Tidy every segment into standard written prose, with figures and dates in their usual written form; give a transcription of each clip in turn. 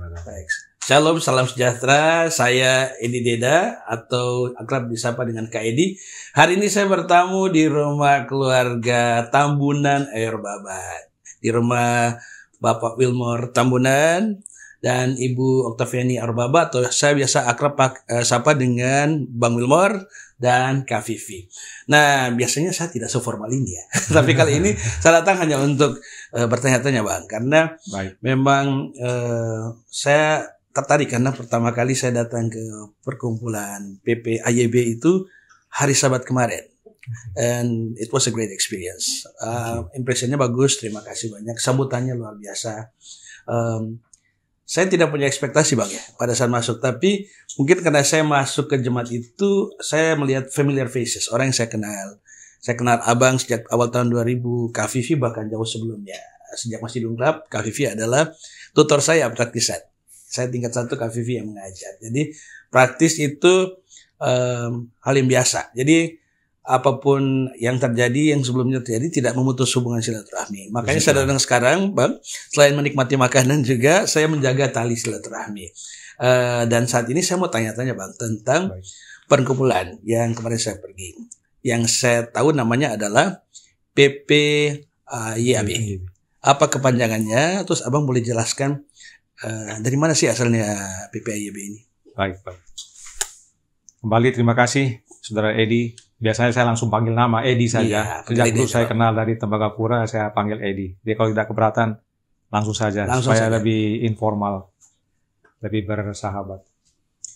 Baik. Shalom, salam sejahtera. Saya Edi Deda atau akrab disapa dengan Kak Edi. Hari ini saya bertamu di rumah keluarga Tambunan Ayurbabat. Di rumah Bapak Wilmore Tambunan dan Ibu Oktaviani Ayurbabat, atau saya biasa akrab sapa dengan Bang Wilmore dan Kak Vivi. Nah, biasanya saya tidak seformal ini ya. Tapi kali ini saya datang hanya untuk bertanya-tanya Bang. Karena memang saya tertarik karena pertama kali saya datang ke perkumpulan PPAYB itu hari Sabat kemarin. And it was a great experience. Impresinya bagus, terima kasih banyak. Sambutannya luar biasa. Saya tidak punya ekspektasi Bang ya pada saat masuk. Tapi mungkin karena saya masuk ke jemaat itu, saya melihat familiar faces, orang yang saya kenal. Saya kenal Abang sejak awal tahun 2000, Kak Vivi bahkan jauh sebelumnya. Sejak masih dungklap, Kak Vivi adalah tutor saya praktisan. Saya tingkat 1, Kak Vivi yang mengajar. Jadi praktis itu hal yang biasa. Jadi apapun yang terjadi, yang sebelumnya terjadi, tidak memutus hubungan silaturahmi. Makanya saya datang sekarang, Bang, selain menikmati makanan juga, saya menjaga tali silaturahmi. Dan saat ini saya mau tanya-tanya Bang tentang perkumpulan yang kemarin saya pergi. Yang saya tahu namanya adalah PPAYB. Apa kepanjangannya? Terus Abang boleh jelaskan dari mana sih asalnya PPAYB ini? Baik. Kembali terima kasih Saudara Edi. Biasanya saya langsung panggil nama Edi saja. Sejak dulu saya kenal dari Tembagapura, saya panggil Edi. Dia kalau tidak keberatan langsung saja supaya lebih informal, lebih bersahabat.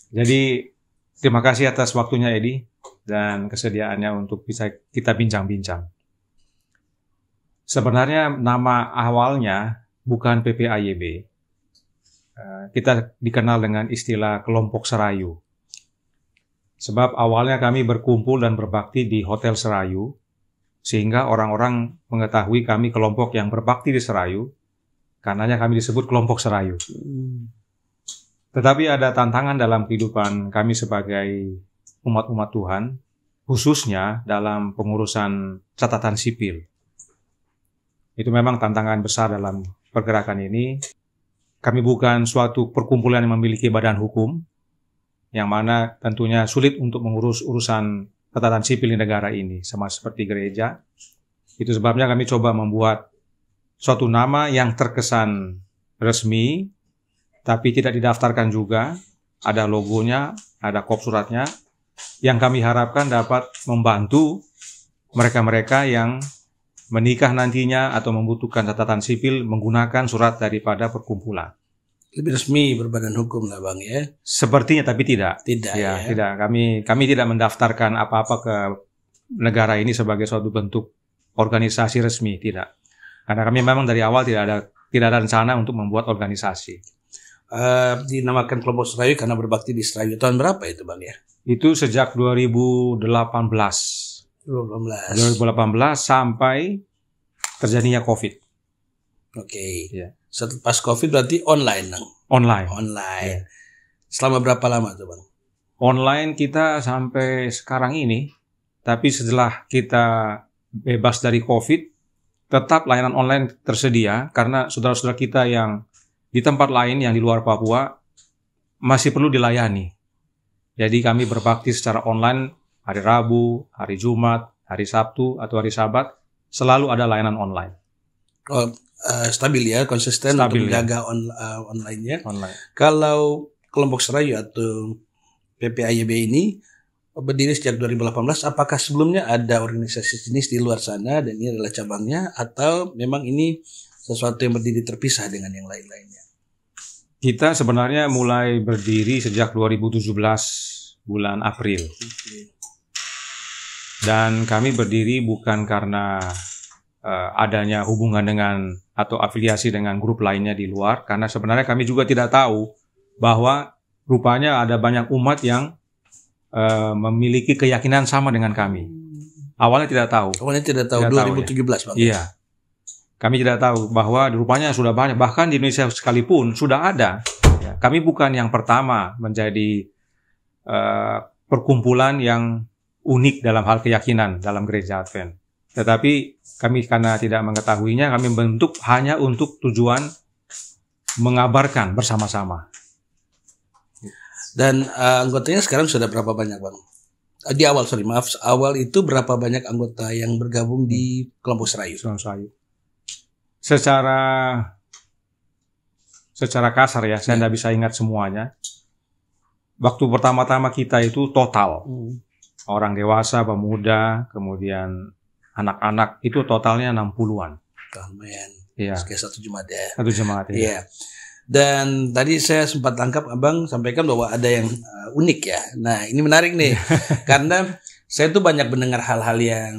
Jadi terima kasih atas waktunya Edi dan kesediaannya untuk bisa kita bincang-bincang. Sebenarnya nama awalnya bukan PPAYB. Kita dikenal dengan istilah kelompok Serayu. Sebab awalnya kami berkumpul dan berbakti di Hotel Serayu, sehingga orang-orang mengetahui kami kelompok yang berbakti di Serayu, karenanya kami disebut kelompok Serayu. Tetapi ada tantangan dalam kehidupan kami sebagai umat-umat Tuhan, khususnya dalam pengurusan catatan sipil. Itu memang tantangan besar dalam pergerakan ini. Kami bukan suatu perkumpulan yang memiliki badan hukum, yang mana tentunya sulit untuk mengurus urusan catatan sipil di negara ini, sama seperti gereja. Itu sebabnya kami coba membuat suatu nama yang terkesan resmi, tapi tidak didaftarkan juga. Ada logonya, ada kop suratnya, yang kami harapkan dapat membantu mereka-mereka yang menikah nantinya atau membutuhkan catatan sipil menggunakan surat daripada perkumpulan. Lebih resmi berbadan hukum lah Bang ya. Sepertinya, tapi tidak. Tidak ya. Tidak. Kami tidak mendaftarkan apa-apa ke negara ini sebagai suatu bentuk organisasi resmi, tidak. Karena kami memang dari awal tidak ada rencana untuk membuat organisasi. Dinamakan kelompok Serayu karena berbakti di Serayu. Tahun berapa itu Bang ya? Itu sejak 2018 sampai terjadinya COVID. Oke. Ya. Setelah pas COVID berarti online dong? Online. Ya. Selama berapa lama tuh Bang? Online kita sampai sekarang ini, tapi setelah kita bebas dari COVID, tetap layanan online tersedia karena saudara-saudara kita yang di tempat lain yang di luar Papua masih perlu dilayani. Jadi kami berbakti secara online hari Rabu, hari Jumat, hari Sabtu atau hari Sabat, selalu ada layanan online. Stabil ya, konsisten untuk menjaga online-nya. Kalau kelompok Serayu atau PPAYB ini berdiri sejak 2018, apakah sebelumnya ada organisasi jenis di luar sana dan ini adalah cabangnya, atau memang ini sesuatu yang berdiri terpisah dengan yang lain-lainnya? Kita sebenarnya mulai berdiri sejak 2017 bulan April. Dan kami berdiri bukan karena adanya hubungan dengan atau afiliasi dengan grup lainnya di luar, karena sebenarnya kami juga tidak tahu bahwa rupanya ada banyak umat yang memiliki keyakinan sama dengan kami. Awalnya tidak tahu. 2017 Bang. Iya. Kami tidak tahu bahwa rupanya sudah banyak, bahkan di Indonesia sekalipun sudah ada. Kami bukan yang pertama menjadi perkumpulan yang unik dalam hal keyakinan dalam gereja Advent. Tetapi kami karena tidak mengetahuinya, kami membentuk hanya untuk tujuan mengabarkan bersama-sama. Dan anggotanya sekarang sudah berapa banyak, Bang? Di awal, awal itu berapa banyak anggota yang bergabung di kelompok Serayu? Secara kasar ya, saya tidak bisa ingat semuanya. Waktu pertama-tama kita itu total, orang dewasa, pemuda, kemudian anak-anak, itu totalnya 60-an. Lumayan. Iya. Kayak satu jemaat ya. Satu jemaat ya. Iya. Dan tadi saya sempat tangkap Abang sampaikan bahwa ada yang unik ya. Nah, ini menarik nih. Karena saya tuh banyak mendengar hal-hal yang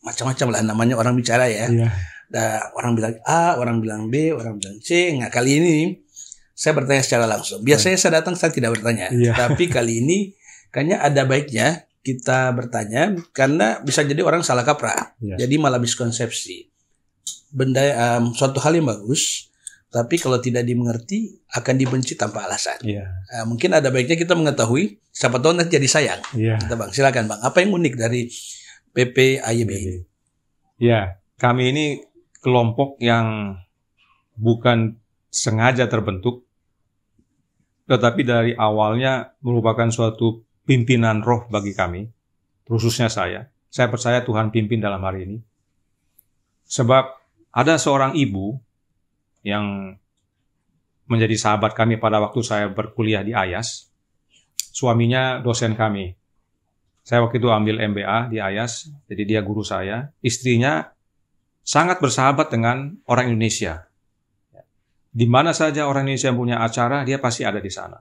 macam-macam lah namanya orang bicara ya. Iya. Nah, orang bilang A, orang bilang B, orang bilang C. Nah, kali ini saya bertanya secara langsung. Biasanya saya datang saya tidak bertanya. Iya. Tapi kali ini kayaknya ada baiknya kita bertanya karena bisa jadi orang salah kaprah. Iya. Jadi malah miskonsepsi. Suatu hal yang bagus. Tapi kalau tidak dimengerti akan dibenci tanpa alasan. Iya. Mungkin ada baiknya kita mengetahui, siapa tahu nanti jadi sayang. Iya. Kita Bang, silakan Bang. Apa yang unik dari PPAYB? Ya, kami ini kelompok yang bukan sengaja terbentuk, tetapi dari awalnya merupakan suatu pimpinan roh bagi kami, khususnya saya. Saya percaya Tuhan pimpin dalam hari ini. Sebab ada seorang ibu yang menjadi sahabat kami pada waktu saya berkuliah di Ayas. Suaminya dosen kami. Saya waktu itu ambil MBA di Ayas, jadi dia guru saya. Istrinya sangat bersahabat dengan orang Indonesia. Di mana saja orang Indonesia punya acara, dia pasti ada di sana.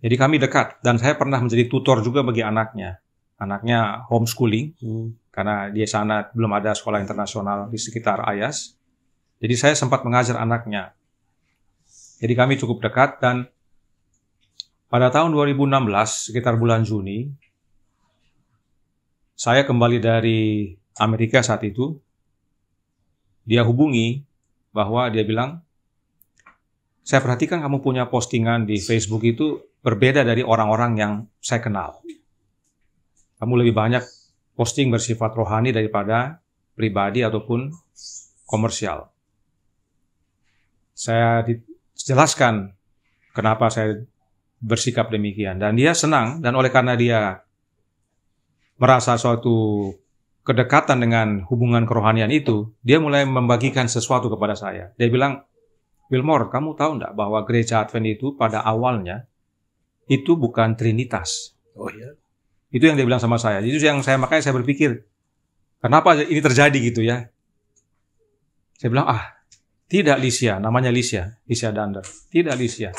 Jadi kami dekat, dan saya pernah menjadi tutor juga bagi anaknya. Anaknya homeschooling, karena di sana belum ada sekolah internasional di sekitar Ayas. Jadi saya sempat mengajar anaknya. Jadi kami cukup dekat dan pada tahun 2016, sekitar bulan Juni, saya kembali dari Amerika saat itu. Dia hubungi bahwa dia bilang, saya perhatikan kamu punya postingan di Facebook itu berbeda dari orang-orang yang saya kenal. Kamu lebih banyak posting bersifat rohani daripada pribadi ataupun komersial. Saya jelaskan kenapa saya bersikap demikian. Dan dia senang, dan oleh karena dia merasa suatu kedekatan dengan hubungan kerohanian itu, dia mulai membagikan sesuatu kepada saya. Dia bilang, Wilmore, kamu tahu enggak bahwa gereja Advent itu pada awalnya itu bukan Trinitas. Oh ya. Itu yang dia bilang sama saya. Itu yang makanya saya berpikir, kenapa ini terjadi gitu ya? Saya bilang, tidak Licia, namanya Licia Dander. Tidak Licia.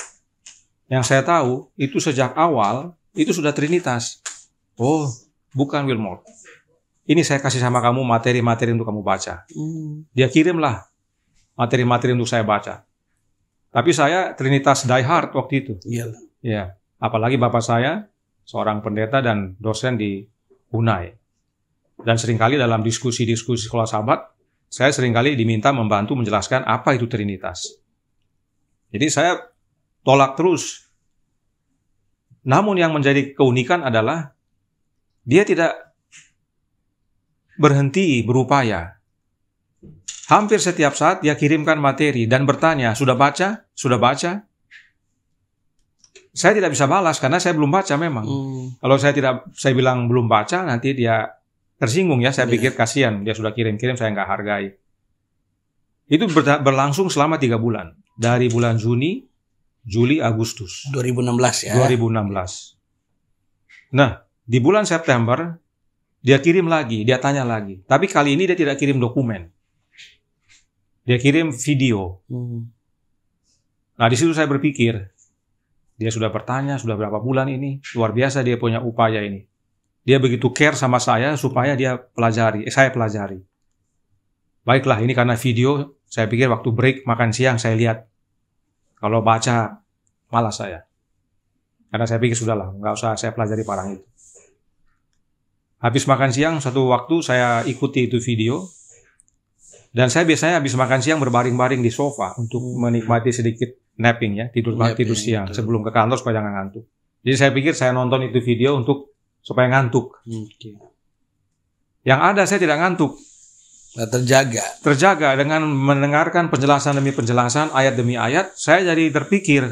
Yang saya tahu, itu sejak awal, itu sudah Trinitas. Oh, bukan Wilmore. Ini saya kasih sama kamu materi-materi untuk kamu baca. Dia kirimlah materi-materi untuk saya baca. Tapi saya Trinitas die hard waktu itu. Iya. Ya, apalagi bapak saya, seorang pendeta dan dosen di Unai. Dan seringkali dalam diskusi-diskusi sekolah sahabat, saya seringkali diminta membantu menjelaskan apa itu Trinitas. Jadi saya tolak terus. Namun yang menjadi keunikan adalah dia tidak berhenti berupaya. Hampir setiap saat dia kirimkan materi dan bertanya, sudah baca? Sudah baca? Saya tidak bisa balas karena saya belum baca memang. Kalau saya bilang belum baca, nanti dia tersinggung ya, saya pikir kasihan, dia sudah kirim-kirim, saya nggak hargai. Itu berlangsung selama 3 bulan. Dari bulan Juni, Juli, Agustus. 2016 ya? 2016. Nah, di bulan September, dia kirim lagi, dia tanya lagi. Tapi kali ini dia tidak kirim dokumen. Dia kirim video. Nah, di situ saya berpikir, dia sudah bertanya, sudah berapa bulan ini, luar biasa dia punya upaya ini. Dia begitu care sama saya supaya saya pelajari. Baiklah, ini karena video, saya pikir waktu break makan siang saya lihat. Kalau baca, malas saya. Karena saya pikir sudahlah, nggak usah saya pelajari parang itu. Habis makan siang, satu waktu saya ikuti itu video. Dan saya biasanya habis makan siang berbaring-baring di sofa untuk menikmati sedikit napping ya, tidur siang sebelum ke kantor supaya jangan ngantuk. Jadi saya pikir saya nonton itu video supaya ngantuk. Yang ada saya tidak ngantuk. Nah, terjaga dengan mendengarkan penjelasan demi penjelasan, ayat demi ayat. Saya jadi terpikir,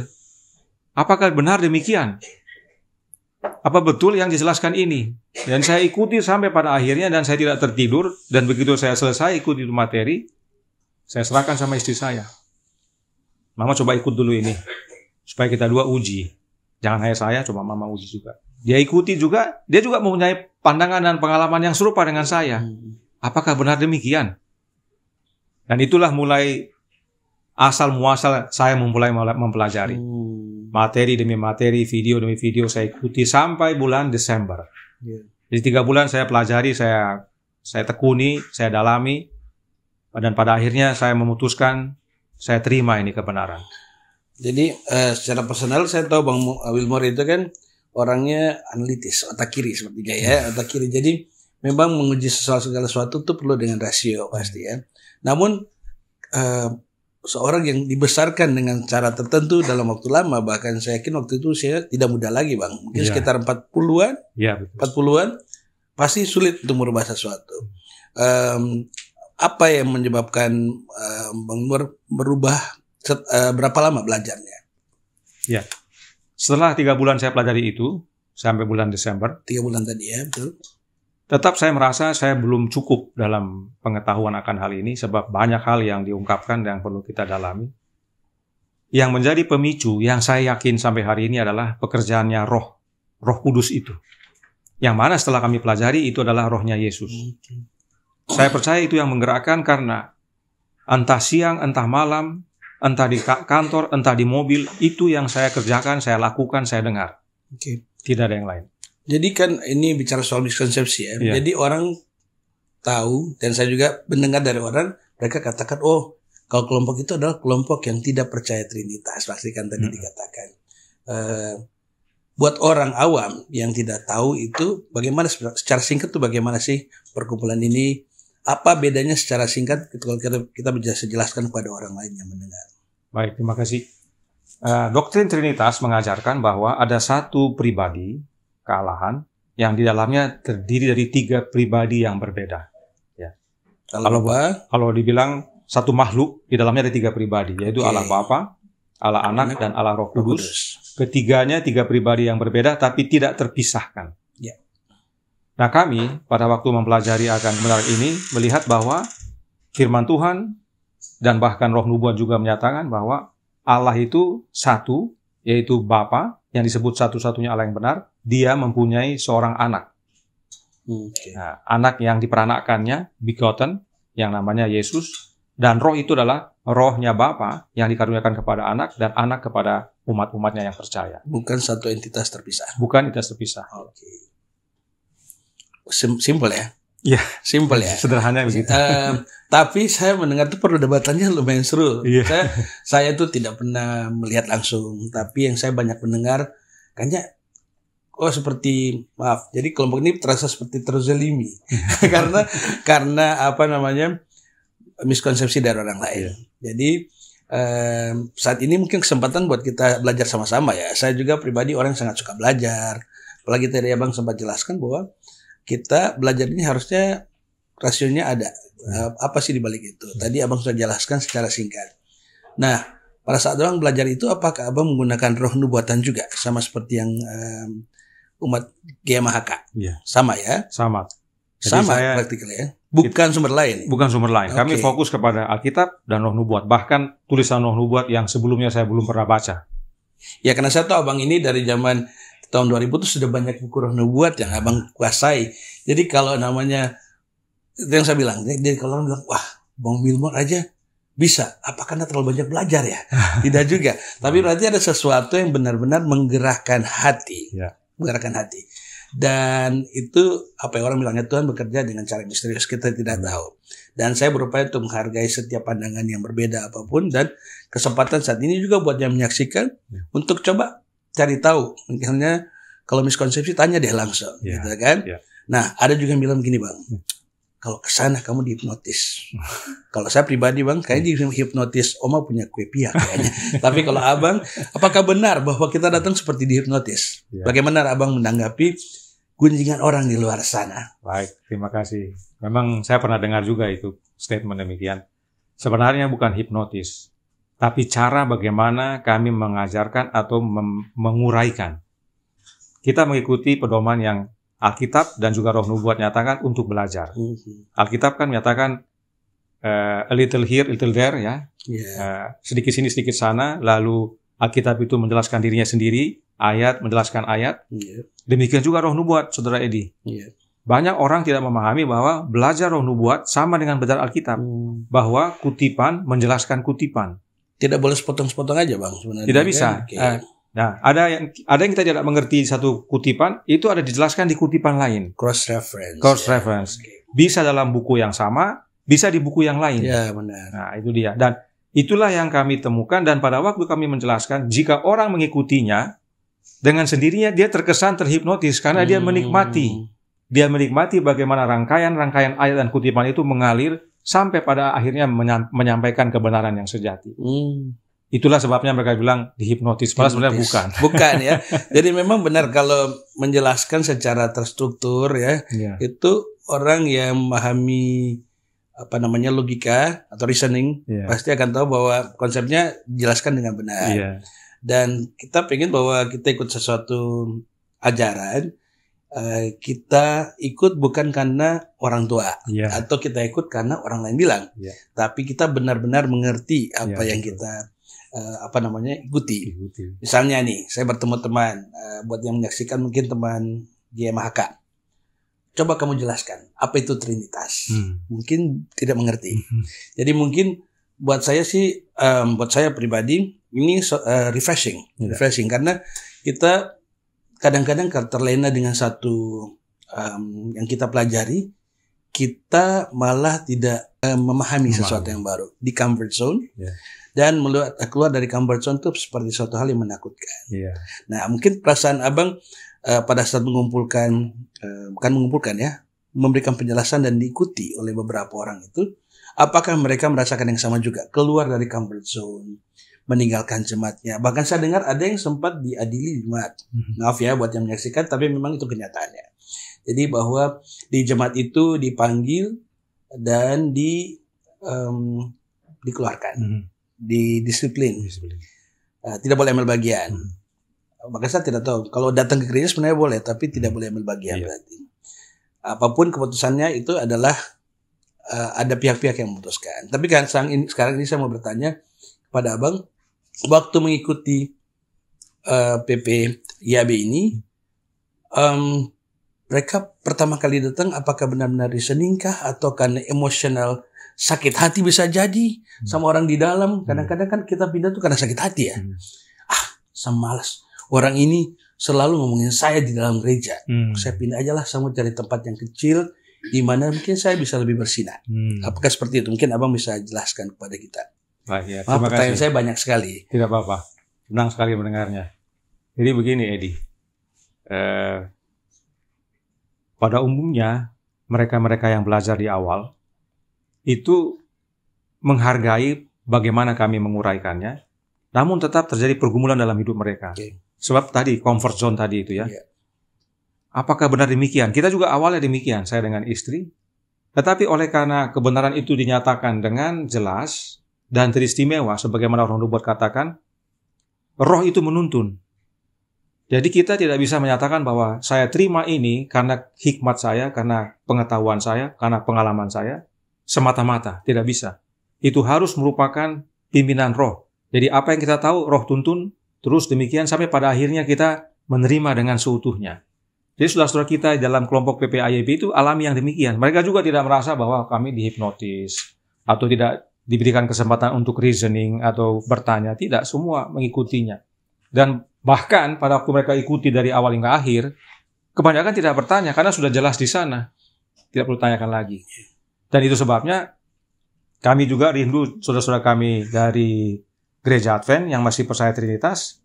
apakah benar demikian? Apa betul yang dijelaskan ini? Dan saya ikuti sampai pada akhirnya, dan saya tidak tertidur. Dan begitu saya selesai ikuti itu materi, saya serahkan sama istri saya. Mama coba ikut dulu ini, supaya kita dua uji. Jangan hanya saya, coba Mama uji juga. Dia ikuti juga, dia juga mempunyai pandangan dan pengalaman yang serupa dengan saya. Apakah benar demikian? Dan itulah mulai asal muasal saya mulai mempelajari. Materi demi materi, video demi video saya ikuti sampai bulan Desember. Jadi 3 bulan saya pelajari, saya tekuni, saya dalami. Dan pada akhirnya saya memutuskan, saya terima ini kebenaran. Jadi secara personal saya tahu Bang Wilmore itu kan orangnya analitis, otak kiri sepertinya ya, otak kiri. Jadi memang menguji segala sesuatu itu perlu dengan rasio pasti ya. Namun seorang yang dibesarkan dengan cara tertentu dalam waktu lama, bahkan saya yakin waktu itu saya tidak muda lagi Bang, mungkin sekitar 40-an, 40-an, pasti sulit untuk merubah sesuatu. Apa yang menyebabkan Bang merubah berapa lama belajarnya? Ya, setelah 3 bulan saya pelajari itu sampai bulan Desember. 3 bulan tadi ya, betul. Tetap saya merasa saya belum cukup dalam pengetahuan akan hal ini, sebab banyak hal yang diungkapkan yang perlu kita dalami. Yang menjadi pemicu yang saya yakin sampai hari ini adalah pekerjaannya Roh Kudus itu. Yang mana setelah kami pelajari itu adalah rohnya Yesus. Saya percaya itu yang menggerakkan, karena entah siang, entah malam, entah di kantor, entah di mobil, itu yang saya kerjakan, saya lakukan, saya dengar. Tidak ada yang lain. Jadi kan ini bicara soal miskonsepsi ya. Jadi orang tahu, dan saya juga mendengar dari orang, mereka katakan, oh kalau kelompok itu adalah kelompok yang tidak percaya Trinitas. Pasti kan tadi dikatakan. Buat orang awam yang tidak tahu itu, bagaimana secara singkat tuh bagaimana sih perkumpulan ini? Apa bedanya secara singkat kalau kita bisa jelaskan kepada orang lain yang mendengar? Baik, terima kasih. Doktrin Trinitas mengajarkan bahwa ada satu pribadi kealahan yang di dalamnya terdiri dari 3 pribadi yang berbeda. Ya. Kalau dibilang satu makhluk, di dalamnya ada 3 pribadi, yaitu Allah Bapa, Allah Anak, dan Allah Roh Kudus. Ketiganya 3 pribadi yang berbeda, tapi tidak terpisahkan. Ya. Nah, kami pada waktu mempelajari akan kebenaran ini melihat bahwa firman Tuhan dan bahkan Roh Nubuat juga menyatakan bahwa Allah itu satu, yaitu Bapa, yang disebut satu-satunya Allah yang benar. Dia mempunyai seorang anak. Nah, anak yang diperanakkannya, begotten, yang namanya Yesus. Dan roh itu adalah rohnya Bapa yang dikaruniakan kepada anak, dan anak kepada umat-umatnya yang percaya. Bukan satu entitas terpisah. Bukan entitas terpisah. Simple ya? Iya. Simple ya? Sederhana begitu. Tapi saya mendengar itu perdebatannya lumayan seru. Saya tuh tidak pernah melihat langsung. Tapi yang saya banyak mendengar, kayaknya jadi kelompok ini terasa seperti terzalimi karena miskonsepsi dari orang lain. Jadi saat ini mungkin kesempatan buat kita belajar sama-sama ya. Saya juga pribadi orang yang sangat suka belajar. Apalagi tadi Abang sempat jelaskan bahwa kita belajar ini harusnya rasionya ada. Apa sih dibalik itu? Tadi Abang sudah jelaskan secara singkat. Nah, pada saat Abang belajar itu, apakah Abang menggunakan roh nubuatan juga sama seperti yang umat GMHK? Iya. Sama ya? Sama. Jadi sama praktikal ya? Bukan sumber lain? Bukan sumber lain. Kami fokus kepada Alkitab dan Roh Nubuat. Bahkan tulisan Roh Nubuat yang sebelumnya saya belum pernah baca. Ya, karena saya tahu Abang ini dari zaman tahun 2000 itu sudah banyak buku Roh Nubuat yang Abang kuasai. Jadi kalau namanya, itu yang saya bilang, jadi kalau orang bilang, wah Bang Wilmore aja bisa, apakah Anda terlalu banyak belajar ya? Tidak juga. Tapi berarti ada sesuatu yang benar-benar menggerakkan hati. Menggerakkan hati. Dan itu apa yang orang bilangnya, Tuhan bekerja dengan cara misterius, kita tidak tahu. Dan saya berupaya untuk menghargai setiap pandangan yang berbeda apapun, dan kesempatan saat ini juga buat yang menyaksikan untuk coba cari tahu. Misalnya kalau miskonsepsi tanya deh langsung, gitu kan? Nah, ada juga yang bilang begini Bang, kalau kesana kamu dihipnotis. Kalau saya pribadi Bang, kayaknya dihipnotis Oma punya kue pihak kayaknya. Tapi kalau Abang, apakah benar bahwa kita datang seperti dihipnotis? Bagaimana Abang menanggapi gunjingan orang di luar sana? Baik, terima kasih. Memang saya pernah dengar juga itu. statement demikian. Sebenarnya bukan hipnotis, tapi cara bagaimana kami mengajarkan atau menguraikan. Kita mengikuti pedoman yang Alkitab dan juga Roh Nubuat nyatakan untuk belajar. Alkitab kan menyatakan a little here, a little there, ya. Sedikit sini, sedikit sana. Lalu Alkitab itu menjelaskan dirinya sendiri, ayat menjelaskan ayat. Demikian juga Roh Nubuat, Saudara Edi. Banyak orang tidak memahami bahwa belajar Roh Nubuat sama dengan belajar Alkitab. Bahwa kutipan menjelaskan kutipan. Tidak boleh sepotong-sepotong aja, Bang, sebenarnya. Tidak bisa. Nah, ada yang kita tidak mengerti satu kutipan, itu ada dijelaskan di kutipan lain. Cross reference. Cross reference. Bisa dalam buku yang sama, bisa di buku yang lain. Ya, benar. Nah, itu dia. Dan itulah yang kami temukan, dan pada waktu kami menjelaskan, jika orang mengikutinya, dengan sendirinya dia terkesan terhipnotis karena dia menikmati. Dia menikmati bagaimana rangkaian-rangkaian ayat dan kutipan itu mengalir sampai pada akhirnya menyampaikan kebenaran yang sejati. Itulah sebabnya mereka bilang dihipnotis. Padahal sebenarnya bukan. Bukan, ya. Jadi memang benar kalau menjelaskan secara terstruktur, ya, itu orang yang memahami logika atau reasoning pasti akan tahu bahwa konsepnya dijelaskan dengan benar. Dan kita pengen bahwa kita ikut sesuatu ajaran, kita ikut bukan karena orang tua atau kita ikut karena orang lain bilang, tapi kita benar-benar mengerti apa yang kita ikuti. Misalnya nih, saya bertemu teman, buat yang menyaksikan mungkin teman GMHK. Coba kamu jelaskan apa itu Trinitas. Mungkin tidak mengerti. Jadi mungkin buat saya sih, buat saya pribadi ini refreshing karena kita kadang-kadang terlena dengan satu yang kita pelajari, kita malah tidak memahami sesuatu yang baru di comfort zone. Dan keluar dari comfort zone itu seperti suatu hal yang menakutkan. Nah, mungkin perasaan Abang pada saat memberikan penjelasan dan diikuti oleh beberapa orang itu, apakah mereka merasakan yang sama juga? Keluar dari comfort zone, meninggalkan jemaatnya. Bahkan saya dengar ada yang sempat diadili jemaat. Maaf ya buat yang menyaksikan, tapi memang itu kenyataannya. Jadi bahwa di jemaat itu dipanggil dan dikeluarkan, didisiplin. Tidak boleh ambil bagian. Maka saya tidak tahu. Kalau datang ke gereja sebenarnya boleh, tapi tidak boleh ambil bagian berarti. Apapun keputusannya itu adalah ada pihak-pihak yang memutuskan. Tapi kan sekarang ini saya mau bertanya kepada Abang, waktu mengikuti PPIAB ini, mereka pertama kali datang apakah benar-benar reasoning kah atau karena emosional, sakit hati bisa jadi sama orang di dalam. Kadang-kadang kan kita pindah tuh karena sakit hati ya. Saya malas. Orang ini selalu ngomongin saya di dalam gereja. Saya pindah aja lah, saya mau cari tempat yang kecil di mana mungkin saya bisa lebih bersinar. Apakah seperti itu? Mungkin Abang bisa jelaskan kepada kita. Baik, ya. Pertanyaan saya banyak sekali. Tidak apa-apa. Senang sekali mendengarnya. Jadi begini, Edi. Pada umumnya, mereka-mereka yang belajar di awal, itu menghargai bagaimana kami menguraikannya, namun tetap terjadi pergumulan dalam hidup mereka. Sebab tadi, comfort zone tadi itu ya. Apakah benar demikian? Kita juga awalnya demikian, saya dengan istri. Tetapi oleh karena kebenaran itu dinyatakan dengan jelas dan teristimewa, sebagaimana Roh Nubuat katakan, Roh itu menuntun. Jadi kita tidak bisa menyatakan bahwa saya terima ini karena hikmat saya, karena pengetahuan saya, karena pengalaman saya, semata-mata. Tidak bisa. Itu harus merupakan pimpinan Roh. Jadi apa yang kita tahu, Roh tuntun, terus demikian sampai pada akhirnya kita menerima dengan seutuhnya. Jadi saudara-saudara kita dalam kelompok PPIAB itu alami yang demikian. Mereka juga tidak merasa bahwa kami dihipnotis atau tidak diberikan kesempatan untuk reasoning atau bertanya. Tidak, semua mengikutinya. Dan bahkan pada waktu mereka ikuti dari awal hingga akhir, kebanyakan tidak bertanya karena sudah jelas di sana. Tidak perlu tanyakan lagi. Dan itu sebabnya kami juga rindu saudara-saudara kami dari Gereja Advent yang masih percaya Trinitas,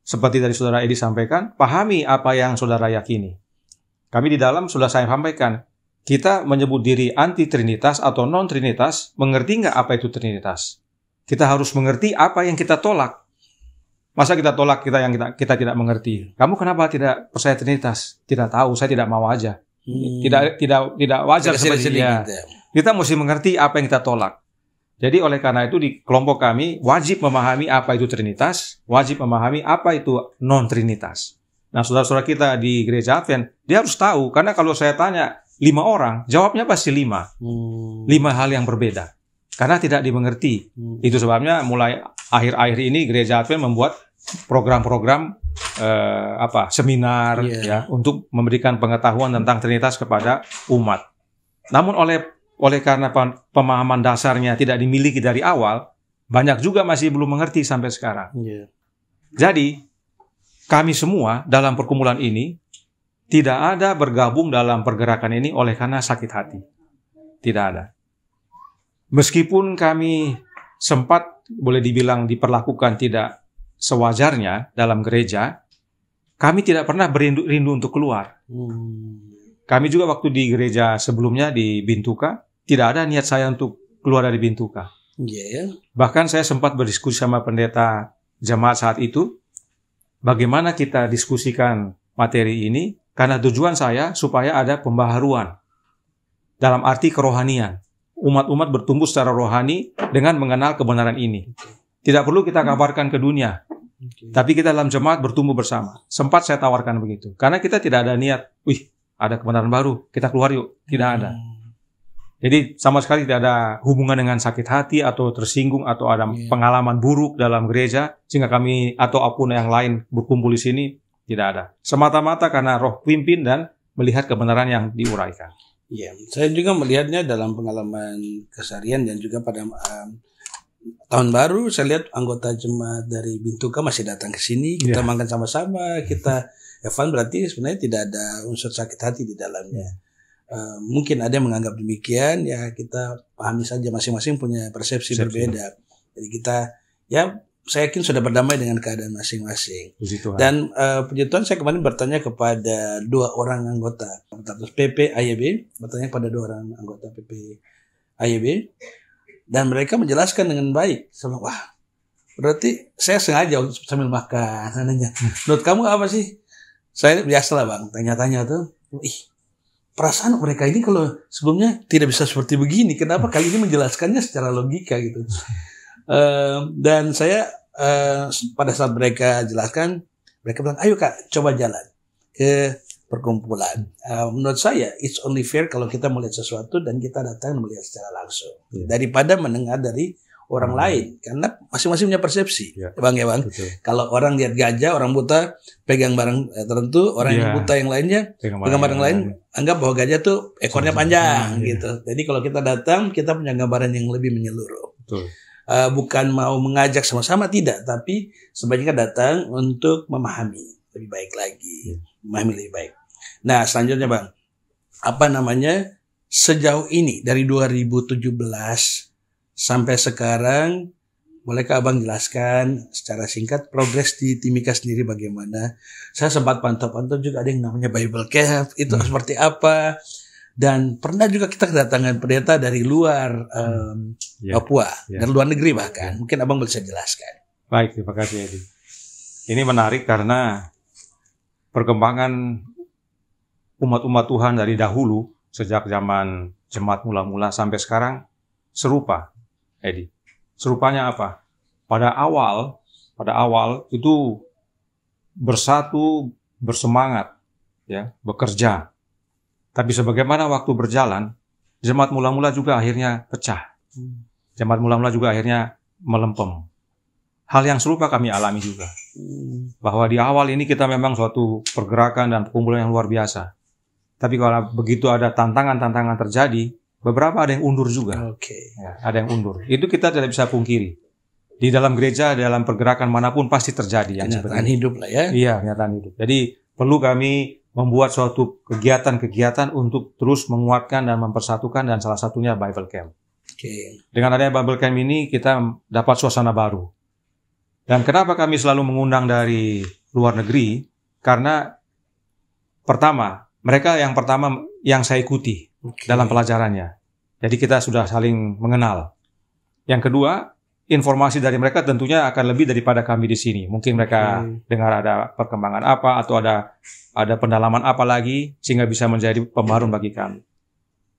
seperti dari saudara Edi sampaikan, pahami apa yang saudara yakini. Kami di dalam sudah saya sampaikan, kita menyebut diri anti-Trinitas atau non-Trinitas, mengerti nggak apa itu Trinitas? Kita harus mengerti apa yang kita tolak. Masa kita tolak kita tidak mengerti? Kamu kenapa tidak percaya Trinitas? Tidak tahu, saya tidak mau aja. Tidak wajar seperti itu. Kita mesti mengerti apa yang kita tolak. Jadi oleh karena itu di kelompok kami wajib memahami apa itu Trinitas, wajib memahami apa itu non-Trinitas. Nah, saudara-saudara kita di gereja Advent, dia harus tahu, karena kalau saya tanya 5 orang, jawabnya pasti 5. 5 hal yang berbeda. Karena tidak dimengerti. Itu sebabnya mulai akhir-akhir ini gereja Advent membuat program-program seminar ya untuk memberikan pengetahuan tentang Trinitas kepada umat. Namun oleh karena pemahaman dasarnya tidak dimiliki dari awal, banyak juga masih belum mengerti sampai sekarang. Jadi kami semua dalam perkumpulan ini tidak ada bergabung dalam pergerakan ini oleh karena sakit hati. Tidak ada. Meskipun kami sempat boleh dibilang diperlakukan tidak sewajarnya dalam gereja, kami tidak pernah rindu untuk keluar. Kami juga waktu di gereja sebelumnya di Bintuka, tidak ada niat saya untuk keluar dari Bintuka. Bahkan saya sempat berdiskusi sama pendeta jemaat saat itu, bagaimana kita diskusikan materi ini, karena tujuan saya supaya ada pembaharuan dalam arti kerohanian. Umat-umat bertumbuh secara rohani dengan mengenal kebenaran ini. Tidak perlu kita kabarkan ke dunia, tapi kita dalam jemaat bertumbuh bersama. Sempat saya tawarkan begitu, karena kita tidak ada niat, ada kebenaran baru, kita keluar yuk. Tidak ada. Jadi sama sekali tidak ada hubungan dengan sakit hati atau tersinggung atau ada pengalaman buruk dalam gereja sehingga kami atau apapun yang lain berkumpul di sini, tidak ada. Semata-mata karena Roh pimpin dan melihat kebenaran yang diuraikan. Iya, saya juga melihatnya dalam pengalaman keseharian dan juga pada tahun baru saya lihat anggota jemaat dari Bintuka masih datang ke sini, kita makan sama-sama, kita Evan, berarti sebenarnya tidak ada unsur sakit hati di dalamnya. Mungkin ada yang menganggap demikian, ya kita pahami saja, masing-masing punya persepsi berbeda. Jadi kita, saya yakin sudah berdamai dengan keadaan masing-masing. Dan puji Tuhan, saya kemarin bertanya kepada 2 orang anggota PP AYB, bertanya kepada 2 orang anggota PP AYB, dan mereka menjelaskan dengan baik. Saya bilang, wah, berarti saya sengaja sambil makan. Nanya, menurut kamu apa sih? Saya biasalah bang, tanya-tanya tuh, perasaan mereka ini kalau sebelumnya tidak bisa seperti begini, kenapa kali ini menjelaskannya secara logika gitu. Dan saya pada saat mereka jelaskan, mereka bilang, ayo kak, coba jalan ke perkumpulan. Menurut saya, it's only fair kalau kita melihat sesuatu dan kita datang melihat secara langsung, daripada mendengar dari orang lain, karena masing-masing punya persepsi, bang ya bang. Betul. Kalau orang lihat gajah, orang buta pegang barang tertentu, orang yang buta yang lainnya pegang barang lain, anggap bahwa gajah tuh ekornya panjang gitu. Jadi kalau kita datang, kita punya gambaran yang lebih menyeluruh. Betul. Bukan mau mengajak sama-sama, tidak, tapi sebaiknya datang untuk memahami lebih baik lagi, memahami lebih baik. Nah, selanjutnya bang, sejauh ini dari 2017 sampai sekarang, bolehkah abang jelaskan secara singkat progres di Timika sendiri bagaimana? Saya sempat pantau-pantau juga ada yang namanya Bible Camp, itu seperti apa? Dan pernah juga kita kedatangan pendeta dari luar Papua, dari luar negeri bahkan. Mungkin abang bisa jelaskan. Baik, terima kasih Edi. Ini menarik karena perkembangan umat-umat Tuhan dari dahulu, sejak zaman jemaat mula-mula sampai sekarang, serupa. Edi, serupanya apa? Pada awal itu bersatu, bersemangat, bekerja. Tapi sebagaimana waktu berjalan, jemaat mula-mula juga akhirnya pecah. Jemaat mula-mula juga akhirnya melempem. Hal yang serupa kami alami juga. Bahwa di awal ini kita memang suatu pergerakan dan perkumpulan yang luar biasa. Tapi kalau begitu ada tantangan-tantangan terjadi, beberapa ada yang undur juga. Ada yang undur. Itu kita tidak bisa pungkiri. Di dalam gereja, dalam pergerakan manapun pasti terjadi. Kenyataan hidup lah ya. Iya, kenyataan hidup. Jadi perlu kami membuat suatu kegiatan-kegiatan untuk terus menguatkan dan mempersatukan, dan salah satunya Bible Camp. Dengan adanya Bible Camp ini kita dapat suasana baru. Dan kenapa kami selalu mengundang dari luar negeri? Karena pertama, mereka yang pertama yang saya ikuti dalam pelajarannya. Jadi kita sudah saling mengenal. Yang kedua, informasi dari mereka tentunya akan lebih daripada kami di sini. Mungkin mereka dengar ada perkembangan apa atau ada pendalaman apa lagi sehingga bisa menjadi pembaruan bagi kami.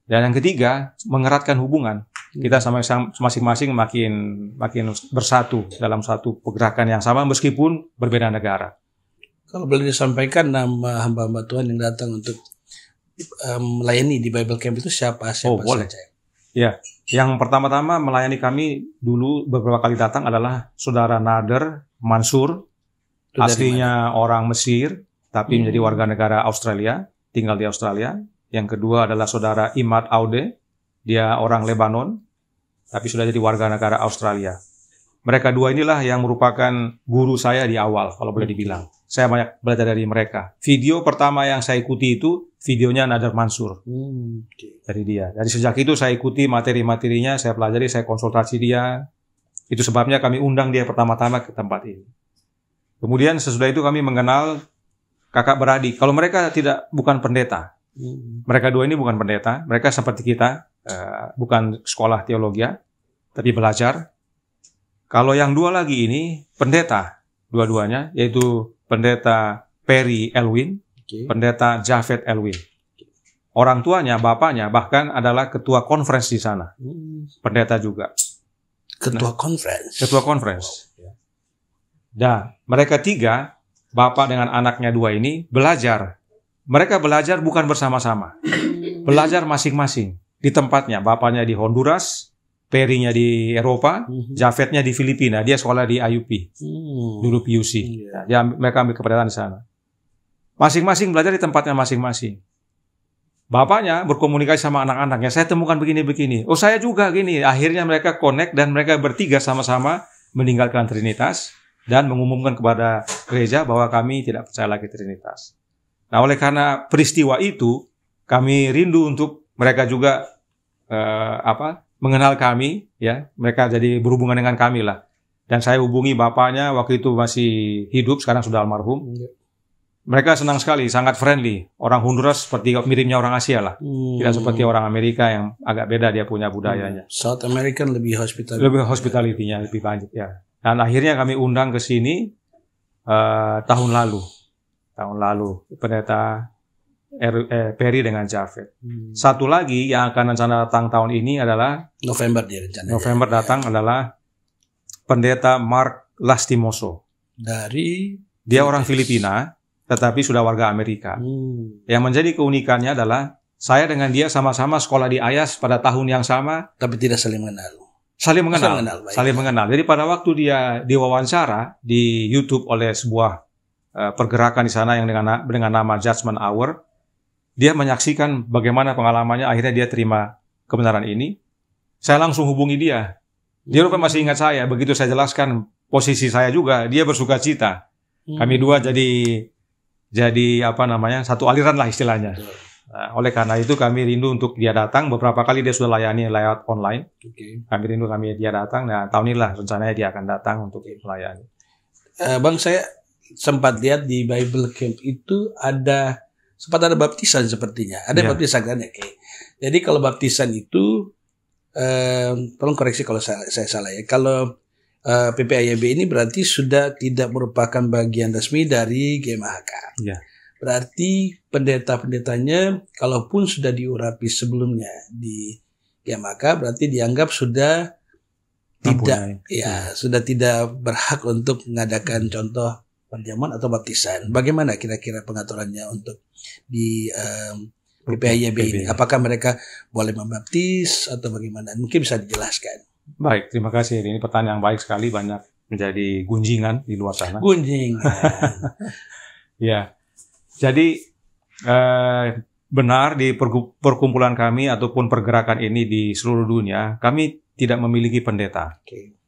Dan yang ketiga, mengeratkan hubungan. Kita sama masing-masing makin bersatu dalam satu pergerakan yang sama meskipun berbeda negara. Kalau boleh disampaikan nama hamba-hamba Tuhan yang datang untuk melayani di Bible Camp itu siapa boleh. saja? Ya, yang pertama-tama melayani kami dulu beberapa kali datang adalah Saudara Nader Mansur, aslinya orang Mesir, tapi menjadi warga negara Australia, tinggal di Australia. Yang kedua adalah Saudara Imad Aude, dia orang Lebanon, tapi sudah jadi warga negara Australia. Mereka dua inilah yang merupakan guru saya di awal, kalau boleh dibilang. Saya banyak belajar dari mereka. Video pertama yang saya ikuti itu videonya Nader Mansur. Dari dia. Dari sejak itu saya ikuti materi-materinya, saya pelajari, saya konsultasi dia. Itu sebabnya kami undang dia pertama-tama ke tempat ini. Kemudian sesudah itu kami mengenal kakak beradik. Kalau mereka bukan pendeta. Mereka dua ini bukan pendeta. Mereka seperti kita, bukan sekolah teologi, tapi belajar. Kalau yang dua lagi ini pendeta, dua-duanya, yaitu pendeta Perry Elwin, pendeta Javed Elwin. Orang tuanya, bapaknya bahkan adalah ketua conference di sana. Pendeta juga. Ketua conference. Ketua conference. Dan mereka tiga, bapak dengan anaknya dua ini belajar. Mereka belajar bukan bersama-sama. Belajar masing-masing di tempatnya. Bapaknya di Honduras, Perry-nya di Eropa, Javednya di Filipina. Dia sekolah di IUP, dulu PUC. Mereka ambil kepercayaan di sana. Masing-masing belajar di tempatnya masing-masing. Bapaknya berkomunikasi sama anak-anaknya. Saya temukan begini-begini. Oh, saya juga gini. Akhirnya mereka connect dan mereka bertiga sama-sama meninggalkan Trinitas dan mengumumkan kepada gereja bahwa kami tidak percaya lagi Trinitas. Nah, oleh karena peristiwa itu, kami rindu untuk mereka juga mengenal kami, ya. Mereka jadi berhubungan dengan kami lah. Dan saya hubungi bapaknya waktu itu masih hidup, sekarang sudah almarhum. Mereka senang sekali, sangat friendly. Orang Honduras seperti miripnya orang Asia lah. Tidak seperti orang Amerika yang agak beda dia punya budayanya. South American lebih hospitality. Lebih hospitality-nya lebih banyak, ya. Dan akhirnya kami undang ke sini tahun lalu. Pendeta Perry dengan Javed. Satu lagi yang akan rencana datang tahun ini adalah November dia rencananya. November datang adalah pendeta Mark Lastimoso. Dia orang Filipina, tetapi sudah warga Amerika. Yang menjadi keunikannya adalah saya dengan dia sama-sama sekolah di Ayas pada tahun yang sama, tapi tidak saling mengenal. Saling mengenal. Jadi pada waktu dia diwawancara di YouTube oleh sebuah pergerakan di sana yang dengan nama Judgment Hour, dia menyaksikan bagaimana pengalamannya, akhirnya dia terima kebenaran ini. Saya langsung hubungi dia. Dia rupanya masih ingat saya. Begitu saya jelaskan posisi saya juga, dia bersuka cita. Kami dua jadi satu aliran lah istilahnya. Nah, oleh karena itu kami rindu untuk dia datang. Beberapa kali dia sudah layani lewat online. Kami rindu dia datang. Nah, tahun inilah rencananya dia akan datang untuk melayani. Bang, saya sempat lihat di Bible Camp itu sempat ada baptisan sepertinya. Ada baptisan kan ya? Jadi kalau baptisan itu, tolong koreksi kalau saya salah ya. Kalau PPAYB ini berarti sudah tidak merupakan bagian resmi dari GMHK. Berarti pendeta-pendetanya, kalaupun sudah diurapi sebelumnya di GMHK, berarti dianggap sudah sudah tidak berhak untuk mengadakan contoh perjamuan atau baptisan. Bagaimana kira-kira pengaturannya untuk di PPAYB ini? Apakah mereka boleh membaptis atau bagaimana? Mungkin bisa dijelaskan. Baik, terima kasih. Ini pertanyaan yang baik sekali, banyak menjadi gunjingan di luar sana. Gunjingan. Ya, jadi benar di perkumpulan kami ataupun pergerakan ini di seluruh dunia, kami tidak memiliki pendeta.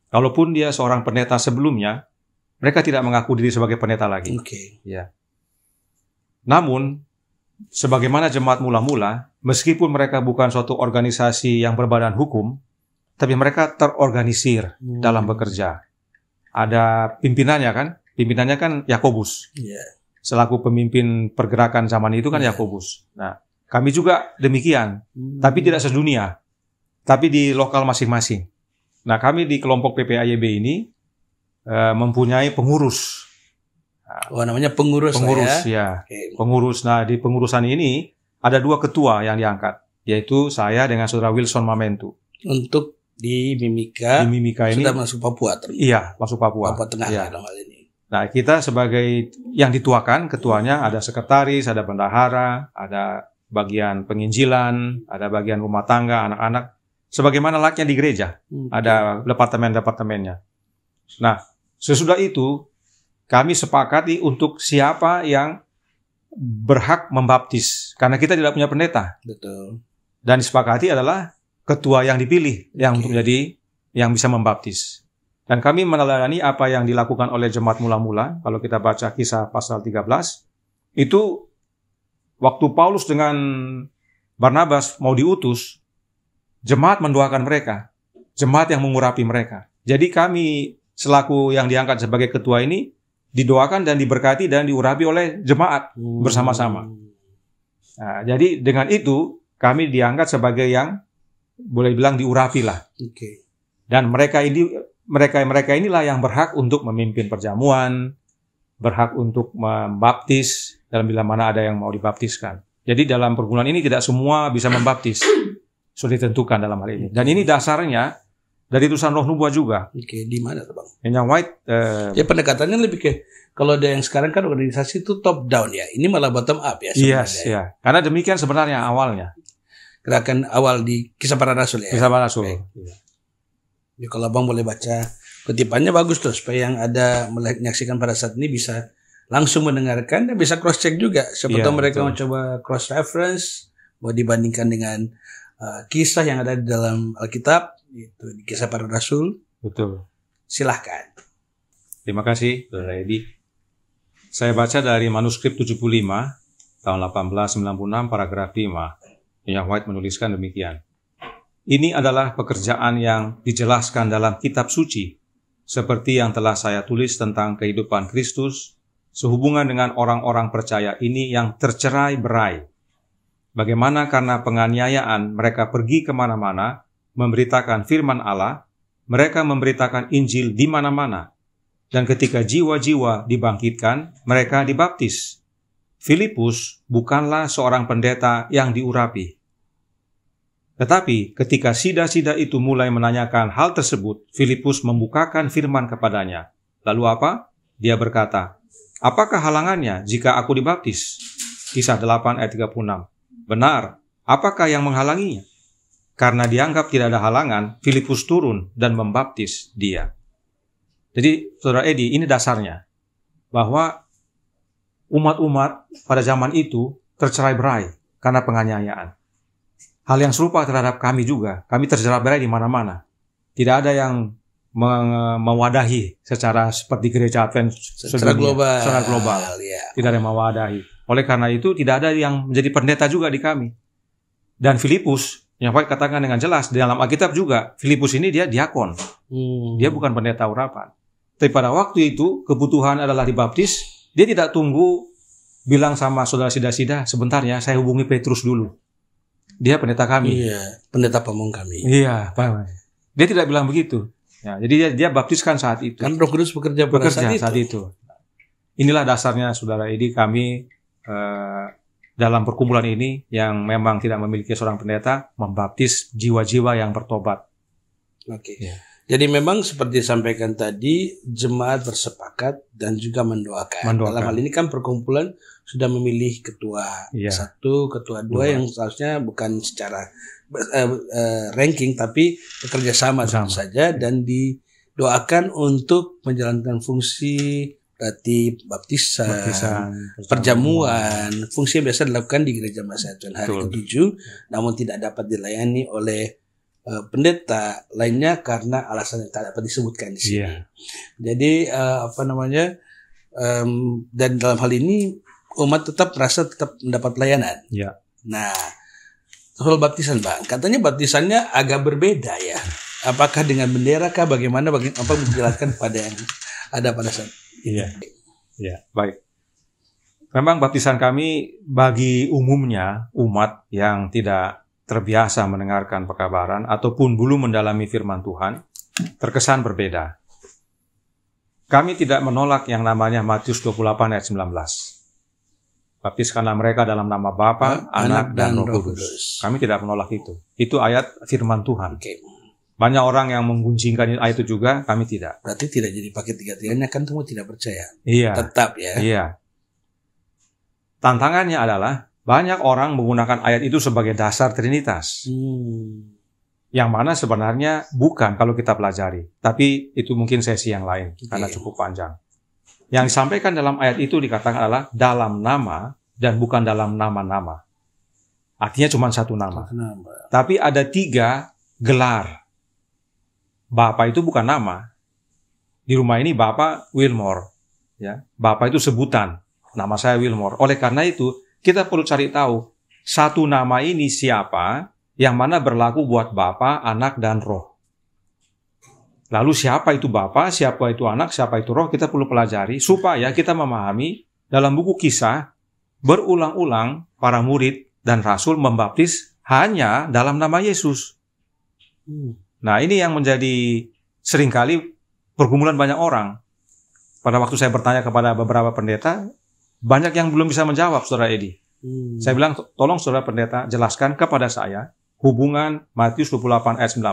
Kalaupun dia seorang pendeta sebelumnya, mereka tidak mengaku diri sebagai pendeta lagi. Ya. Namun, sebagaimana jemaat mula-mula, meskipun mereka bukan suatu organisasi yang berbadan hukum, tapi mereka terorganisir dalam bekerja. Ada pimpinannya kan? Pimpinannya kan Yakobus. Selaku pemimpin pergerakan zaman itu kan Yakobus. Nah, kami juga demikian, tapi tidak sedunia, tapi di lokal masing-masing. Nah, kami di kelompok PPAYB ini mempunyai pengurus. Namanya pengurus ya. Pengurus. Nah, di pengurusan ini ada 2 ketua yang diangkat. yaitu saya dengan saudara Wilson Mamentu. Untuk di Mimika, Di Mimika ini sudah masuk Papua, iya, masuk Papua. Papua Tengah Iya. dalam hal ini. Nah, kita sebagai yang dituakan, ketuanya ada sekretaris, ada bendahara, ada bagian penginjilan, ada bagian rumah tangga, anak-anak, sebagaimana layaknya di gereja, ada departemen-departemennya. Nah, sesudah itu kami sepakati untuk siapa yang berhak membaptis, karena kita tidak punya pendeta. Betul. Dan disepakati adalah ketua yang dipilih yang untuk menjadi yang bisa membaptis. Dan kami meneladani apa yang dilakukan oleh jemaat mula-mula. Kalau kita baca Kisah pasal 13, itu waktu Paulus dengan Barnabas mau diutus, jemaat mendoakan mereka. Jemaat yang mengurapi mereka. Jadi kami selaku yang diangkat sebagai ketua ini didoakan dan diberkati dan diurapi oleh jemaat bersama-sama. Nah, jadi dengan itu kami diangkat sebagai yang boleh bilang diurapi lah. Oke. Dan mereka inilah yang berhak untuk memimpin perjamuan, berhak untuk membaptis dalam bila mana ada yang mau dibaptiskan. Jadi dalam pergumulan ini tidak semua bisa membaptis. Sudah ditentukan dalam hal ini. Dan ini dasarnya dari tulisan Roh Nubuah juga. Oke, di mana tuh, Bang? Yang White Ya pendekatannya lebih ke, kalau ada yang sekarang kan organisasi itu top down ya. Ini malah bottom up ya sebenarnya. yes, ya. Karena demikian sebenarnya awalnya. Gerakan awal di Kisah Para Rasul ya. Kisah Para Rasul. Ya, kalau Abang boleh baca kutipannya bagus tuh, supaya yang ada menyaksikan pada saat ini bisa langsung mendengarkan dan bisa cross check juga. Siapa tahu mereka mau coba cross reference, mau dibandingkan dengan kisah yang ada di dalam Alkitab, itu di Kisah Para Rasul. Betul. Silahkan. Terima kasih, Saudara Edi. Saya baca dari manuskrip 75 tahun 1896 paragraf 5. Yang White menuliskan demikian. Ini adalah pekerjaan yang dijelaskan dalam kitab suci, seperti yang telah saya tulis tentang kehidupan Kristus, sehubungan dengan orang-orang percaya ini yang tercerai-berai. Bagaimana karena penganiayaan mereka pergi kemana-mana, memberitakan firman Allah, mereka memberitakan Injil di mana-mana. Dan ketika jiwa-jiwa dibangkitkan, mereka dibaptis. Filipus bukanlah seorang pendeta yang diurapi. Tetapi ketika sida-sida itu mulai menanyakan hal tersebut, Filipus membukakan firman kepadanya. Lalu apa? Dia berkata, apakah halangannya jika aku dibaptis? Kisah 8 ayat 36. Benar, apakah yang menghalanginya? Karena dianggap tidak ada halangan, Filipus turun dan membaptis dia. Jadi, Saudara Edi, ini dasarnya. Bahwa umat-umat pada zaman itu tercerai-berai karena penganiayaan. Hal yang serupa terhadap kami juga. Kami tercerai-berai di mana-mana. Tidak ada yang mewadahi secara seperti gereja Advent secara global. Secara global. Ya. Tidak ada yang mewadahi. Oleh karena itu, tidak ada yang menjadi pendeta juga di kami. Dan Filipus, yang Pak katakan dengan jelas, di dalam Alkitab juga, Filipus ini dia diakon. Dia bukan pendeta urapan. Tapi pada waktu itu, kebutuhan adalah dibaptis. Dia tidak tunggu bilang sama saudara sida-sida, sebentar ya, saya hubungi Petrus dulu. Dia pendeta kami. Iya, pendeta pamong kami. Iya, Pak. Dia tidak bilang begitu. Ya, jadi dia baptiskan saat itu. Kan Roh Kudus bekerja saat itu. Inilah dasarnya, Saudara Edi, kami dalam perkumpulan ini yang memang tidak memiliki seorang pendeta, membaptis jiwa-jiwa yang bertobat. Oke. Ya. Jadi memang seperti disampaikan tadi, jemaat bersepakat dan juga mendoakan. Dalam hal ini kan perkumpulan sudah memilih ketua 1, ketua 2 yang seharusnya bukan secara ranking tapi bekerja sama tentu saja, dan didoakan untuk menjalankan fungsi berarti baptisan, perjamuan, fungsi yang biasa dilakukan di gereja Masa Tuhan hari ke-7, namun tidak dapat dilayani oleh pendeta lainnya karena alasan yang tak dapat disebutkan di sini. Jadi dan dalam hal ini umat tetap merasa tetap mendapat pelayanan. Nah, soal baptisan, Bang, katanya baptisannya agak berbeda ya. Apakah dengan bendera kah? Bagaimana? Apa menjelaskan pada yang ada pada saat? Iya, baik. Memang baptisan kami bagi umumnya umat yang tidak terbiasa mendengarkan pekabaran ataupun belum mendalami firman Tuhan, terkesan berbeda. Kami tidak menolak yang namanya Matius 28 ayat 19. Baptiskanlah mereka dalam nama Bapa, Anak, dan Roh Kudus. Kami tidak menolak itu. Itu ayat firman Tuhan. Oke. Banyak orang yang menggunjingkan ayat itu juga, kami tidak. Berarti tidak jadi paket tiga-tiganya, kan kamu tidak percaya. Iya. Tetap ya. Iya. Tantangannya adalah banyak orang menggunakan ayat itu sebagai dasar Trinitas. Yang mana sebenarnya bukan kalau kita pelajari. Tapi itu mungkin sesi yang lain, karena cukup panjang. Yang disampaikan dalam ayat itu dikatakan adalah dalam nama dan bukan dalam nama-nama. Artinya cuma satu nama. Tapi ada 3 gelar. Bapak itu bukan nama. Di rumah ini Bapak Wilmore. Ya, Bapak itu sebutan. Nama saya Wilmore. Oleh karena itu, kita perlu cari tahu satu nama ini siapa, yang mana berlaku buat Bapa, Anak, dan Roh. Lalu siapa itu Bapa, siapa itu Anak, siapa itu Roh, kita perlu pelajari supaya kita memahami dalam buku Kisah berulang-ulang para murid dan rasul membaptis hanya dalam nama Yesus. Nah, ini yang menjadi seringkali pergumulan banyak orang. Pada waktu saya bertanya kepada beberapa pendeta, banyak yang belum bisa menjawab, Saudara Edi. Saya bilang, tolong Saudara Pendeta jelaskan kepada saya hubungan Matius 28 ayat 19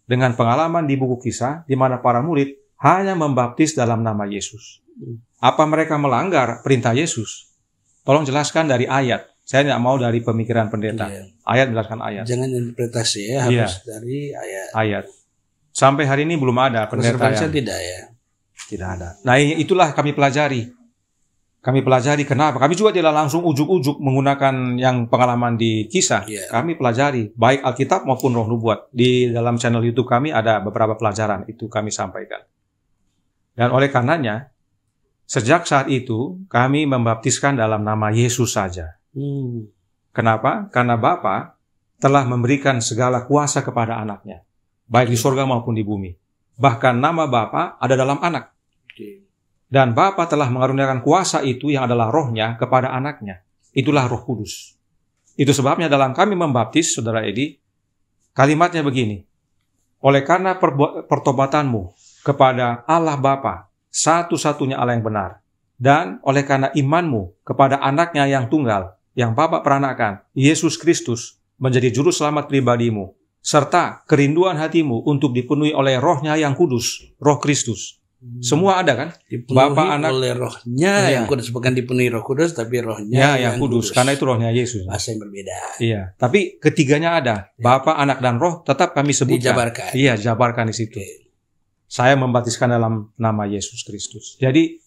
dengan pengalaman di buku Kisah di mana para murid hanya membaptis dalam nama Yesus. Apa mereka melanggar perintah Yesus? Tolong jelaskan dari ayat. Saya tidak mau dari pemikiran pendeta. Ayat, jelaskan ayat. Jangan interpretasi ya, harus dari ayat. Ayat. Sampai hari ini belum ada pendeta yang tidak ya. Tidak ada. Nah, itulah kami pelajari. Kami pelajari kenapa. Kami juga tidak langsung ujuk-ujuk menggunakan yang pengalaman di Kisah. Kami pelajari baik Alkitab maupun Roh Nubuat. Di dalam channel YouTube kami ada beberapa pelajaran itu kami sampaikan. Dan oleh karenanya, sejak saat itu kami membaptiskan dalam nama Yesus saja. Kenapa? Karena Bapa telah memberikan segala kuasa kepada anaknya, baik di surga maupun di bumi. Bahkan nama Bapa ada dalam anak. Dan Bapa telah mengaruniakan kuasa itu yang adalah rohnya kepada anaknya. Itulah Roh Kudus. Itu sebabnya dalam kami membaptis, Saudara Edi, kalimatnya begini. Oleh karena pertobatanmu kepada Allah Bapa, satu-satunya Allah yang benar. Dan oleh karena imanmu kepada anaknya yang tunggal, yang Bapa peranakan, Yesus Kristus, menjadi juru selamat pribadimu, serta kerinduan hatimu untuk dipenuhi oleh rohnya yang kudus, Roh Kristus. Semua ada kan? Dipenuhi Bapa, Anak, oleh rohnya yang kudus. Bukan dipenuhi Roh Kudus, tapi rohnya yang kudus. Karena itu rohnya Yesus. Bahasa yang berbeda. Iya. Tapi ketiganya ada. Bapa, Anak, dan Roh tetap kami sebutkan. Dijabarkan. Iya, jabarkan di situ. Saya membaptiskan dalam nama Yesus Kristus. Jadi,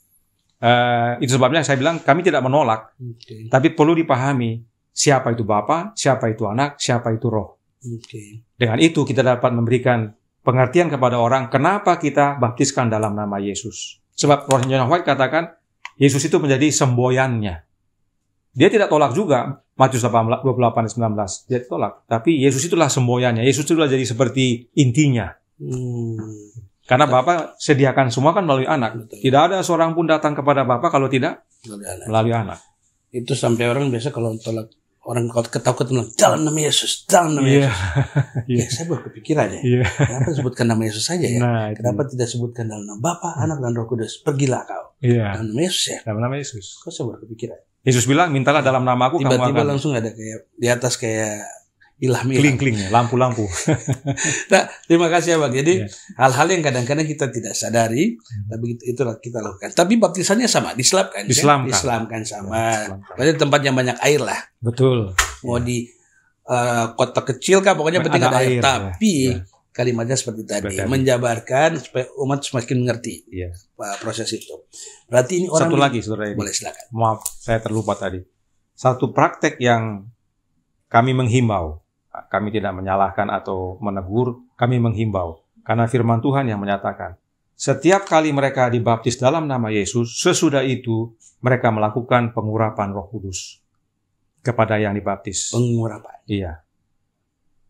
itu sebabnya saya bilang kami tidak menolak. Tapi perlu dipahami siapa itu Bapa, siapa itu Anak, siapa itu Roh. Dengan itu kita dapat memberikan pengertian kepada orang kenapa kita baptiskan dalam nama Yesus. Sebab Rohnya White katakan Yesus itu menjadi semboyannya. Dia tidak tolak juga Matius 28:19. Dia tolak. Tapi Yesus itulah semboyannya. Yesus itulah jadi seperti intinya. Karena Bapa sediakan semua kan melalui anak. Tidak ada seorang pun datang kepada Bapa kalau tidak melalui anak. Itu sampai orang biasa kalau tolak, orang ketakutan dalam nama Yesus, dalam nama Yesus. Ya, saya baru kepikiran ya. Kenapa sebutkan nama Yesus saja ya? Kenapa tidak sebutkan dalam nama Bapa, Anak, dan Roh Kudus? Pergilah kau. Dalam nama Yesus ya. Dalam nama Yesus. Kok saya baru kepikiran? Yesus bilang, mintalah dalam nama aku. Tiba-tiba langsung ada kayak di atas kayak ilham. Kling-kling, lampu-lampu. Nah, terima kasih ya Bang. Jadi hal-hal yang kadang-kadang kita tidak sadari, tapi itulah kita lakukan. Tapi baptisannya sama, diselamkan. Diselamkan sama. Berarti tempat yang banyak air lah. Betul. Mau di kota kecil kah, pokoknya penting ada air. Tapi kalimatnya seperti tadi, menjabarkan supaya umat semakin mengerti proses itu. Berarti ini orang. Satu lagi, Saudara. Boleh silakan. Maaf, saya terlupa tadi. Satu praktek yang kami menghimbau. Kami tidak menyalahkan atau menegur, kami menghimbau. Karena firman Tuhan yang menyatakan, setiap kali mereka dibaptis dalam nama Yesus, sesudah itu mereka melakukan pengurapan Roh Kudus kepada yang dibaptis. Pengurapan? Iya.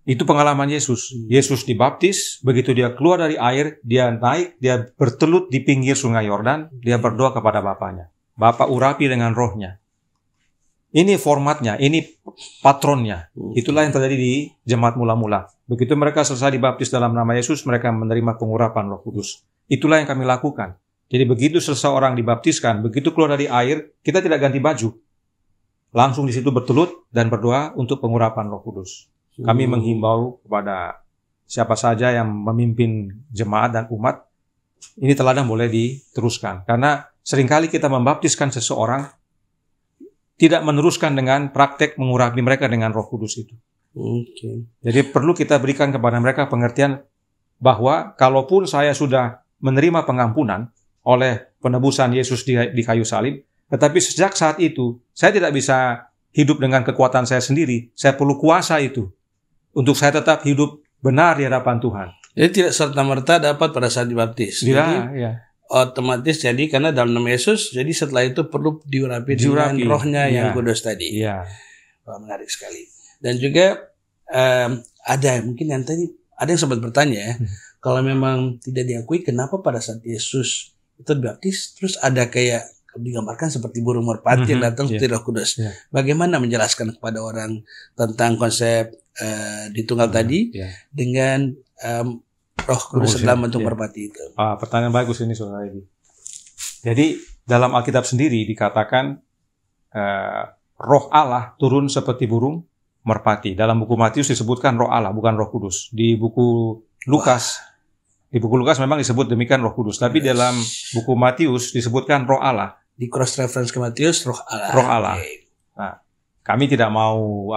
Itu pengalaman Yesus. Yesus dibaptis, begitu dia keluar dari air, dia naik, dia bertelut di pinggir sungai Yordan, dia berdoa kepada Bapaknya. Bapa urapi dengan rohnya. Ini formatnya, ini patronnya. Itulah yang terjadi di jemaat mula-mula. Begitu mereka selesai dibaptis dalam nama Yesus, mereka menerima pengurapan Roh Kudus. Itulah yang kami lakukan. Jadi begitu seseorang dibaptiskan, begitu keluar dari air, kita tidak ganti baju. langsung di situ bertelut dan berdoa untuk pengurapan Roh Kudus. Kami menghimbau kepada siapa saja yang memimpin jemaat dan umat, ini teladan boleh diteruskan. Karena seringkali kita membaptiskan seseorang, tidak meneruskan dengan praktek mengurapi mereka dengan Roh Kudus itu. Jadi perlu kita berikan kepada mereka pengertian bahwa kalaupun saya sudah menerima pengampunan oleh penebusan Yesus di kayu salib, tetapi sejak saat itu saya tidak bisa hidup dengan kekuatan saya sendiri. Saya perlu kuasa itu untuk saya tetap hidup benar di hadapan Tuhan. Jadi tidak serta-merta dapat pada saat dibaptis. Jadi otomatis jadi karena dalam nama Yesus, jadi setelah itu perlu diurapi dengan rohnya yang kudus tadi. Wah, menarik sekali. Dan juga ada mungkin yang tadi ada yang sempat bertanya ya, kalau memang tidak diakui, kenapa pada saat Yesus itu dibaptis, terus ada kayak digambarkan seperti burung merpati yang datang seperti Roh Kudus. Bagaimana menjelaskan kepada orang tentang konsep di tunggal tadi dengan Roh Kudus dalam bentuk merpati itu? Pertanyaan bagus ini, Saudara Edi. Jadi dalam Alkitab sendiri dikatakan Roh Allah turun seperti burung merpati. Dalam buku Matius disebutkan Roh Allah, bukan Roh Kudus. Di buku Lukas, memang disebut demikian Roh Kudus. Tapi dalam buku Matius disebutkan Roh Allah. Di cross reference ke Matius, Roh Allah. Roh Allah. Nah, kami tidak mau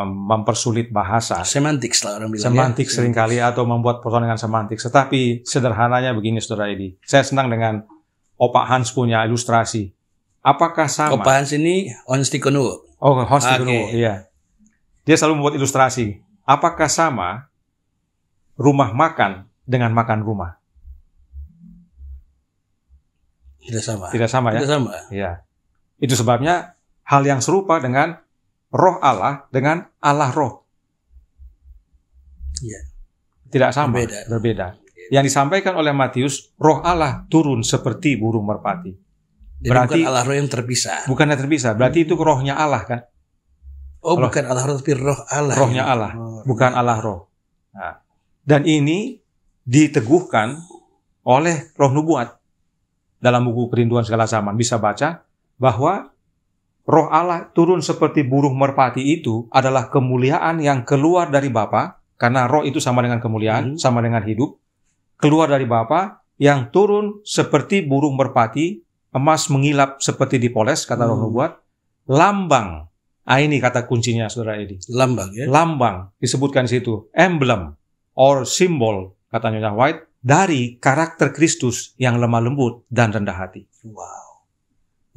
mempersulit bahasa. Semantik lah orang bilang. Semantik seringkali atau membuat persoalan dengan semantik. Tetapi sederhananya begini, Saudara Edi. Saya senang dengan Opa Hans punya ilustrasi. Apakah sama? Opa Hans ini Hans Tikono. Hans Tikono, iya. Dia selalu membuat ilustrasi. Apakah sama rumah makan dengan makan rumah? Tidak sama. Tidak sama ya? Tidak sama. Iya. Itu sebabnya hal yang serupa dengan Roh Allah dengan Allah Roh. Iya. Tidak sama, berbeda. Yang disampaikan oleh Matius, Roh Allah turun seperti burung merpati. Jadi berarti bukan Allah Roh yang terpisah. Bukan yang terpisah. Berarti itu rohnya Allah kan? Bukan Allah Roh tapi Roh Allah. Rohnya Allah, bukan Allah Roh. Nah, dan ini diteguhkan oleh Roh Nubuat. Dalam buku Kerinduan Segala Zaman bisa baca bahwa Roh Allah turun seperti burung merpati itu adalah kemuliaan yang keluar dari Bapa, karena roh itu sama dengan kemuliaan, sama dengan hidup. Keluar dari Bapa yang turun seperti burung merpati, emas mengilap seperti dipoles, kata Roh Nubuat. Lambang. Ini kata kuncinya, Saudara Edi. Lambang ya? Lambang. Disebutkan di situ. Emblem or symbol, kata Nyonya White, dari karakter Kristus yang lemah lembut dan rendah hati. Wow.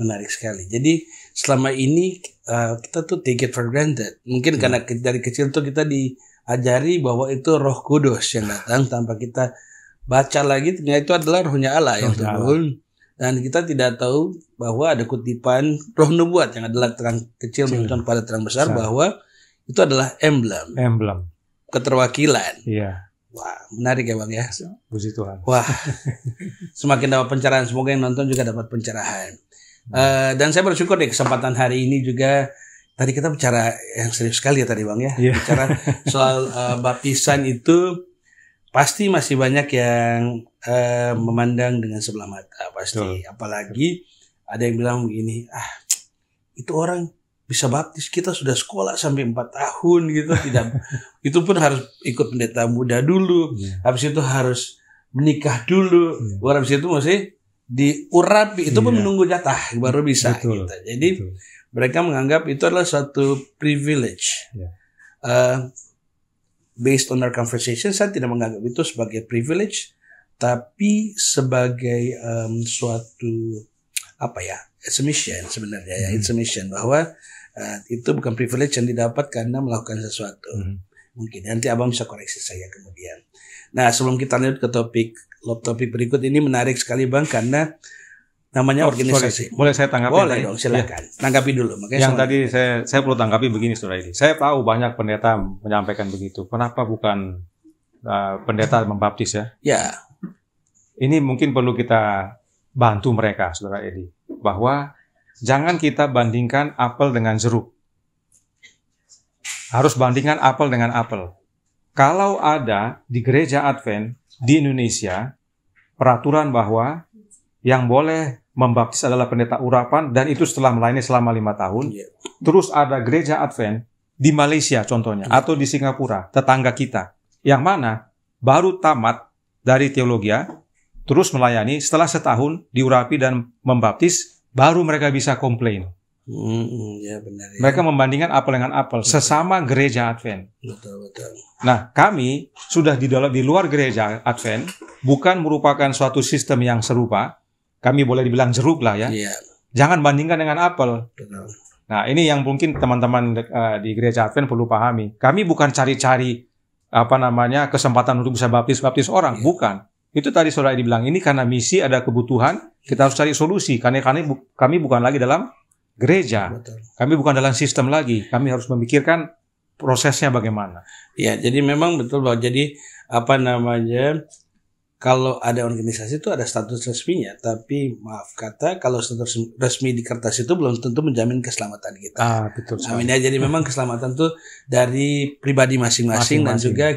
Menarik sekali. Jadi selama ini kita tuh take it for granted. Mungkin karena dari kecil tuh kita diajari bahwa itu Roh Kudus yang datang tanpa kita baca lagi, ternyata itu adalah rohnya Allah yang turun. Dan kita tidak tahu bahwa ada kutipan Roh Nubuat yang adalah terang kecil menunjukkan pada terang besar bahwa itu adalah emblem. Keterwakilan. Iya. Wah, menarik ya Bang ya. Puji Tuhan. Wah, semakin dapat pencerahan. Semoga yang nonton juga dapat pencerahan. Dan saya bersyukur di kesempatan hari ini juga. Tadi kita bicara yang serius sekali ya tadi Bang ya. Bicara soal baptisan itu pasti masih banyak yang memandang dengan sebelah mata pasti. Apalagi ada yang bilang begini, itu orang bisa baptis, kita sudah sekolah sampai 4 tahun gitu, tidak. Itu pun harus ikut pendeta muda dulu, habis itu harus menikah dulu, habis itu masih diurapi, itu pun menunggu jatah baru bisa. Gitu. Jadi mereka menganggap itu adalah suatu privilege. Based on our conversation, saya tidak menganggap itu sebagai privilege, tapi sebagai suatu it's a mission sebenarnya ya, it's a mission bahwa itu bukan privilege yang didapat karena melakukan sesuatu. Mungkin nanti Abang bisa koreksi saya kemudian. Nah, sebelum kita lanjut ke topik berikut, ini menarik sekali Bang karena namanya organisasi. Boleh saya tanggapi? Boleh dong, silakan. Tanggapi dulu. Makanya yang tadi saya perlu tanggapi begini, Saudara ini. Saya tahu banyak pendeta menyampaikan begitu. Kenapa bukan pendeta membaptis ya? Ya. Ini mungkin perlu kita bantu mereka, Saudara Edi, bahwa jangan kita bandingkan apel dengan jeruk. Harus bandingkan apel dengan apel. Kalau ada di gereja Advent di Indonesia peraturan bahwa yang boleh membaptis adalah pendeta urapan, dan itu setelah melayani selama 5 tahun. Terus ada gereja Advent di Malaysia contohnya, atau di Singapura, tetangga kita, yang mana baru tamat dari teologia, terus melayani, setelah setahun diurapi dan membaptis, baru mereka bisa komplain. Ya benar. Ya. Mereka membandingkan apel dengan apel, sesama gereja Advent. Betul. Nah, kami sudah di luar gereja Advent, bukan merupakan suatu sistem yang serupa. Kami boleh dibilang jeruk lah ya. Iya. Jangan bandingkan dengan apel. Betul. Nah, ini yang mungkin teman-teman di gereja Advent perlu pahami. Kami bukan cari-cari kesempatan untuk bisa baptis orang, bukan. Itu tadi saudara dibilang, ini karena misi, ada kebutuhan, kita harus cari solusi. Karena kami bukan lagi dalam gereja. Betul. Kami bukan dalam sistem lagi. Kami harus memikirkan prosesnya bagaimana. Ya, jadi memang betul bahwa jadi kalau ada organisasi itu ada status resminya, tapi maaf kata kalau status resmi di kertas itu belum tentu menjamin keselamatan kita. Betul Amin sekali. ya. Jadi memang keselamatan itu dari pribadi masing-masing dan juga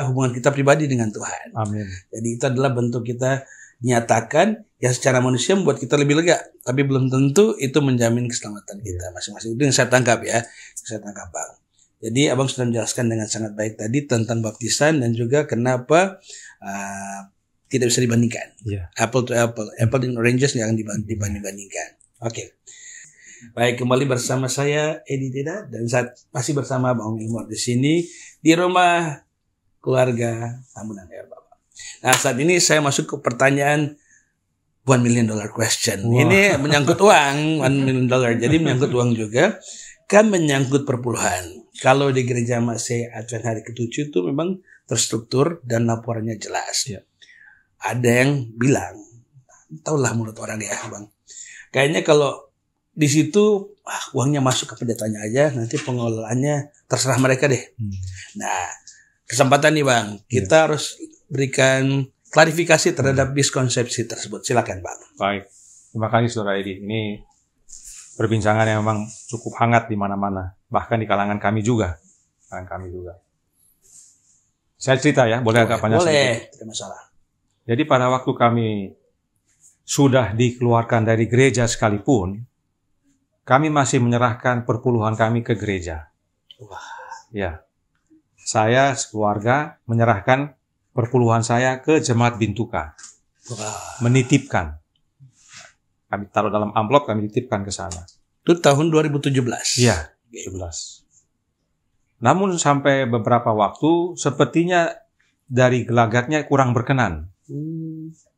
hubungan kita pribadi dengan Tuhan. Amin. Jadi itu adalah bentuk kita nyatakan yang secara manusia membuat kita lebih lega, tapi belum tentu itu menjamin keselamatan kita masing-masing. Itu yang saya tangkap ya, Bang. Jadi Abang sudah menjelaskan dengan sangat baik tadi tentang baptisan dan juga kenapa tidak bisa dibandingkan. Apple to apple dengan oranges yang dibanding-bandingkan. Oke. Baik, kembali bersama saya Edi Deda dan saat masih bersama Bang Wilmot di sini di rumah keluarga Tambunan Air Baba. Nah, saat ini saya masuk ke pertanyaan $1 million question. Wow. Ini menyangkut uang, $1 million. Jadi menyangkut uang juga, kan menyangkut perpuluhan. Kalau di gereja Masih Advent hari ke-7 itu memang terstruktur dan laporannya jelas. Ada yang bilang, tahulah mulut orang ya, Bang. Kayaknya kalau di situ uangnya masuk ke pendetanya aja, nanti pengelolaannya terserah mereka deh. Nah, kesempatan nih Bang, kita harus berikan klarifikasi terhadap miskonsepsi tersebut. Silakan Bang. Baik, terima kasih Saudara Edi. Ini perbincangan yang memang cukup hangat di mana-mana, bahkan di kalangan kami juga. Saya cerita ya, boleh agak panjang sedikit? Boleh, tidak masalah. Jadi pada waktu kami sudah dikeluarkan dari gereja sekalipun, kami masih menyerahkan perpuluhan kami ke gereja. Ya, saya sekeluarga menyerahkan perpuluhan saya ke Jemaat Bintuka. Menitipkan. Kami taruh dalam amplop, kami titipkan ke sana. Itu tahun 2017? Iya, 2017. Namun sampai beberapa waktu, sepertinya dari gelagatnya kurang berkenan.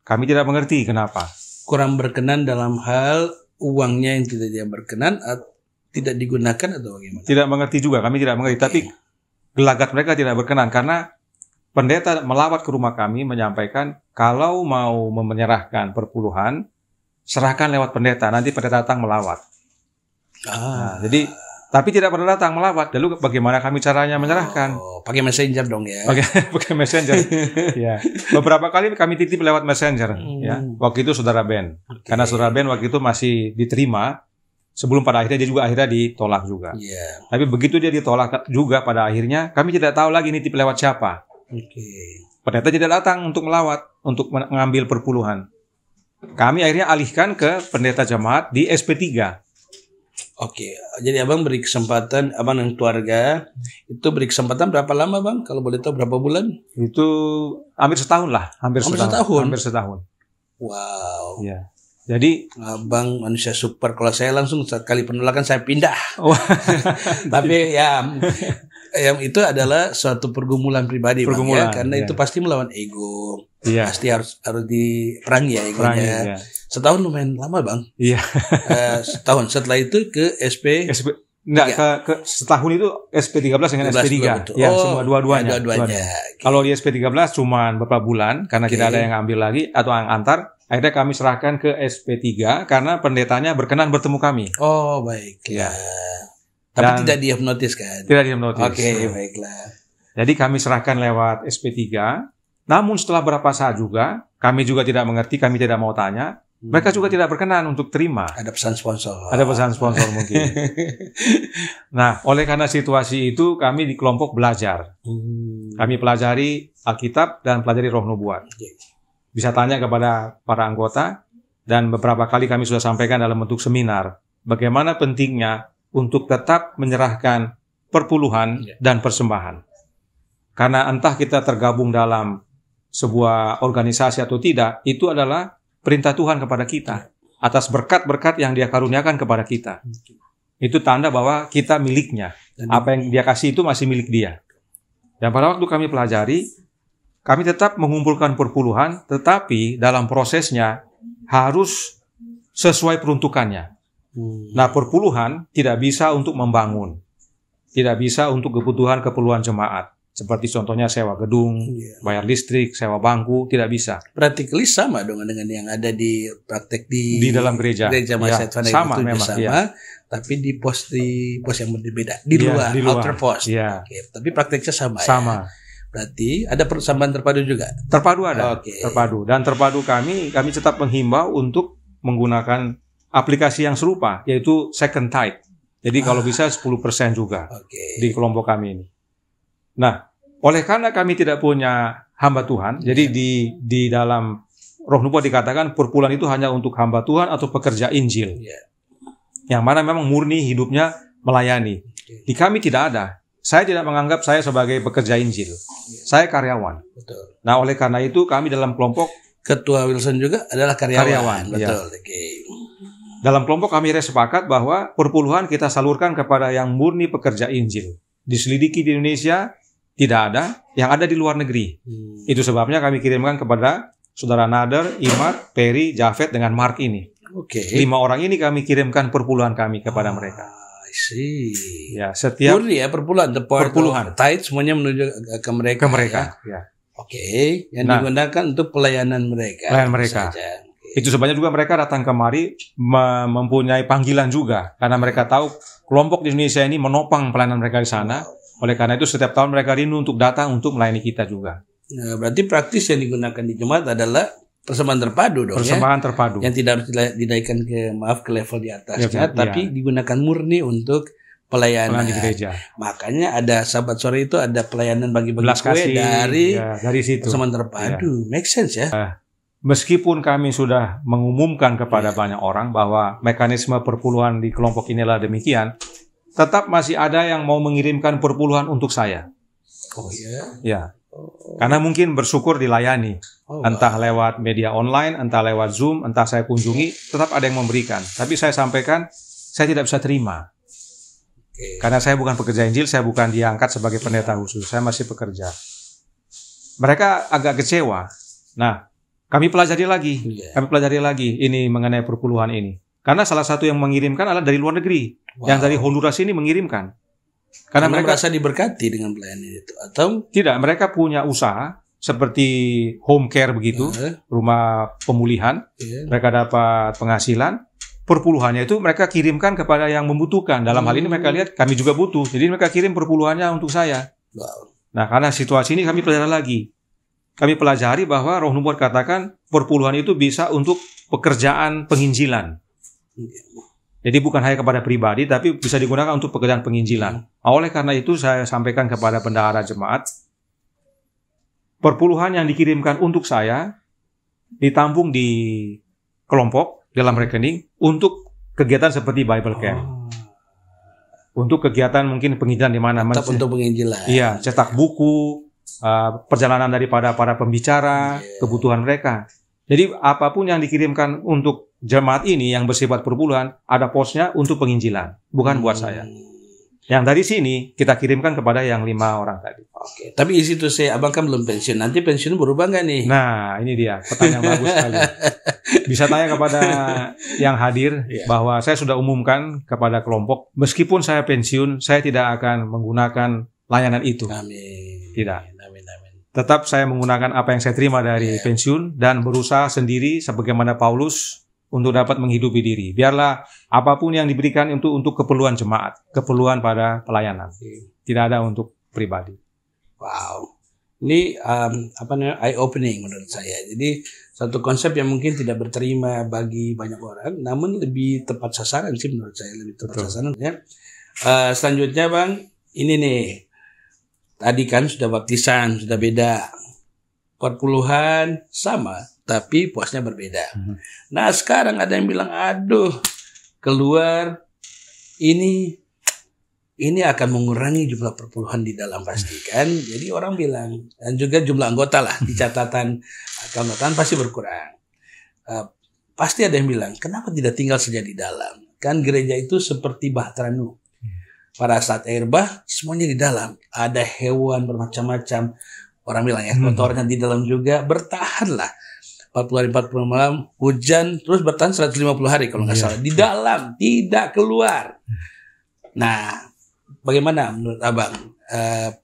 Kami tidak mengerti kenapa. Kurang berkenan dalam hal uangnya yang tidak berkenan, tidak digunakan atau bagaimana? Tidak mengerti juga, kami tidak mengerti. Tapi gelagat mereka tidak berkenan karena pendeta melawat ke rumah kami menyampaikan kalau mau menyerahkan perpuluhan, serahkan lewat pendeta, nanti pendeta datang melawat. Jadi tapi tidak pernah datang melawat. Lalu bagaimana kami caranya menyerahkan? Pakai messenger dong ya. Pakai messenger. Ya. Beberapa kali kami titip lewat messenger. Ya. Waktu itu Saudara Ben. Karena Saudara Ben waktu itu masih diterima. Sebelum pada akhirnya dia juga ditolak juga. Tapi begitu dia ditolak juga pada akhirnya, kami tidak tahu lagi nitip lewat siapa. Pendeta tidak datang untuk melawat, untuk mengambil perpuluhan. Kami akhirnya alihkan ke pendeta jemaat di SP3. Jadi Abang beri kesempatan, Abang dan keluarga itu beri kesempatan berapa lama Bang? Kalau boleh tahu berapa bulan? Itu hampir setahun lah, hampir setahun. Wow. Ya. Jadi Abang manusia super. Kalau saya langsung sekali penolakan saya pindah. Tapi yang itu adalah suatu pergumulan pribadi Bang ya, karena itu pasti melawan ego. Pasti harus diperangi ya egonya. Setahun lumayan lama Bang. Setahun. Setelah itu ke setahun itu SP13 dengan SP3. Semua dua-duanya. Kalau di SP13 cuma beberapa bulan karena tidak ada yang ambil lagi atau yang antar. Akhirnya kami serahkan ke SP3 karena pendetanya berkenan bertemu kami. Baiklah. Tapi tidak dihipnotis kan? Tidak dihipnotis. Baiklah. Jadi kami serahkan lewat SP3. Namun setelah berapa saat juga, kami juga tidak mengerti, kami tidak mau tanya. Mereka juga tidak berkenan untuk terima. Ada pesan sponsor. Ada pesan sponsor mungkin. Nah, oleh karena situasi itu kami di kelompok belajar. Kami pelajari Alkitab dan pelajari Roh Nubuat. Bisa tanya kepada para anggota dan beberapa kali kami sudah sampaikan dalam bentuk seminar, bagaimana pentingnya untuk tetap menyerahkan perpuluhan dan persembahan. Karena entah kita tergabung dalam sebuah organisasi atau tidak, itu adalah perintah Tuhan kepada kita atas berkat-berkat yang Dia karuniakan kepada kita. Itu tanda bahwa kita miliknya. Apa yang Dia kasih itu masih milik Dia. Dan pada waktu kami pelajari, kami tetap mengumpulkan perpuluhan, tetapi dalam prosesnya harus sesuai peruntukannya. Nah, perpuluhan tidak bisa untuk membangun. Tidak bisa untuk kebutuhan-keperluan jemaat. Seperti contohnya sewa gedung, bayar listrik, sewa bangku, tidak bisa. Practically sama dengan yang ada di praktek di dalam gereja. Gereja Masyarakat sama memang. Sama, tapi di pos yang berbeda. Di luar, outer post. Oke, tapi prakteknya sama. Sama. Berarti ada persambahan terpadu juga? Terpadu ada. Terpadu. Dan terpadu kami tetap menghimbau untuk menggunakan aplikasi yang serupa, yaitu second tithe. Jadi kalau bisa 10% juga di kelompok kami ini. Nah, oleh karena kami tidak punya hamba Tuhan, jadi di dalam Roh Nubuat dikatakan perpuluhan itu hanya untuk hamba Tuhan atau pekerja Injil. Yang mana memang murni hidupnya melayani. Di kami tidak ada. Saya tidak menganggap saya sebagai pekerja Injil. Saya karyawan. Betul. Nah, oleh karena itu kami dalam kelompok, Ketua Wilson juga adalah karyawan. Betul. Dalam kelompok kami sepakat bahwa perpuluhan kita salurkan kepada yang murni pekerja Injil. Diselidiki di Indonesia tidak ada, yang ada di luar negeri. Itu sebabnya kami kirimkan kepada Saudara Nader, Imar, Peri, Jafet dengan Mark ini. 5 orang ini kami kirimkan perpuluhan kami kepada mereka. Ya, setiap murni ya perpuluhan, tithe semuanya menuju ke mereka. Yang digunakan untuk pelayanan mereka. Itu sebabnya juga mereka datang kemari mempunyai panggilan juga, karena mereka tahu kelompok di Indonesia ini menopang pelayanan mereka di sana. Oleh karena itu setiap tahun mereka rindu untuk datang untuk melayani kita juga. Nah, berarti praktis yang digunakan di jemaat adalah persembahan terpadu dong. Persembahan terpadu. Yang tidak harus dinaikkan ke level di atasnya, tapi digunakan murni untuk pelayanan di gereja. Makanya ada sahabat sore itu ada pelayanan bagi-bagi kue dari situ. Persembahan terpadu. Make sense ya. Meskipun kami sudah mengumumkan kepada banyak orang bahwa mekanisme perpuluhan di kelompok inilah demikian, tetap masih ada yang mau mengirimkan perpuluhan untuk saya. Karena mungkin bersyukur dilayani. Entah lewat media online, entah lewat Zoom, entah saya kunjungi, tetap ada yang memberikan. Tapi saya sampaikan, saya tidak bisa terima. Karena saya bukan pekerja Injil, saya bukan diangkat sebagai pendeta khusus. Saya masih pekerja. Mereka agak kecewa. Nah, kami pelajari lagi ini mengenai perpuluhan ini. Karena salah satu yang mengirimkan adalah dari luar negeri. Yang dari Honduras ini mengirimkan. Karena mereka merasa diberkati dengan pelayanan itu. Atau tidak, mereka punya usaha seperti home care begitu, rumah pemulihan. Mereka dapat penghasilan. Perpuluhannya itu mereka kirimkan kepada yang membutuhkan. Dalam hal ini mereka lihat kami juga butuh. Jadi mereka kirim perpuluhannya untuk saya. Nah, karena situasi ini kami pelajari lagi. Kami pelajari bahwa Roh Nubuat katakan perpuluhan itu bisa untuk pekerjaan penginjilan. Jadi bukan hanya kepada pribadi, tapi bisa digunakan untuk pekerjaan penginjilan. Oleh karena itu saya sampaikan kepada bendahara jemaat, perpuluhan yang dikirimkan untuk saya ditampung di kelompok dalam rekening untuk kegiatan seperti Bible Camp. Untuk kegiatan mungkin penginjilan di mana? Untuk penginjilan. Iya, cetak buku, perjalanan daripada para pembicara, kebutuhan mereka. Jadi apapun yang dikirimkan untuk jemaat ini yang bersifat perpuluhan, ada posnya untuk penginjilan, bukan buat saya. Yang dari sini kita kirimkan kepada yang 5 orang tadi. Tapi di situ abang kan belum pensiun. Nanti pensiun berubah nggak nih? Nah, ini dia pertanyaan bagus sekali. Bisa tanya kepada yang hadir bahwa saya sudah umumkan kepada kelompok, meskipun saya pensiun, saya tidak akan menggunakan layanan itu. Amin. Tidak. Tetap saya menggunakan apa yang saya terima dari pensiun dan berusaha sendiri sebagaimana Paulus untuk dapat menghidupi diri. Biarlah apapun yang diberikan untuk keperluan jemaat, keperluan pada pelayanan. Tidak ada untuk pribadi. Wow. Ini eye opening menurut saya. Jadi satu konsep yang mungkin tidak berterima bagi banyak orang, namun lebih tepat sasaran sih menurut saya, lebih tepat sasaran ya. Selanjutnya Bang, ini nih. Tadi kan sudah baptisan, sudah beda. Perpuluhan sama, tapi puasnya berbeda. Nah sekarang ada yang bilang, aduh keluar ini akan mengurangi jumlah perpuluhan di dalam pasti kan. Jadi orang bilang, dan juga jumlah anggota lah di catatan keanggotaan pasti berkurang. Pasti ada yang bilang, kenapa tidak tinggal saja di dalam? Kan gereja itu seperti Bahtera Nuh. Pada saat air bah, semuanya di dalam. Ada hewan bermacam-macam. Orang bilang ya, kotornya di dalam juga. Bertahanlah 40 hari 40 malam, hujan, terus bertahan 150 hari kalau nggak salah. Di dalam, tidak keluar. Nah, bagaimana menurut Abang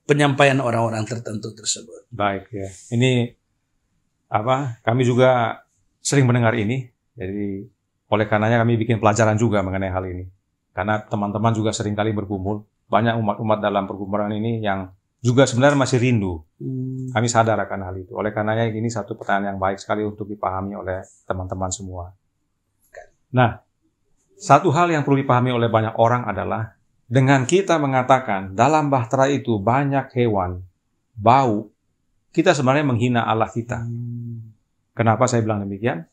penyampaian orang-orang tertentu tersebut? Baik ya. Ini kami juga sering mendengar ini. Jadi oleh karenanya kami bikin pelajaran juga mengenai hal ini. Karena teman-teman juga seringkali bergumul. Banyak umat-umat dalam pergumulan ini yang juga sebenarnya masih rindu. Kami sadar akan hal itu. Oleh karenanya ini satu pertanyaan yang baik sekali untuk dipahami oleh teman-teman semua. Nah, satu hal yang perlu dipahami oleh banyak orang adalah dengan kita mengatakan dalam bahtera itu banyak hewan, bau, kita sebenarnya menghina Allah kita. Kenapa saya bilang demikian?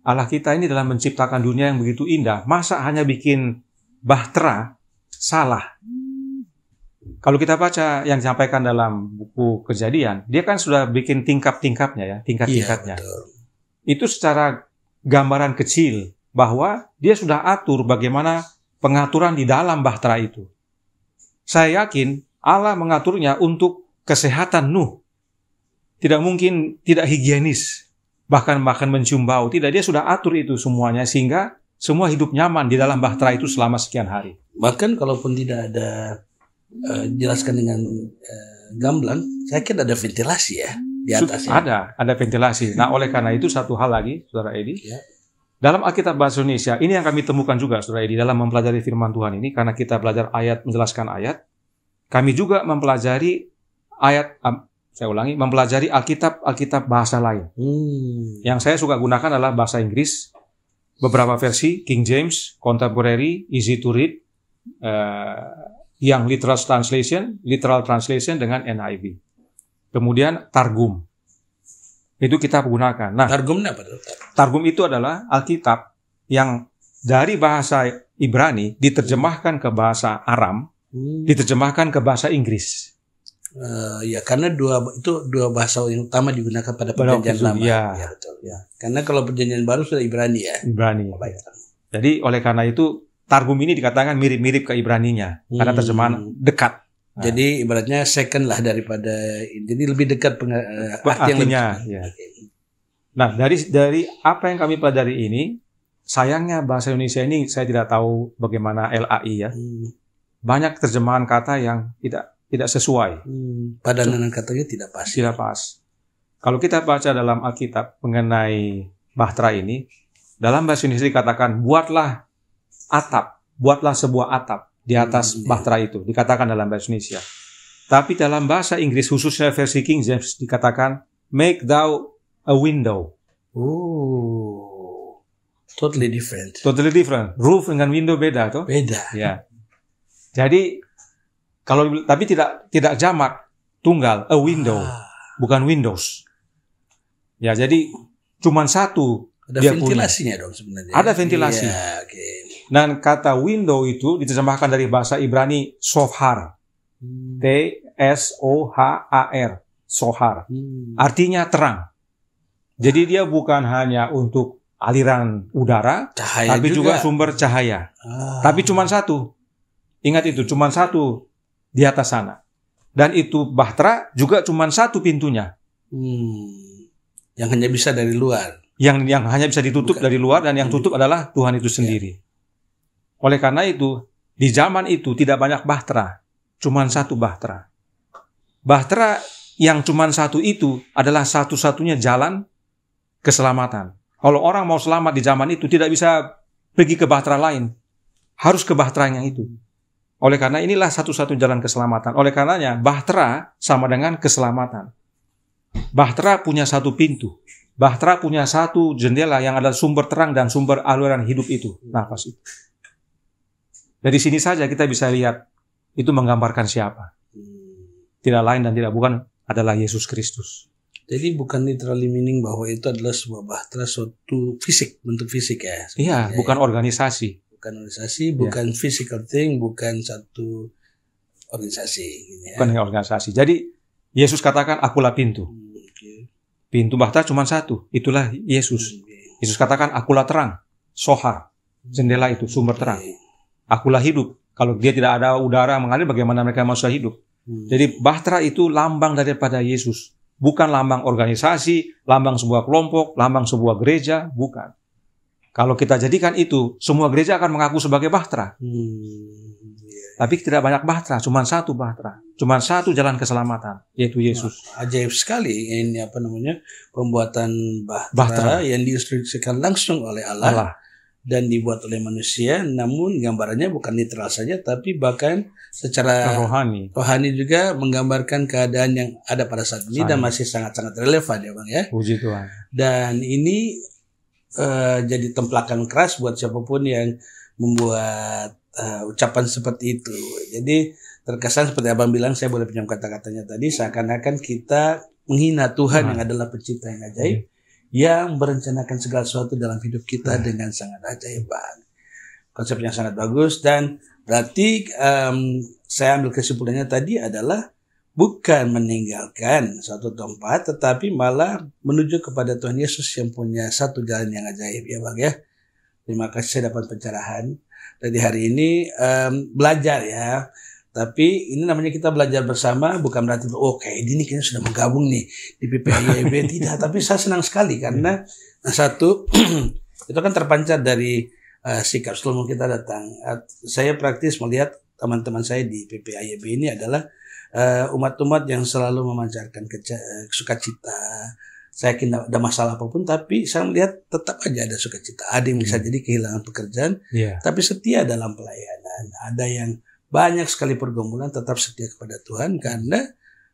Allah kita ini dalam menciptakan dunia yang begitu indah, masa hanya bikin bahtera salah? Kalau kita baca yang disampaikan dalam buku Kejadian, dia kan sudah bikin tingkat-tingkatnya ya, tingkat-tingkatnya. Itu secara gambaran kecil bahwa dia sudah atur bagaimana pengaturan di dalam bahtera itu. Saya yakin Allah mengaturnya untuk kesehatan Nuh. Tidak mungkin tidak higienis, bahkan mencium bau. Tidak, dia sudah atur itu semuanya sehingga semua hidup nyaman di dalam bahtera itu selama sekian hari. Bahkan kalaupun tidak ada jelaskan dengan gamblang, saya kira ada ventilasi ya di atasnya. Ada ventilasi. Nah, oleh karena itu satu hal lagi, Saudara Edi, dalam Alkitab Bahasa Indonesia, ini yang kami temukan juga, Saudara Edi, dalam mempelajari firman Tuhan ini, karena kita belajar ayat, menjelaskan ayat, kami juga mempelajari ayat, mempelajari Alkitab bahasa lain. Yang saya suka gunakan adalah bahasa Inggris, beberapa versi, King James, Contemporary, Easy to Read, yang literal translation dengan NIV. Kemudian Targum. Itu kita gunakan. Nah, Targum apa? Targum itu adalah Alkitab yang dari bahasa Ibrani diterjemahkan ke bahasa Aram, diterjemahkan ke bahasa Inggris. Ya, karena dua bahasa yang utama digunakan pada Perjanjian Lama. Ya, betul. Ya. Karena kalau Perjanjian Baru sudah Ibrani ya. Ibrani. Jadi oleh karena itu Targum ini dikatakan mirip-mirip ke Ibraninya karena terjemahan dekat. Jadi ibaratnya second lah daripada, jadi lebih dekat artinya. Ya. Nah, dari apa yang kami pelajari ini, sayangnya bahasa Indonesia ini saya tidak tahu bagaimana LAI ya. Banyak terjemahan kata yang tidak sesuai. Padanan katanya tidak pas. Tidak pas. Kalau kita baca dalam Alkitab mengenai bahtera ini, dalam bahasa Indonesia dikatakan buatlah sebuah atap di atas bahtera itu, dikatakan dalam bahasa Indonesia. Tapi dalam bahasa Inggris, khususnya versi King James, dikatakan make thou a window. Totally different. Totally different. Roof dengan window beda, toh? Beda. Ya. Jadi tapi tidak jamak, tunggal, a window, bukan windows. Ya, jadi cuman satu. Ada ventilasinya dong sebenarnya. Ada ventilasi. Ya, okay. Dan kata window itu diterjemahkan dari bahasa Ibrani sohar. T-S-O-H-A-R. Sohar. Artinya terang. Jadi dia bukan hanya untuk aliran udara, cahaya tapi juga sumber cahaya. Tapi cuma satu. Ingat itu, cuma satu di atas sana. Dan itu bahtera juga cuma satu pintunya. Yang hanya bisa dari luar. Yang hanya bisa ditutup dari luar, dan yang tutup adalah Tuhan itu sendiri. Oleh karena itu, di zaman itu tidak banyak bahtera, cuma satu bahtera. Bahtera yang cuma satu itu adalah satu-satunya jalan keselamatan. Kalau orang mau selamat di zaman itu tidak bisa pergi ke bahtera lain, harus ke bahtera yang itu. Oleh karena inilah satu-satunya jalan keselamatan. Oleh karenanya, bahtera sama dengan keselamatan. Bahtera punya satu pintu. Bahtera punya satu jendela yang adalah sumber terang dan sumber aliran hidup itu. Nafas itu. Dari sini saja kita bisa lihat itu menggambarkan siapa. Tidak lain dan tidak bukan adalah Yesus Kristus. Jadi bukan literally meaning bahwa itu adalah sebuah bahtera, suatu fisik, bentuk fisik ya. Iya, bukan organisasi. Bukan organisasi, bukan physical thing, bukan satu organisasi. Gitu ya. Bukan organisasi. Jadi Yesus katakan, akulah pintu. Pintu bahtera cuma satu, itulah Yesus. Yesus katakan, akulah terang, sohar, jendela itu, sumber terang. Akulah hidup. Kalau dia tidak ada udara mengalir, bagaimana mereka bisa hidup? Jadi bahtera itu lambang daripada Yesus. Bukan lambang organisasi, lambang sebuah kelompok, lambang sebuah gereja, bukan. Kalau kita jadikan itu, semua gereja akan mengaku sebagai bahtera. Tapi tidak banyak bahtera, cuma satu bahtera. Cuma satu jalan keselamatan, yaitu Yesus. Ajaib sekali ini pembuatan bahtera yang diinstruksikan langsung oleh Allah. Dan dibuat oleh manusia, namun gambarannya bukan literal saja, tapi bahkan secara rohani juga menggambarkan keadaan yang ada pada saat ini dan masih sangat-sangat relevan ya Bang ya. Puji Tuhan. Dan ini jadi templakan keras buat siapapun yang membuat ucapan seperti itu. Jadi terkesan seperti Abang bilang, saya boleh pinjam kata-katanya tadi, seakan-akan kita menghina Tuhan yang adalah pencipta yang ajaib, yang merencanakan segala sesuatu dalam hidup kita dengan sangat ajaib. Konsep yang sangat bagus, dan berarti saya ambil kesimpulannya tadi adalah bukan meninggalkan suatu tempat, tetapi malah menuju kepada Tuhan Yesus yang punya satu jalan yang ajaib ya Bang ya. Terima kasih saya dapat pencerahan. Jadi hari ini belajar ya. Tapi ini namanya kita belajar bersama, bukan berarti kayak ini kayaknya sudah menggabung nih di PPAYB. Tidak, tapi saya senang sekali karena satu itu kan terpancar dari sikap sebelum kita datang. Saya praktis melihat teman-teman saya di PPAYB ini adalah umat-umat yang selalu memancarkan sukacita. Saya yakin ada masalah apapun, tapi saya melihat tetap aja ada sukacita. Ada yang bisa jadi kehilangan pekerjaan, tapi setia dalam pelayanan. Ada yang banyak sekali pergumulan, tetap setia kepada Tuhan karena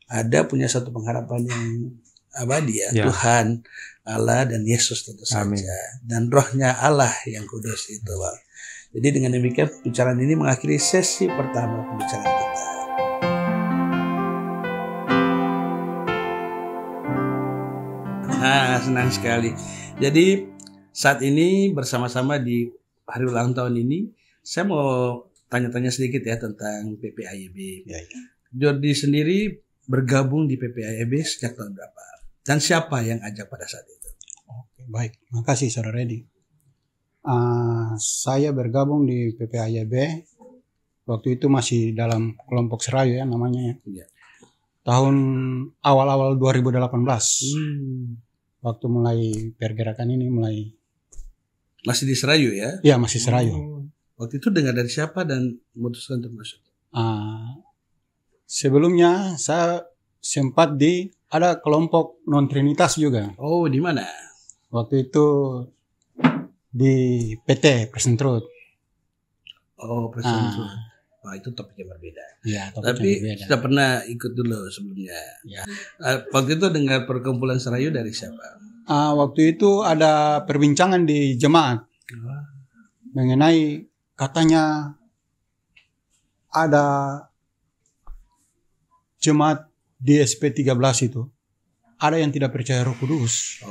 ada punya satu pengharapan yang abadi ya. Tuhan, Allah dan Yesus tentu saja. Dan rohnya Allah yang kudus itu Bang. Jadi dengan demikian pembicaraan ini mengakhiri sesi pertama pembicaraan kita. Senang sekali. Jadi saat ini bersama-sama di hari ulang tahun ini, saya mau tanya-tanya sedikit ya tentang PPAYB. Jordi sendiri bergabung di PPAYB sejak tahun berapa? Dan siapa yang ajak pada saat itu? Oke, baik. Makasih Saudara Edi. Saya bergabung di PPAYB waktu itu masih dalam kelompok Serayu ya namanya ya. Tahun awal-awal 2018. Waktu mulai pergerakan ini masih di Serayu ya? Iya, masih Serayu. Waktu itu dengar dari siapa dan memutuskan untuk masuk? Sebelumnya saya sempat ada kelompok non-trinitas juga. Oh, di mana? Waktu itu di PT Present Truth. Oh, Present Truth. Itu topik yang berbeda. Ya, tapi sudah pernah ikut dulu sebelumnya. Ya. Waktu itu dengar perkumpulan Serayu dari siapa? Waktu itu ada perbincangan di jemaat mengenai katanya ada jemaat di SP13 itu ada yang tidak percaya Roh Kudus.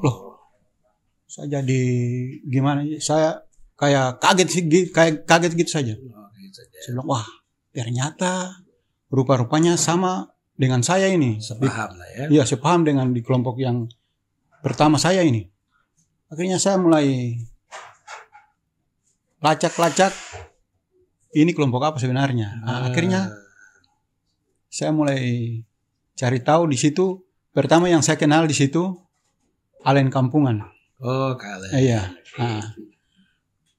Loh, saya jadi gimana? Saya kayak kaget gitu saja. Saya bilang, wah ternyata rupa-rupanya sama dengan saya ini. Sepaham lah ya. Iya, sepaham dengan di kelompok yang pertama saya ini. Akhirnya saya mulai lacak-lacak ini kelompok apa sebenarnya. Akhirnya saya mulai cari tahu di situ. Pertama yang saya kenal di situ Alen Kampungan. Oh, Kalen. Iya.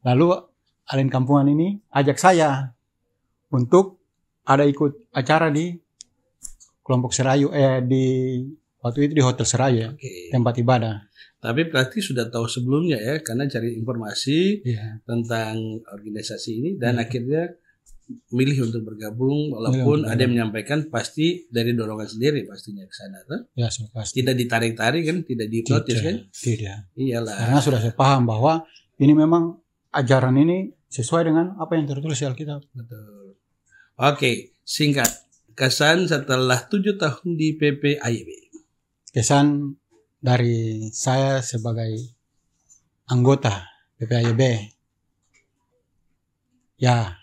Lalu Alen Kampungan ini ajak saya untuk ada ikut acara di kelompok Serayu waktu itu di Hotel Serayu ya, tempat ibadah. Tapi berarti sudah tahu sebelumnya ya, karena cari informasi tentang organisasi ini dan akhirnya milih untuk bergabung, walaupun ada yang menyampaikan pasti dari dorongan sendiri pastinya ke sana kan? Ya, pasti. Tidak ditarik-tarik kan, tidak dihipnotis kan? Tidak. Iyalah. Karena sudah saya paham bahwa ini memang ajaran ini sesuai dengan apa yang tertulis di Alkitab. Betul. Oke, singkat. Kesan setelah 7 tahun di PPAYB. kesan dari saya sebagai anggota PPAYB, ya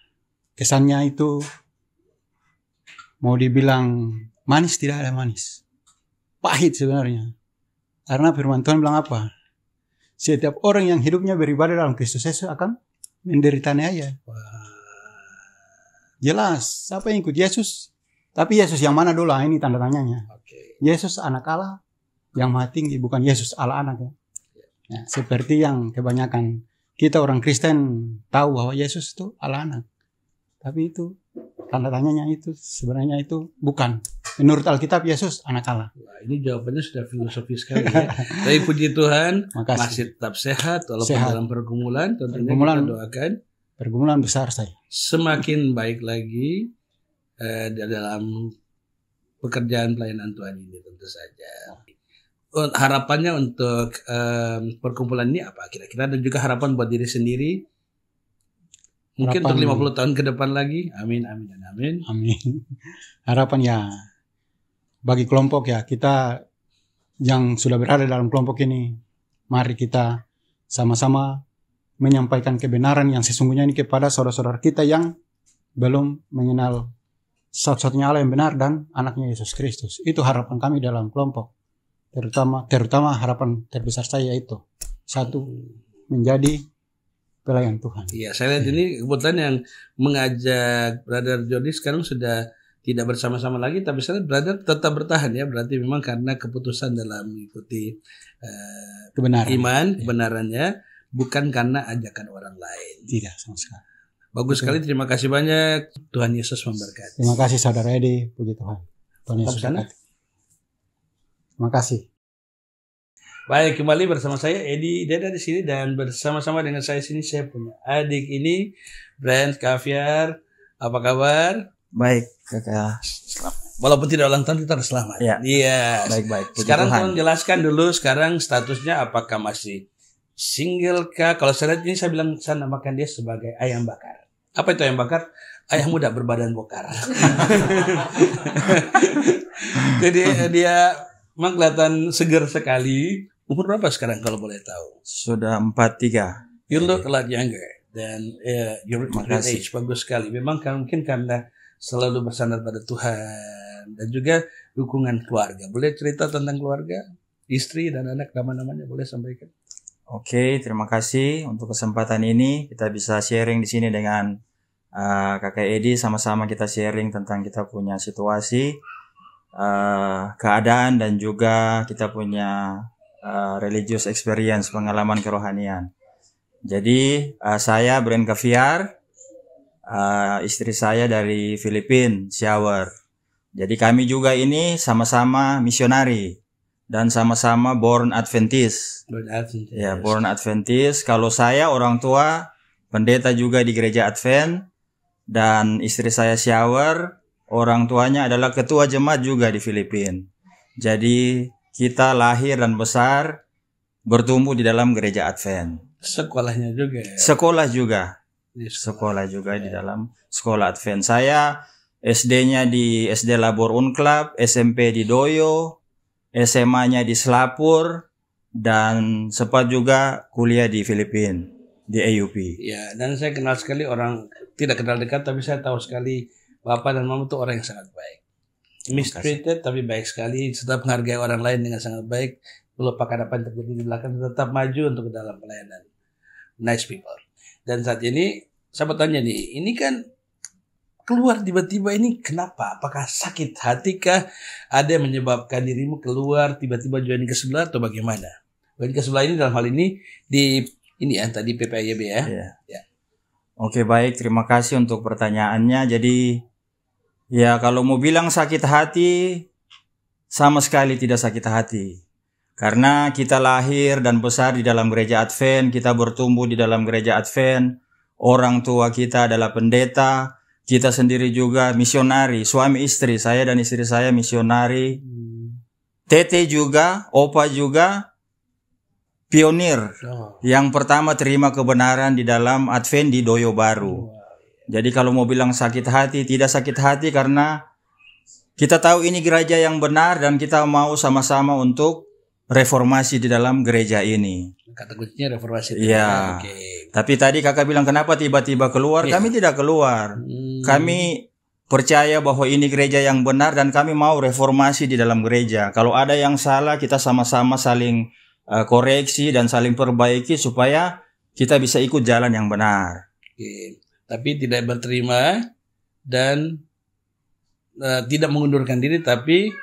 kesannya itu mau dibilang manis, tidak ada manis, pahit sebenarnya. Karena firman Tuhan bilang apa? Setiap orang yang hidupnya beribadah dalam Kristus Yesus akan menderita aniaya. Jelas, siapa yang ikut Yesus? Tapi Yesus yang mana dulu? Ini tanda tanyanya. Yesus anak Allah yang maha tinggi, bukan Yesus Allah anak. Ya, seperti yang kebanyakan kita orang Kristen tahu bahwa Yesus itu Allah anak. Tapi itu tanda tanyanya itu sebenarnya itu bukan. Menurut Alkitab Yesus anak Allah. Wah, ini jawabannya sudah filosofis sekali ya. Tapi puji Tuhan masih tetap sehat walaupun dalam pergumulan. Tentunya kita doakan pergumulan besar saya semakin baik lagi dalam pekerjaan pelayanan Tuhan ini tentu saja. Harapannya untuk perkumpulan ini apa kira-kira, dan juga harapan buat diri sendiri mungkin untuk 50 tahun ke depan lagi. Amin, amin, dan amin. Amin. Harapan ya bagi kelompok ya, kita yang sudah berada dalam kelompok ini, mari kita sama-sama menyampaikan kebenaran yang sesungguhnya ini kepada saudara-saudara kita yang belum mengenal satu-satunya Allah yang benar dan anaknya Yesus Kristus. Itu harapan kami dalam kelompok. Terutama harapan terbesar saya itu, satu, menjadi pelayan Tuhan. Iya, saya lihat ini kebetulan yang mengajak Brother Jordi sekarang sudah tidak bersama-sama lagi, tapi saya Brother tetap bertahan ya. Berarti memang karena keputusan dalam mengikuti kebenarannya, bukan karena ajakan orang lain. Tidak, sama sekali. Bagus sekali, terima kasih banyak. Tuhan Yesus memberkati. Terima kasih saudara Edi, puji Tuhan. Tuhan Yesus memberkati. Terima kasih. Baik, kembali bersama saya Edi Deda di sini, dan bersama-sama dengan saya sini saya punya adik ini, Brand Kaviar. Apa kabar? Baik, kakak. Walaupun tidak ulang tahun kita harus selamat. Ya. Iya. Baik. Sekarang tolong jelaskan dulu sekarang statusnya, apakah masih single kah? Kalau saya lihat ini saya namakan dia sebagai ayam bakar. Apa itu ayam bakar? Ayam muda berbadan bokar. Jadi dia memang kelihatan segar sekali. Umur berapa sekarang kalau boleh tahu? Sudah 43. You look a lot younger dan your age bagus sekali. Memang mungkin karena selalu bersandar pada Tuhan dan juga dukungan keluarga. Boleh cerita tentang keluarga, istri dan anak, nama-namanya boleh sampaikan? Oke, terima kasih untuk kesempatan ini. Kita bisa sharing di sini dengan kakak Edi. Sama-sama kita sharing tentang kita punya situasi, keadaan, dan juga kita punya religious experience, pengalaman kerohanian. Jadi saya Brand Kaviar, istri saya dari Filipina, Shower. Jadi kami juga ini sama-sama misionari dan sama-sama born Adventist. Ya, born Adventist. Kalau saya orang tua pendeta juga di gereja Advent, dan istri saya Shower, orang tuanya adalah ketua jemaat juga di Filipina. Jadi kita lahir dan besar bertumbuh di dalam gereja Advent. Sekolahnya juga ya? Sekolah juga di dalam sekolah Advent. Saya SD-nya di SD Labor Unclub, SMP di Doyo, SMA-nya di Selapur, dan sempat juga kuliah di Filipina, di AUP. Ya, dan saya kenal sekali orang, tidak kenal dekat, tapi saya tahu sekali Bapak dan Mama itu orang yang sangat baik. Mistreated tapi baik sekali, tetap menghargai orang lain dengan sangat baik, melupakan apa yang terjadi di belakang, tetap maju untuk dalam pelayanan. Nice people. Dan saat ini saya bertanya nih, ini kan keluar tiba-tiba ini kenapa? Apakah sakit hati kah? Ada yang menyebabkan dirimu keluar tiba-tiba join ke sebelah atau bagaimana? Join ke sebelah ini dalam hal ini di ini ya tadi PPAYB ya. Ya. Oke, baik, terima kasih untuk pertanyaannya. Jadi ya, kalau mau bilang sakit hati, sama sekali tidak sakit hati. Karena kita lahir dan besar di dalam gereja Advent, kita bertumbuh di dalam gereja Advent, orang tua kita adalah pendeta, kita sendiri juga misionari, suami istri, saya dan istri saya misionari. Tete juga, opa juga, pionir yang pertama terima kebenaran di dalam Advent di Doyo Baru. Jadi kalau mau bilang sakit hati, tidak sakit hati karena kita tahu ini gereja yang benar dan kita mau sama-sama untuk reformasi di dalam gereja ini. Kata kuncinya reformasi. Iya. Oke. Tapi tadi kakak bilang kenapa tiba-tiba keluar? Iya. Kami tidak keluar. Kami percaya bahwa ini gereja yang benar dan kami mau reformasi di dalam gereja. Kalau ada yang salah, kita sama-sama saling koreksi dan saling perbaiki supaya kita bisa ikut jalan yang benar. Oke. Tapi tidak berterima dan tidak mengundurkan diri, tapi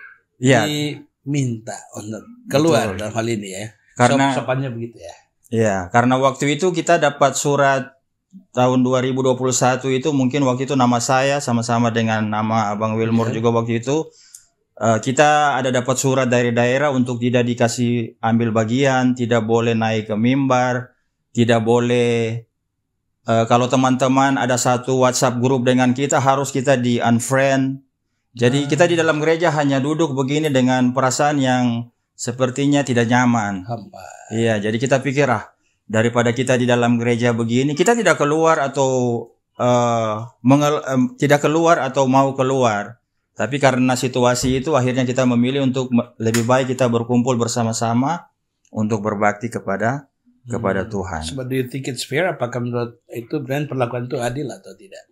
Iya. diminta untuk keluar. Betul. dalam hal ini ya. Karena Sopannya begitu ya. ya, karena waktu itu kita dapat surat tahun 2021 itu, mungkin waktu itu nama saya sama-sama dengan nama Abang Wilmore juga waktu itu. Kita ada dapat surat dari daerah untuk tidak dikasih ambil bagian, tidak boleh naik ke mimbar, tidak boleh kalau teman-teman ada satu WhatsApp grup dengan kita harus kita di unfriend. Jadi kita di dalam gereja hanya duduk begini dengan perasaan yang sepertinya tidak nyaman. Hampa. Iya, jadi kita pikir daripada kita di dalam gereja begini, kita tidak keluar atau tidak keluar atau mau keluar. Tapi karena situasi itu akhirnya kita memilih untuk lebih baik kita berkumpul bersama-sama untuk berbakti kepada Tuhan. Sebab do you think it's fair? Apakah menurut itu brand perlakuan itu adil atau tidak?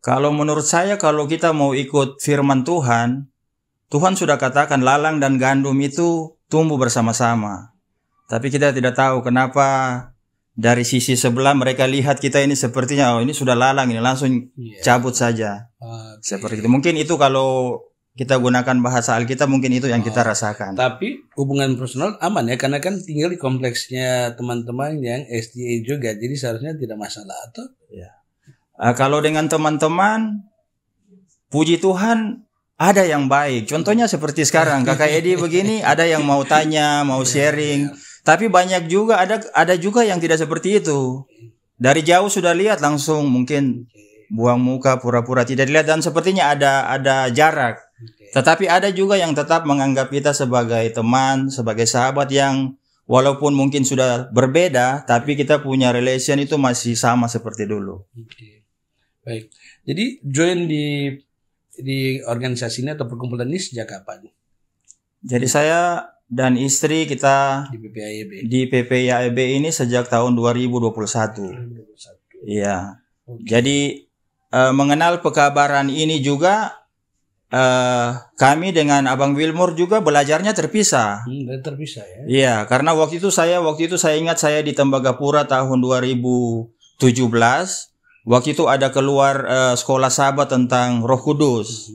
Kalau menurut saya, kalau kita mau ikut firman Tuhan, Tuhan sudah katakan lalang dan gandum itu tumbuh bersama-sama. Tapi kita tidak tahu kenapa dari sisi sebelah mereka lihat kita ini sepertinya, oh ini sudah lalang, ini langsung cabut saja. Seperti itu. Mungkin itu kalau kita gunakan bahasa Alkitab, mungkin itu yang kita rasakan. Tapi hubungan personal aman ya, karena kan tinggal di kompleksnya teman-teman yang SDA juga, jadi seharusnya tidak masalah atau? Ya. Kalau dengan teman-teman, puji Tuhan ada yang baik. Contohnya seperti sekarang Kakak Edi begini, ada yang mau tanya, mau sharing. Tapi banyak juga ada juga yang tidak seperti itu. Dari jauh sudah lihat langsung mungkin buang muka, pura-pura tidak dilihat, dan sepertinya ada jarak. Tetapi ada juga yang tetap menganggap kita sebagai teman, sebagai sahabat yang walaupun mungkin sudah berbeda, tapi kita punya relation itu masih sama seperti dulu. Baik. Jadi join di organisasi ini atau perkumpulan ini sejak kapan? Jadi saya dan istri kita di PPIAEB ini sejak tahun 2021. Iya. Jadi mengenal pekabaran ini juga kami dengan Abang Wilmore juga belajarnya terpisah. Terpisah ya. Iya, karena waktu itu saya ingat saya di Tembagapura tahun 2017. Waktu itu ada keluar sekolah sahabat tentang Roh Kudus.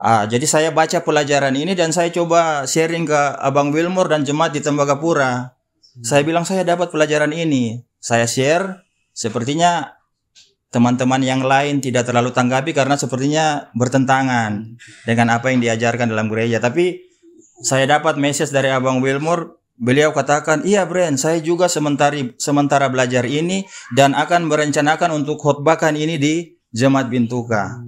Jadi saya baca pelajaran ini dan saya coba sharing ke Abang Wilmore dan jemaat di Tembagapura. Saya bilang saya dapat pelajaran ini. Saya share, sepertinya teman-teman yang lain tidak terlalu tanggapi karena sepertinya bertentangan dengan apa yang diajarkan dalam gereja. Tapi saya dapat message dari Abang Wilmore. Beliau katakan, iya Bren, saya juga sementara belajar ini dan akan merencanakan untuk khotbahkan ini di Jemaat Bintuka.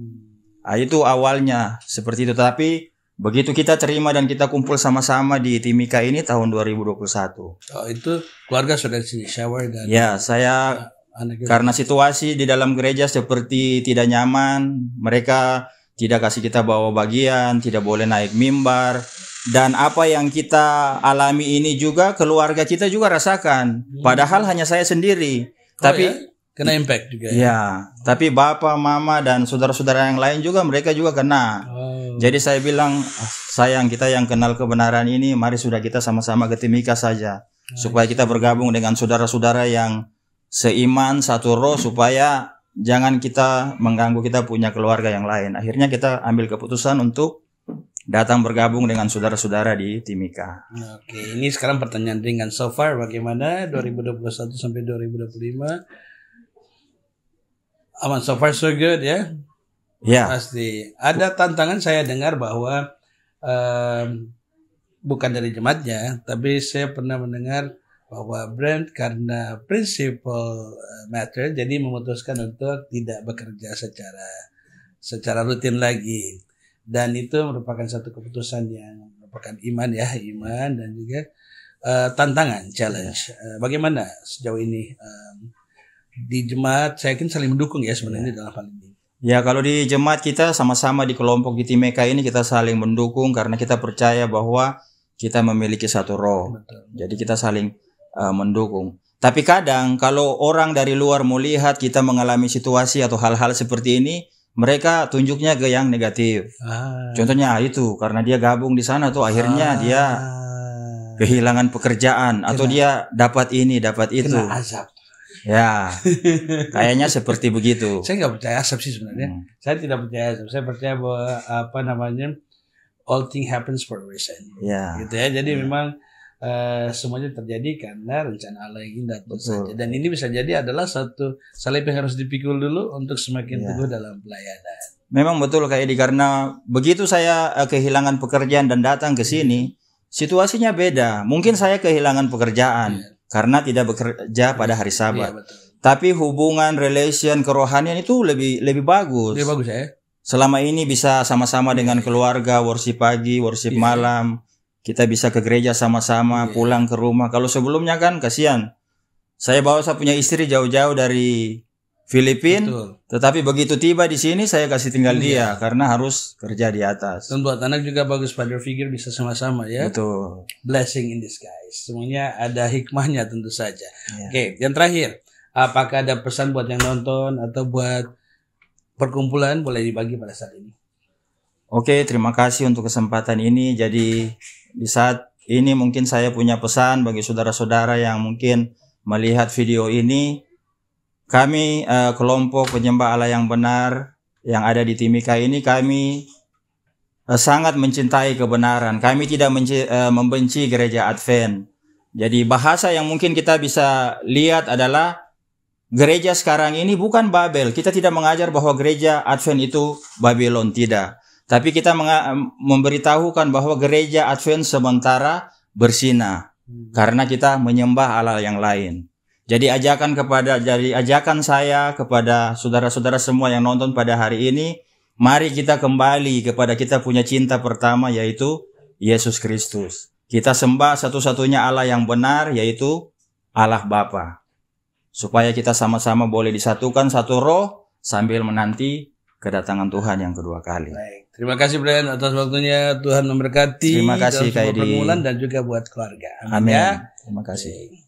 Itu awalnya seperti itu. Tapi begitu kita terima dan kita kumpul sama-sama di Timika ini tahun 2021. Itu keluarga sudah di shower dan ya, saya karena situasi di dalam gereja seperti tidak nyaman, mereka tidak kasih kita bawa bagian, tidak boleh naik mimbar. Dan apa yang kita alami ini juga keluarga kita juga rasakan. Padahal hanya saya sendiri. Tapi ya? Kena impact juga. Ya, tapi bapak, mama dan saudara-saudara yang lain juga mereka juga kena. Jadi saya bilang, sayang kita yang kenal kebenaran ini, mari sudah kita sama-sama ke Timika saja. Supaya kita bergabung dengan saudara-saudara yang seiman, satu roh, supaya jangan kita mengganggu kita punya keluarga yang lain. Akhirnya kita ambil keputusan untuk datang bergabung dengan saudara-saudara di Timika. Oke, ini sekarang pertanyaan ringan. So far bagaimana 2021 sampai 2025? Aman, so far so good ya? Ya. Pasti. Ada tantangan, saya dengar bahwa bukan dari jemaatnya, tapi saya pernah mendengar bahwa brand karena principle matter, jadi memutuskan untuk tidak bekerja secara rutin lagi. Dan itu merupakan satu keputusan yang merupakan iman dan juga tantangan, challenge. Bagaimana sejauh ini di jemaat? Saya yakin saling mendukung ya sebenarnya dalam hal ini. Ya, kalau di jemaat kita sama-sama di kelompok di Timeka ini kita saling mendukung karena kita percaya bahwa kita memiliki satu roh. Betul. Jadi kita saling mendukung. Tapi kadang kalau orang dari luar melihat kita mengalami situasi atau hal-hal seperti ini, mereka tunjuknya ke yang negatif. Contohnya itu, karena dia gabung di sana tuh akhirnya dia kehilangan pekerjaan atau dia dapat ini, dapat itu. Kena azab. Ya, kayaknya seperti begitu. Saya nggak percaya azab sih sebenarnya. Saya tidak percaya azab. Saya percaya bahwa all thing happens for a reason. Ya. Gitu ya. Jadi memang semuanya terjadi karena rencana Allah yang indah saja. Dan ini bisa jadi adalah satu salib yang harus dipikul dulu untuk semakin teguh dalam pelayanan. Memang betul Kak Edi, karena begitu saya kehilangan pekerjaan dan datang ke sini, situasinya beda. Mungkin saya kehilangan pekerjaan karena tidak bekerja pada hari Sabat. Tapi hubungan, relation, kerohanian itu lebih bagus. Lebih bagus ya. Selama ini bisa sama-sama dengan keluarga, worship pagi, worship malam. Kita bisa ke gereja sama-sama, pulang ke rumah. Kalau sebelumnya kan kasihan. Saya punya istri jauh-jauh dari Filipina, tetapi begitu tiba di sini saya kasih tinggal dia karena harus kerja di atas. Dan buat anak juga bagus, father figure bisa sama-sama ya. Betul. Blessing in disguise. Semuanya ada hikmahnya tentu saja. Oke, yang terakhir, apakah ada pesan buat yang nonton atau buat perkumpulan boleh dibagi pada saat ini? Oke, terima kasih untuk kesempatan ini. Jadi di saat ini mungkin saya punya pesan bagi saudara-saudara yang mungkin melihat video ini. Kami kelompok penyembah Allah yang benar yang ada di Timika ini, kami sangat mencintai kebenaran. Kami tidak membenci gereja Advent. Jadi bahasa yang mungkin kita bisa lihat adalah gereja sekarang ini bukan Babel. Kita tidak mengajar bahwa gereja Advent itu Babylon, tidak. Tapi kita memberitahukan bahwa gereja Advent sementara bersinah karena kita menyembah Allah yang lain. Jadi ajakan saya kepada saudara-saudara semua yang nonton pada hari ini, mari kita kembali kepada kita punya cinta pertama, yaitu Yesus Kristus. Kita sembah satu-satunya Allah yang benar, yaitu Allah Bapa. Supaya kita sama-sama boleh disatukan satu roh sambil menanti kedatangan Tuhan yang kedua kali. Baik. Terima kasih Brian atas waktunya. Tuhan memberkati. Terima kasih Kak Edi. Pergumulan dan juga buat keluarga. Amin. Ya. Terima kasih.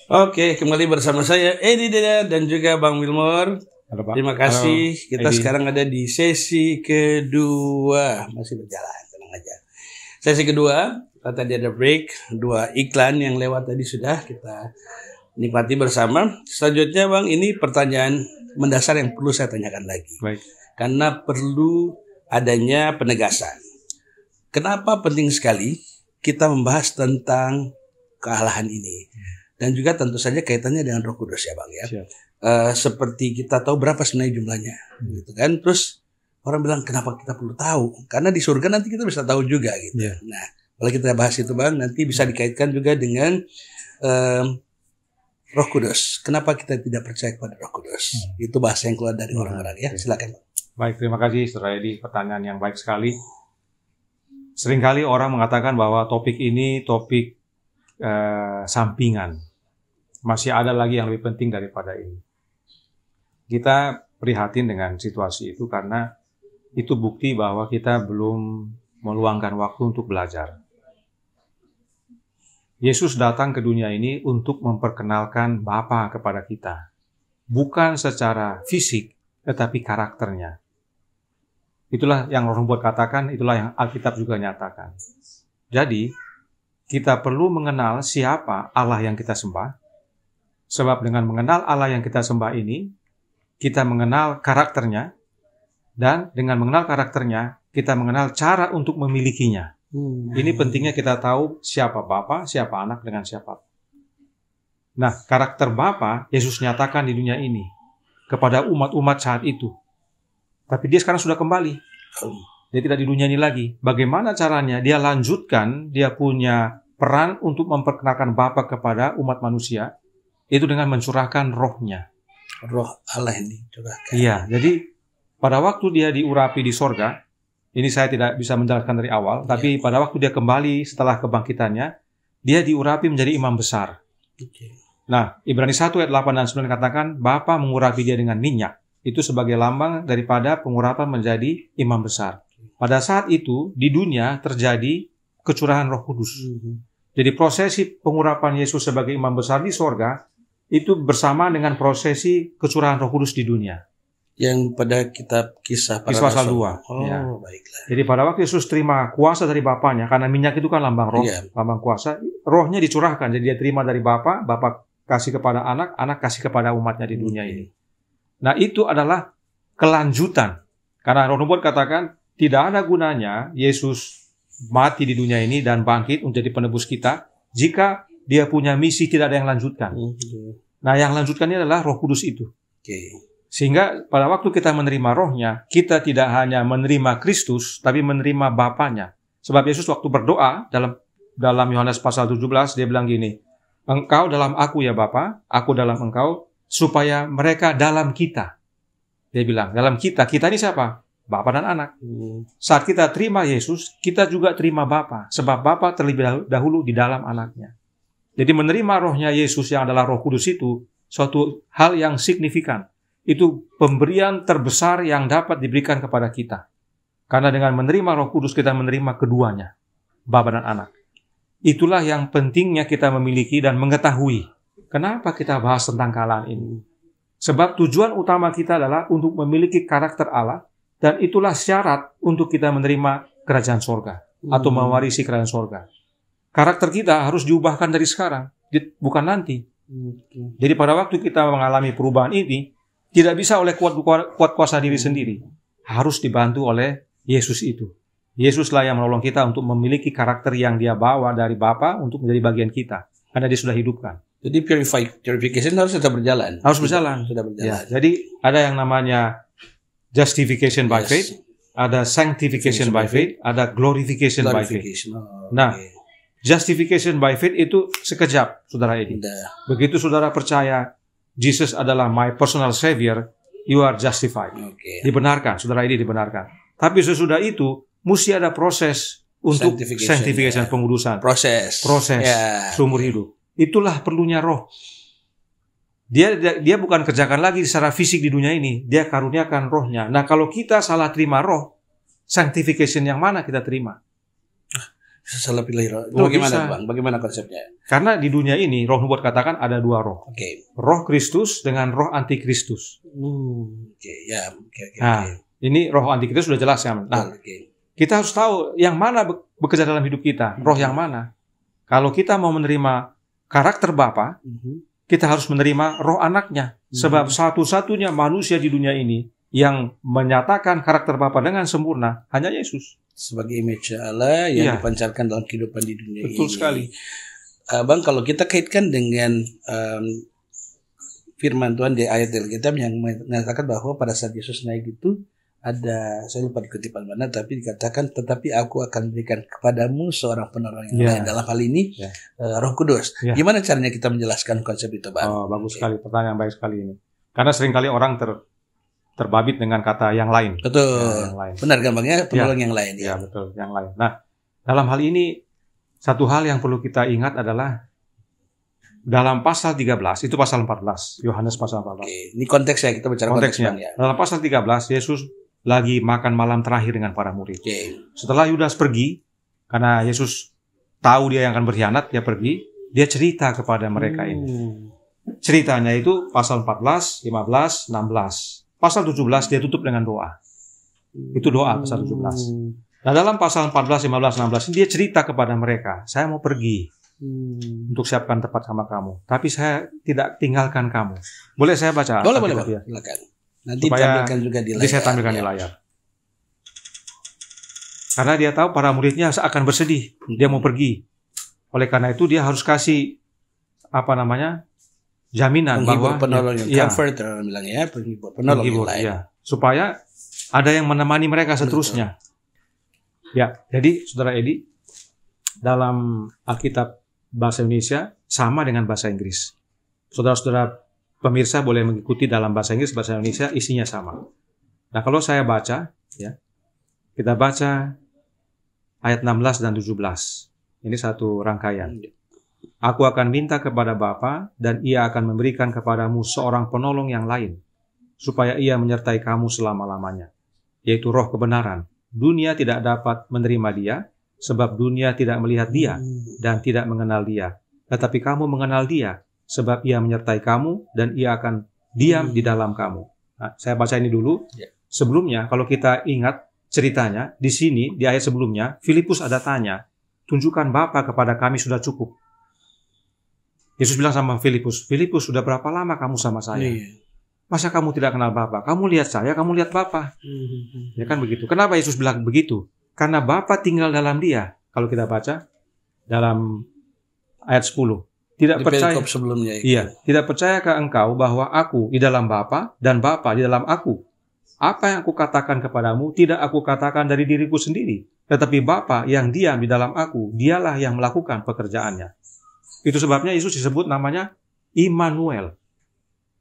Oke, kembali bersama saya Edi Deda dan juga Bang Wilmore. Halo, Pak. Terima kasih. Halo, Kita Edi. sekarang ada di sesi kedua. Masih berjalan, tenang aja. Sesi kedua, tadi ada break, 2 iklan yang lewat tadi sudah kita nikmati bersama. Selanjutnya Bang, ini pertanyaan mendasar yang perlu saya tanyakan lagi. Baik. Karena perlu adanya penegasan. Kenapa penting sekali kita membahas tentang kealahan ini? Dan juga tentu saja kaitannya dengan Roh Kudus ya Bang ya. Seperti kita tahu berapa sebenarnya jumlahnya, gitu kan? Terus orang bilang kenapa kita perlu tahu? Karena di surga nanti kita bisa tahu juga gitu. Nah, kalau kita bahas itu Bang, nanti bisa dikaitkan juga dengan Roh Kudus. Kenapa kita tidak percaya kepada Roh Kudus? Itu bahasa yang keluar dari orang-orang ya. Silakan Bang. Baik, terima kasih Saudara Edi. Pertanyaan yang baik sekali. Seringkali orang mengatakan bahwa topik ini topik sampingan. Masih ada lagi yang lebih penting daripada ini. Kita prihatin dengan situasi itu karena itu bukti bahwa kita belum meluangkan waktu untuk belajar. Yesus datang ke dunia ini untuk memperkenalkan Bapa kepada kita. Bukan secara fisik, tetapi karakternya. Itulah yang Roh Buat katakan, itulah yang Alkitab juga nyatakan. Jadi, kita perlu mengenal siapa Allah yang kita sembah. Sebab dengan mengenal Allah yang kita sembah ini, kita mengenal karakternya. Dan dengan mengenal karakternya, kita mengenal cara untuk memilikinya. Ini pentingnya kita tahu siapa Bapa, siapa Anak, dengan siapa. Nah, karakter Bapa, Yesus nyatakan di dunia ini kepada umat-umat saat itu. Tapi dia sekarang sudah kembali. Dia tidak di dunia ini lagi. Bagaimana caranya? Dia lanjutkan, dia punya peran untuk memperkenalkan Bapa kepada umat manusia. Itu dengan mencurahkan rohnya. Roh Allah ini curahkan. Iya, jadi pada waktu dia diurapi di sorga, ini saya tidak bisa menjelaskan dari awal, tapi pada waktu dia kembali setelah kebangkitannya, dia diurapi menjadi imam besar. Nah, Ibrani 1 ayat 8 dan 9 katakan, Bapa mengurapi dia dengan minyak. Itu sebagai lambang daripada pengurapan menjadi imam besar. Pada saat itu, di dunia terjadi kecurahan Roh Kudus. Jadi prosesi pengurapan Yesus sebagai imam besar di sorga, itu bersama dengan prosesi kecurahan Roh Kudus di dunia. Yang pada kitab Kisah Para Kisah Pasal Rasul. 2. Oh, Ya. baiklah. Jadi pada waktu Yesus terima kuasa dari Bapaknya, karena minyak itu kan lambang roh, Iya. lambang kuasa, rohnya dicurahkan. Jadi dia terima dari Bapa, Bapa kasih kepada anak, anak kasih kepada umatnya di dunia ini. Nah, itu adalah kelanjutan. Karena Roh Nubuat katakan, tidak ada gunanya Yesus mati di dunia ini dan bangkit menjadi penebus kita, jika dia punya misi tidak ada yang lanjutkan. Nah, yang lanjutkannya adalah Roh Kudus itu. Oke. Sehingga pada waktu kita menerima rohnya, kita tidak hanya menerima Kristus, tapi menerima Bapaknya. Sebab Yesus waktu berdoa, dalam Yohanes pasal 17, dia bilang gini, Engkau dalam aku ya Bapa, aku dalam engkau, supaya mereka dalam kita. Dia bilang, dalam kita ini siapa? Bapa dan anak. Saat kita terima Yesus, kita juga terima Bapa. Sebab Bapa terlebih dahulu di dalam anaknya. Jadi menerima rohnya Yesus yang adalah Roh Kudus itu, suatu hal yang signifikan. Itu pemberian terbesar yang dapat diberikan kepada kita. Karena dengan menerima Roh Kudus, kita menerima keduanya, Bapa dan anak. Itulah yang pentingnya kita memiliki dan mengetahui. Kenapa kita bahas tentang kealahan ini? Sebab tujuan utama kita adalah untuk memiliki karakter Allah, dan itulah syarat untuk kita menerima kerajaan sorga, atau mewarisi kerajaan sorga. Karakter kita harus diubahkan dari sekarang, bukan nanti. Jadi pada waktu kita mengalami perubahan ini, tidak bisa oleh kuat kuasa diri sendiri. Harus dibantu oleh Yesus itu. Yesuslah yang menolong kita untuk memiliki karakter yang dia bawa dari Bapa untuk menjadi bagian kita. Karena dia sudah hidupkan. Jadi purification harus tetap berjalan. Harus berjalan. Sudah berjalan. Ya, jadi ada yang namanya justification by Yes. faith, ada sanctification by faith, ada glorification by faith. Oh, Nah, oke. Justification by faith itu sekejap, Saudara Edi. Udah. Begitu saudara percaya Jesus adalah my personal savior, you are justified. Oke. Dibenarkan, saudara ini dibenarkan. Tapi sesudah itu, mesti ada proses untuk sanctification, ya. pengudusan. Proses. Ya. Seumur hidup. Itulah perlunya roh. Dia bukan kerjakan lagi secara fisik di dunia ini. Dia karuniakan rohnya. Nah, kalau kita salah terima roh, sanctification yang mana kita terima? Salah pilih roh. Itu Oh, bagaimana, bisa. Bang? Bagaimana konsepnya? Karena di dunia ini, Roh Nubuat katakan ada dua roh. Oke. Roh Kristus dengan roh antikristus. Oke, ya. Oke. Nah, ini roh antikristus sudah jelas kan? Nah, Oke. kita harus tahu yang mana bekerja dalam hidup kita. Roh yang mana? Kalau kita mau menerima karakter Bapa, kita harus menerima roh anaknya. Sebab satu-satunya manusia di dunia ini yang menyatakan karakter Bapa dengan sempurna hanya Yesus. Sebagai image Allah yang Iya. dipancarkan dalam kehidupan di dunia ini. Betul sekali. Bang, kalau kita kaitkan dengan firman Tuhan di ayat Alkitab yang mengatakan bahwa pada saat Yesus naik itu ada, saya lupa di kutipan mana, tapi dikatakan, tetapi aku akan berikan kepadamu seorang penolong yang Ya. lain. Dalam hal ini, Ya. Roh Kudus. Ya. Gimana caranya kita menjelaskan konsep itu, Bang? Oh, bagus sekali. Pertanyaan baik sekali ini. Karena seringkali orang terbabit dengan kata yang lain. Betul. Ya, yang lain. Benar kan, Bang? Ya, penolong yang lain. Ya, betul. Yang lain. Nah, dalam hal ini, satu hal yang perlu kita ingat adalah dalam pasal 13, itu pasal 14, Yohanes pasal 14. Oke, ini konteksnya, kita bicara konteks, Konteksnya, Bang, ya. dalam pasal 13, Yesus lagi makan malam terakhir dengan para murid. Oke. Setelah Yudas pergi, karena Yesus tahu dia yang akan berkhianat, dia pergi, dia cerita kepada mereka ini. Ceritanya itu pasal 14, 15, 16. Pasal 17 dia tutup dengan doa. Itu doa pasal 17. Nah, dalam pasal 14, 15, 16 dia cerita kepada mereka, saya mau pergi untuk siapkan tempat sama kamu. Tapi saya tidak tinggalkan kamu. Boleh saya baca? Boleh, Bang. Alkitab ya? Silakan. Nanti Supaya tampilkan juga di layar. Jadi saya tampilkan di layar. Karena dia tahu para muridnya akan bersedih. Dia mau pergi. Oleh karena itu dia harus kasih jaminan Penghibur, bahwa penolong yang ya, comfort, orang bilang ya, penghibur, penolong yang lain. ya, supaya ada yang menemani mereka seterusnya. Ya, jadi Saudara Edi, dalam Alkitab bahasa Indonesia sama dengan bahasa Inggris. Saudara-saudara pemirsa boleh mengikuti dalam bahasa Inggris, bahasa Indonesia isinya sama. Nah, kalau saya baca, ya, kita baca ayat 16 dan 17. Ini satu rangkaian. Aku akan minta kepada Bapa dan ia akan memberikan kepadamu seorang penolong yang lain, supaya ia menyertai kamu selama-lamanya, yaitu Roh kebenaran. Dunia tidak dapat menerima dia, sebab dunia tidak melihat dia dan tidak mengenal dia. Tetapi kamu mengenal dia, sebab ia menyertai kamu dan ia akan diam di dalam kamu. Nah, saya baca ini dulu. Sebelumnya, kalau kita ingat ceritanya, di sini, di ayat sebelumnya, Filipus ada tanya, tunjukkan Bapa kepada kami sudah cukup. Yesus bilang sama Filipus, Filipus, sudah berapa lama kamu sama saya? Masa kamu tidak kenal Bapa? Kamu lihat saya, kamu lihat Bapa. Ya kan begitu. Kenapa Yesus bilang begitu? Karena Bapa tinggal dalam dia. Kalau kita baca dalam ayat 10. Tidak percaya sebelumnya. Iya, tidak percayakah engkau bahwa aku di dalam Bapa dan Bapa di dalam aku? Apa yang aku katakan kepadamu tidak aku katakan dari diriku sendiri, tetapi Bapa yang diam di dalam aku, dialah yang melakukan pekerjaannya. Itu sebabnya Yesus disebut namanya Immanuel,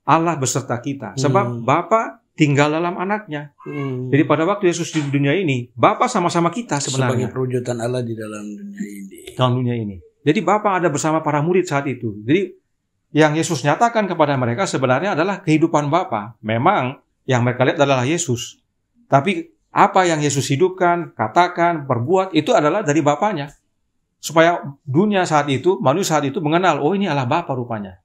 Allah beserta kita. Sebab Bapa tinggal dalam anaknya. Jadi pada waktu Yesus di dunia ini, Bapa sama-sama kita sebenarnya. Sebagai perwujudan Allah di dalam dunia ini. Dalam dunia ini. Jadi Bapa ada bersama para murid saat itu. Jadi yang Yesus nyatakan kepada mereka sebenarnya adalah kehidupan Bapa. Memang yang mereka lihat adalah Yesus. Tapi apa yang Yesus hidupkan, katakan, perbuat, itu adalah dari Bapanya. Supaya dunia saat itu, manusia saat itu mengenal, oh ini adalah Bapa rupanya.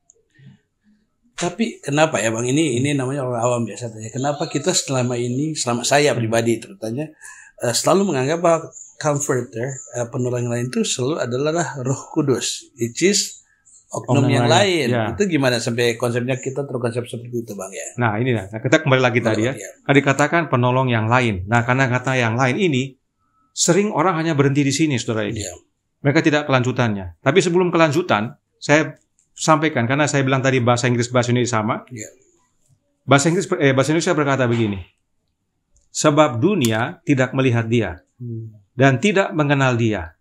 Tapi kenapa ya Bang, ini namanya orang awam biasa tanya. Kenapa kita selama saya pribadi terutama selalu menganggap bahwa comforter, penolong lain itu selalu adalah Roh Kudus, which is oknum yang lain. Ya. Itu gimana sampai konsepnya kita terkonsep seperti itu Bang ya? Nah ini nah kita kembali lagi tadi ya. Tadi katakan penolong yang lain. Nah karena kata yang lain ini sering orang hanya berhenti di sini, saudara ini. Ya. Mereka tidak kelanjutannya. Tapi sebelum kelanjutan, saya sampaikan, karena saya bilang tadi bahasa Inggris bahasa Indonesia sama. Yeah. Bahasa Indonesia berkata begini. Sebab dunia tidak melihat dia dan tidak mengenal dia.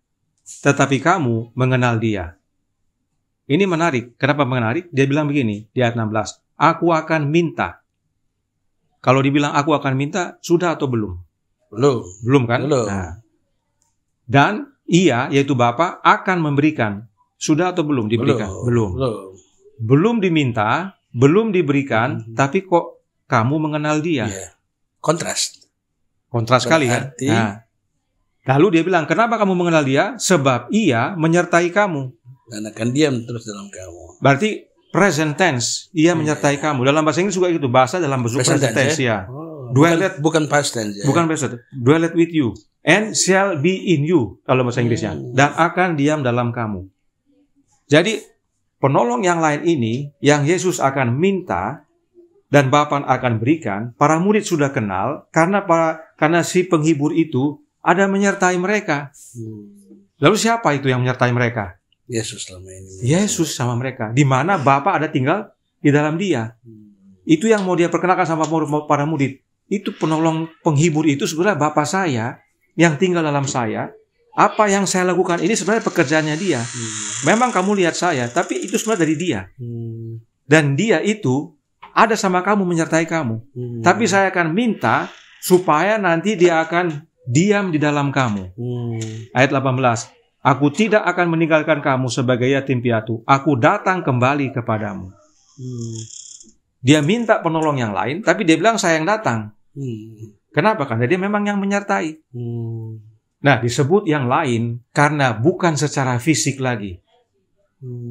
Tetapi kamu mengenal dia. Ini menarik. Kenapa menarik? Dia bilang begini di ayat 16. Aku akan minta. Kalau dibilang aku akan minta, sudah atau belum? Belum. Belum kan? Belum. Nah. Dan ia, yaitu Bapa, akan memberikan. Sudah atau belum diberikan? Belum. Belum diminta, belum diberikan, tapi kok kamu mengenal dia? Yeah. Kontras sekali kan? Nah. Lalu dia bilang, kenapa kamu mengenal dia? Sebab ia menyertai kamu. Dan akan diam terus dalam kamu. Berarti present tense, ia menyertai kamu. Dalam bahasa Inggris juga itu, bahasa dalam bahasa present tense ya. Bukan past tense ya. Bukan past tense. Dwelleth with you. And shall be in you, kalau bahasa Inggrisnya. Dan akan diam dalam kamu. Jadi, penolong yang lain ini, yang Yesus akan minta, dan Bapa akan berikan, para murid sudah kenal, karena si penghibur itu, ada menyertai mereka. Lalu siapa itu yang menyertai mereka? Yesus selama ini. Yesus sama mereka. Di mana Bapa ada tinggal di dalam dia. Itu yang mau dia perkenalkan sama para murid. Itu penolong penghibur itu sebenarnya Bapa saya, yang tinggal dalam saya. Apa yang saya lakukan ini sebenarnya pekerjaannya dia. Memang kamu lihat saya, tapi itu sebenarnya dari dia. Dan dia itu ada sama kamu, menyertai kamu. Tapi saya akan minta supaya nanti dia akan diam di dalam kamu. Ayat 18. Aku tidak akan meninggalkan kamu sebagai yatim piatu. Aku datang kembali kepadamu. Dia minta penolong yang lain, tapi dia bilang saya yang datang. Kenapa? Karena dia memang yang menyertai. Nah, disebut yang lain karena bukan secara fisik lagi.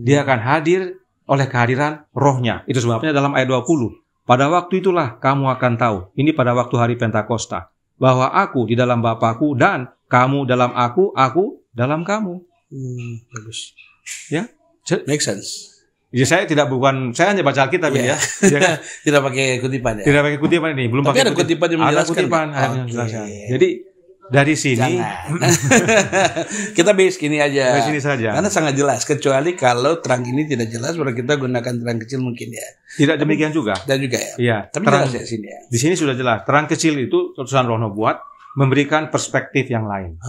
Dia akan hadir oleh kehadiran rohnya. Itu sebabnya dalam ayat 20. Pada waktu itulah kamu akan tahu. Ini pada waktu hari Pentakosta. Bahwa aku di dalam Bapakku dan kamu dalam aku dalam kamu. Bagus. Ya? Make sense. Ya, saya hanya baca Alkitab ya. Tidak pakai kutipan ya. Tidak pakai kutipan ini, belum pakai ada kutipan yang menjelaskan. Ada kutipan. Jadi dari sini kita base ini aja. Base ini saja. Karena sangat jelas. Kecuali kalau terang ini tidak jelas, baru kita gunakan terang kecil mungkin ya. Tidak demikian juga. Dan juga ya. Iya. Tapi terang, jelas ya sini ya. Di sini sudah jelas. Terang kecil itu Tuhan Roh buat memberikan perspektif yang lain.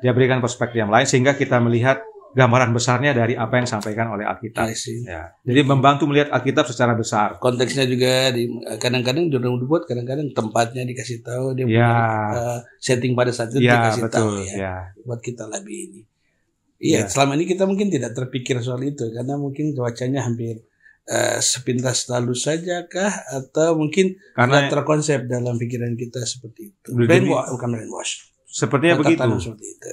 Dia berikan perspektif yang lain sehingga kita melihat gambaran besarnya dari apa yang disampaikan oleh Alkitab. Ya. Jadi membantu melihat Alkitab secara besar. Konteksnya juga kadang-kadang jurnal dibuat, kadang-kadang tempatnya dikasih tahu, dia punya setting pada saat itu dikasih tahu ya. Buat kita lebih ini. Iya, selama ini kita mungkin tidak terpikir soal itu karena mungkin cuacanya hampir sepintas lalu saja kah, atau mungkin karena terkonsep dalam pikiran kita seperti itu. Bukan brainwash. Sepertinya begitu. Seperti itu.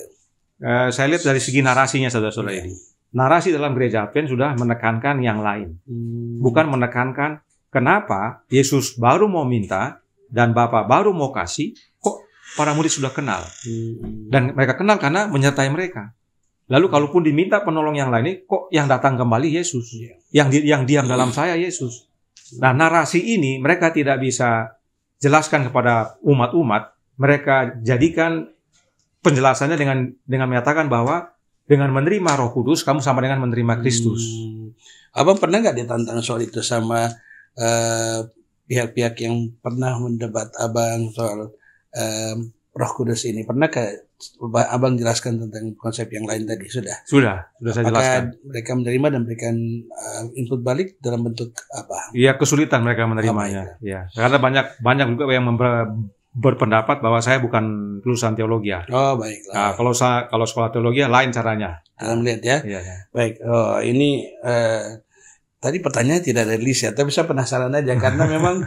Saya lihat dari segi narasinya, saudara-saudara ini. Narasi dalam gereja Advent sudah menekankan yang lain, bukan menekankan kenapa Yesus baru mau minta dan Bapa baru mau kasih, kok para murid sudah kenal. Dan mereka kenal karena menyertai mereka. Lalu kalaupun diminta penolong yang lain, kok yang datang kembali Yesus? Yang diam dalam saya Yesus. Nah, narasi ini mereka tidak bisa jelaskan kepada umat-umat. Mereka jadikan penjelasannya dengan menyatakan bahwa dengan menerima Roh Kudus, kamu sama dengan menerima Kristus. Abang pernah nggak ditantang soal itu sama pihak-pihak yang pernah mendebat Abang soal Roh Kudus ini? Pernah Abang jelaskan tentang konsep yang lain tadi? Sudah saya jelaskan. Apakah mereka menerima dan memberikan input balik dalam bentuk apa? Iya, kesulitan mereka menerimanya. Ya, karena banyak juga yang berpendapat bahwa saya bukan lulusan teologi. Oh, baiklah. Nah, kalau sekolah teologi lain caranya. Dalam lihat ya. Iya. Baik. Oh, ini tadi pertanyaannya tidak ada list ya, tapi saya penasaran aja karena memang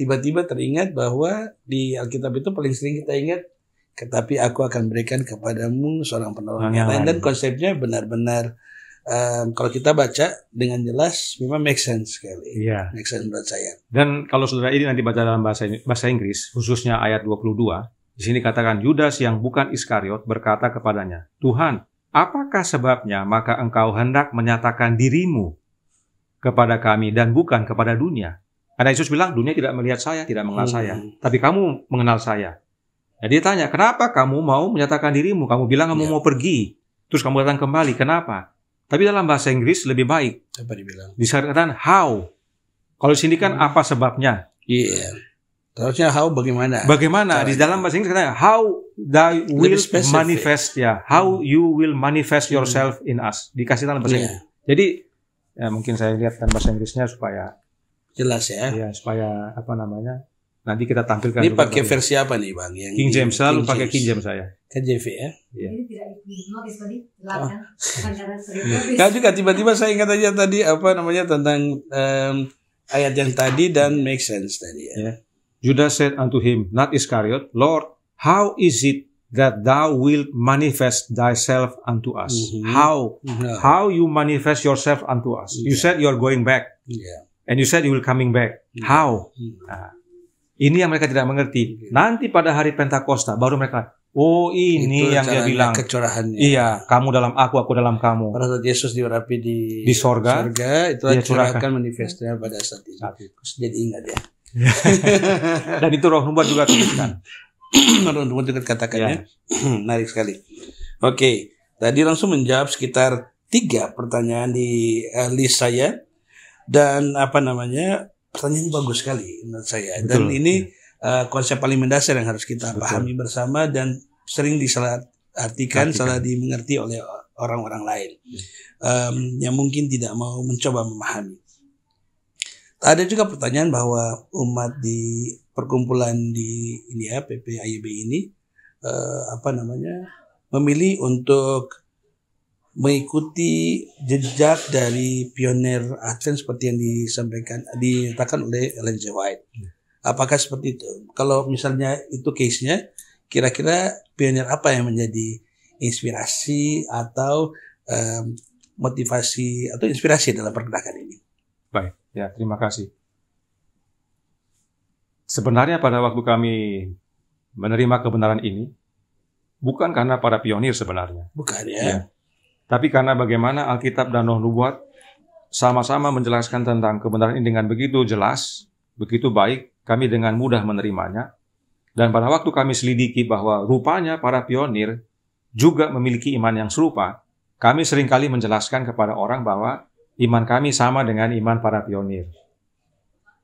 tiba-tiba teringat bahwa di Alkitab itu paling sering kita ingat, tetapi aku akan berikan kepadamu seorang penolong yang lain, dan konsepnya benar-benar kalau kita baca dengan jelas memang make sense sekali. Iya. Make sense menurut saya. Dan kalau saudara ini nanti baca dalam bahasa Inggris, khususnya ayat 22, di sini katakan Yudas yang bukan Iskariot berkata kepadanya, "Tuhan, apakah sebabnya maka engkau hendak menyatakan dirimu kepada kami dan bukan kepada dunia?" Karena Yesus bilang, dunia tidak melihat saya, tidak mengenal saya, tapi kamu mengenal saya. Nah, dia tanya, kenapa kamu mau menyatakan dirimu? Kamu bilang kamu mau pergi, terus kamu datang kembali, kenapa? Tapi dalam bahasa Inggris lebih baik. Apa dibilang? Disebutkan how. Kalau di sini kan apa sebabnya? Iya. Terusnya how bagaimana? Bagaimana? Di dalam bahasa Inggris katanya how thou will manifest, ya. How you will manifest yourself in us. Dikasih dalam bahasa Inggris. Jadi ya mungkin saya lihat dalam bahasa Inggrisnya supaya jelas ya. Ya, supaya nanti kita tampilkan. Ini pakai versi apa nih, Bang? Yang King James, selalu pakai King James saya. KJV ya? Iya. Nah, juga tiba-tiba saya ingat aja tadi tentang ayat yang tadi dan make sense tadi ya. Yeah. Judas said unto him, not Iscariot, Lord, how is it that thou wilt manifest thyself unto us? How you manifest yourself unto us? You said you are going back. And you said you will coming back. How? Nah, ini yang mereka tidak mengerti. Nanti pada hari Pentakosta baru mereka, oh ini yang dia bilang. Kecurahannya. Iya, kamu dalam aku dalam kamu. Pada saat Yesus diurapi di sorga, itu curahkan manifestnya pada saat itu. Jadi ingat ya. Dan itu Roh Nubuat juga tuliskan. Roh Nubuat juga katakannya. Menarik sekali. Oke, tadi langsung menjawab sekitar 3 pertanyaan di list saya. Dan pertanyaan bagus sekali menurut saya. Dan ini konsep paling mendasar yang harus kita pahami bersama dan sering disalahartikan, salah dimengerti oleh orang-orang lain yang mungkin tidak mau mencoba memahami. Ada juga pertanyaan bahwa umat di perkumpulan di PPAYB ini memilih untuk mengikuti jejak dari pionir Advent seperti yang dinyatakan oleh Ellen G. White. Apakah seperti itu? Kalau misalnya itu case-nya, kira-kira pionir apa yang menjadi inspirasi atau motivasi atau inspirasi dalam pergerakan ini? Baik, ya terima kasih. Sebenarnya pada waktu kami menerima kebenaran ini, bukan karena para pionir sebenarnya. Bukan ya. Tapi karena bagaimana Alkitab dan Roh Nubuat sama-sama menjelaskan tentang kebenaran ini dengan begitu jelas, begitu baik, kami dengan mudah menerimanya. Dan pada waktu kami selidiki bahwa rupanya para pionir juga memiliki iman yang serupa, kami seringkali menjelaskan kepada orang bahwa iman kami sama dengan iman para pionir.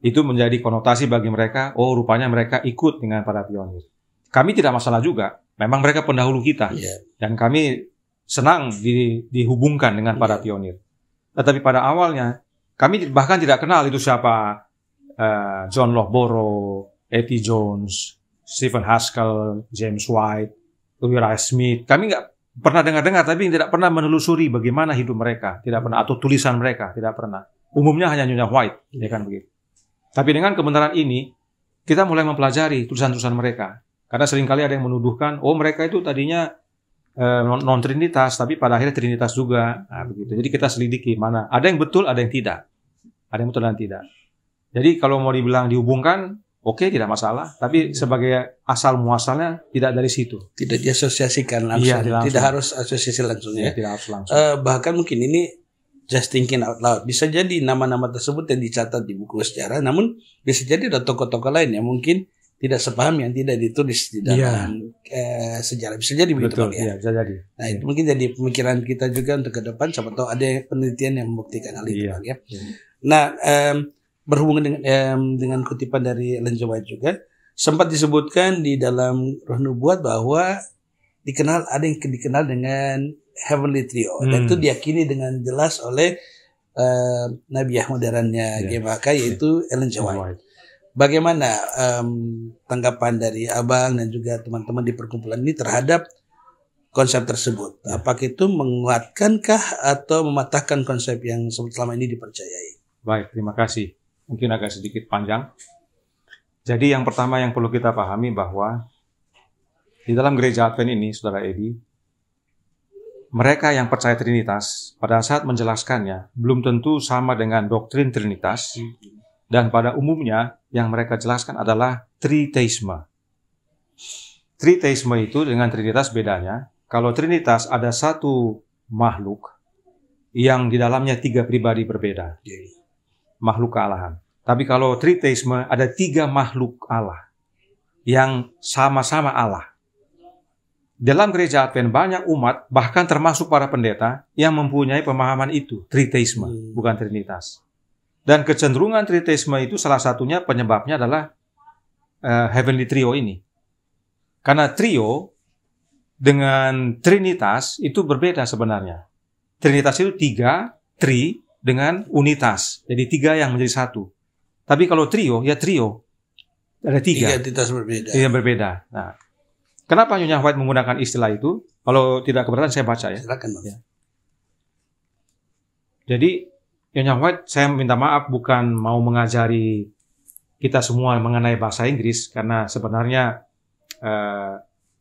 Itu menjadi konotasi bagi mereka, oh rupanya mereka ikut dengan para pionir. Kami tidak masalah juga, memang mereka pendahulu kita. Dan kami senang dihubungkan dengan para pionir. Tetapi pada awalnya, kami bahkan tidak kenal itu siapa John Loughborough, E.T. Jones, Stephen Haskell, James White, Uriah Smith. Kami pernah dengar-dengar tapi tidak pernah menelusuri bagaimana hidup mereka, tidak pernah, atau tulisan mereka, tidak pernah. Umumnya hanya Nyonya White, ya kan begitu. Tapi dengan kebenaran ini, kita mulai mempelajari tulisan-tulisan mereka. Karena seringkali ada yang menuduhkan, oh mereka itu tadinya non-trinitas, tapi pada akhirnya trinitas juga. Nah, begitu. Jadi kita selidiki mana. Ada yang betul, ada yang tidak. Ada yang betul dan tidak. Jadi kalau mau dibilang dihubungkan, oke, tidak masalah. Tapi sebagai asal muasalnya tidak dari situ. Tidak diasosiasikan langsung. Iya, tidak harus asosiasi langsung ya. Tidak harus langsung. Bahkan mungkin ini just thinking out loud. Bisa jadi nama-nama tersebut yang dicatat di buku sejarah, namun bisa jadi ada tokoh-tokoh lain yang mungkin tidak sepaham yang tidak ditulis di dalam sejarah. Bisa jadi begitu, betul, Pak, ya. Bisa jadi. Nah, itu mungkin jadi pemikiran kita juga untuk ke depan. Siapa tahu ada penelitian yang membuktikan hal itu, Pak, ya. Nah, berhubungan dengan kutipan dari Ellen G. White juga, sempat disebutkan di dalam Roh Nubuat bahwa ada yang dikenal dengan Heavenly Trio, dan itu diyakini dengan jelas oleh Nabiah modernnya GMHK, yaitu Ellen G. White. Bagaimana tanggapan dari Abang dan juga teman-teman di perkumpulan ini terhadap konsep tersebut? Apakah itu menguatkankah atau mematahkan konsep yang selama ini dipercayai? Baik, terima kasih. Mungkin agak sedikit panjang. Jadi yang pertama yang perlu kita pahami bahwa di dalam gereja Advent ini, Saudara Edi, mereka yang percaya Trinitas pada saat menjelaskannya belum tentu sama dengan doktrin Trinitas, dan pada umumnya yang mereka jelaskan adalah triteisme. Triteisme itu dengan Trinitas bedanya. Kalau Trinitas ada satu makhluk yang di dalamnya 3 pribadi berbeda. Makhluk kealahan. Tapi kalau triteisme ada 3 makhluk Allah yang sama-sama Allah. Dalam gereja Advent banyak umat, bahkan termasuk para pendeta, yang mempunyai pemahaman itu, triteisme, bukan Trinitas. Dan kecenderungan triteisme itu salah satunya penyebabnya adalah Heavenly Trio ini. Karena trio dengan Trinitas itu berbeda sebenarnya. Trinitas itu 3, tri dengan unitas. Jadi 3 yang menjadi 1. Tapi kalau trio, ya trio. Ada 3. 3 entitas berbeda. Yang berbeda. Nah, kenapa Nyonya White menggunakan istilah itu? Kalau tidak keberatan saya baca ya. Silakan, Bang. Ya. Jadi Nyonya White, saya minta maaf bukan mau mengajari kita semua mengenai bahasa Inggris, karena sebenarnya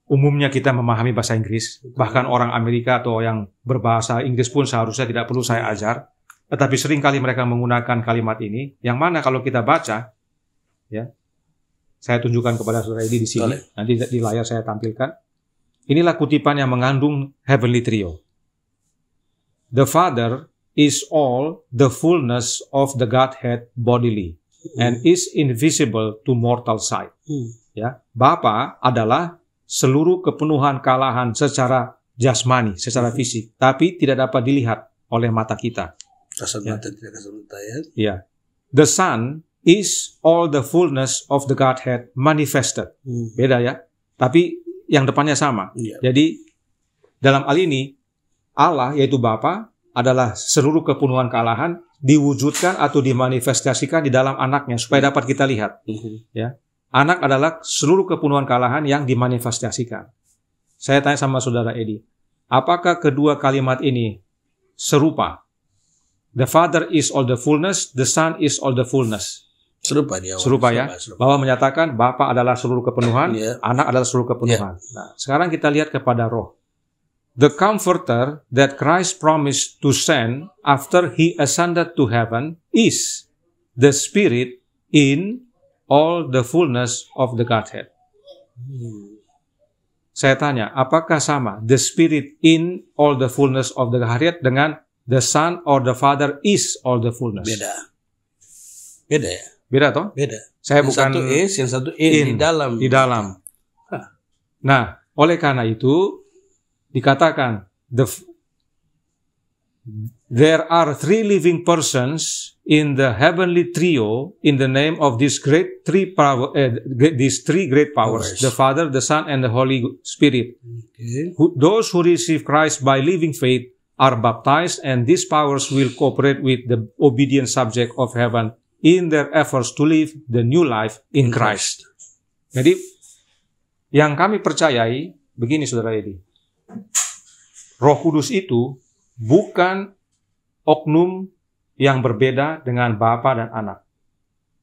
umumnya kita memahami bahasa Inggris. Bahkan orang Amerika atau yang berbahasa Inggris pun seharusnya tidak perlu saya ajar. Tetapi seringkali mereka menggunakan kalimat ini, yang mana kalau kita baca, ya, saya tunjukkan kepada saudara Edi di sini. Nanti di layar saya tampilkan. Inilah kutipan yang mengandung Heavenly Trio. The Father is all the fullness of the Godhead bodily and is invisible to mortal sight. Ya, Bapa adalah seluruh kepenuhan kealahan secara jasmani, secara fisik, tapi tidak dapat dilihat oleh mata kita. Kasat mata tidak kasat mata, ya. Ya. The Son is all the fullness of the Godhead manifested. Beda ya, tapi yang depannya sama. Jadi dalam hal ini Allah yaitu Bapa adalah seluruh kepenuhan kealahan diwujudkan atau dimanifestasikan di dalam anaknya supaya dapat kita lihat. Ya, anak adalah seluruh kepenuhan kealahan yang dimanifestasikan. Saya tanya sama saudara Edi, apakah kedua kalimat ini serupa? The Father is all the fullness, the Son is all the fullness. Serupa dia. Serupa ya, bahwa menyatakan Bapa adalah seluruh kepenuhan, anak adalah seluruh kepenuhan. Nah, sekarang kita lihat kepada Roh. The Comforter that Christ promised to send after He ascended to heaven is the Spirit in all the fullness of the Godhead. Saya tanya, apakah sama the Spirit in all the fullness of the Godhead dengan the Son or the Father is all the fullness? Beda. Beda ya? Beda toh? Beda. Saya yang bukan satu is, yang satu in, di dalam. Nah, oleh karena itu dikatakan there are 3 living persons in the heavenly trio in the name of these great 3 great powers, the Father, the Son, and the Holy Spirit. Those who receive Christ by living faith are baptized, and these powers will cooperate with the obedient subject of heaven in their efforts to live the new life in Christ. Jadi yang kami percayai begini, saudara Edi. Roh Kudus itu bukan oknum yang berbeda dengan Bapa dan Anak.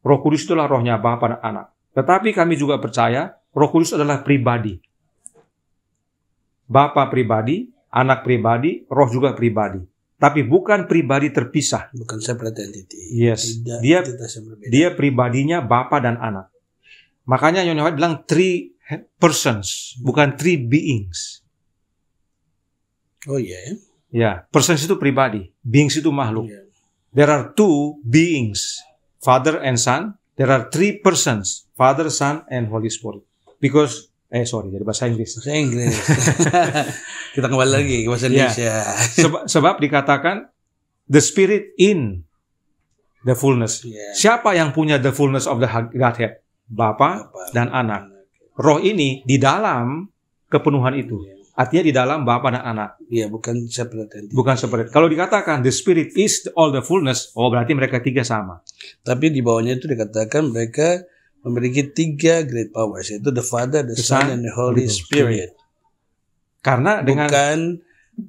Roh Kudus itulah rohnya Bapa dan Anak. Tetapi kami juga percaya Roh Kudus adalah pribadi. Bapa pribadi, Anak pribadi, Roh juga pribadi. Tapi bukan pribadi terpisah. Bukan separate entity. Yes. Tidak, Dia pribadinya Bapa dan Anak. Makanya Yohane White bilang 3 persons, bukan 3 beings. Oh iya ya. Ya, persons itu pribadi, beings itu makhluk. Iya. There are 2 beings, Father and Son. There are 3 persons, Father, Son, and Holy Spirit. Because, jadi bahasa Inggris. Bahasa Inggris. Kita kembali lagi ke bahasa Indonesia. Sebab dikatakan the Spirit in the fullness. Yeah. Siapa yang punya the fullness of the Godhead? Bapa dan Anak. Roh ini di dalam kepenuhan itu. Artinya di dalam Bapa dan Anak. Iya, bukan separate entity. Bukan separate. Kalau dikatakan the Spirit is all the fullness, berarti mereka 3 sama. Tapi di bawahnya itu dikatakan mereka memiliki 3 great powers, yaitu the Father, the Son, and the Holy Spirit. Karena dengan bukan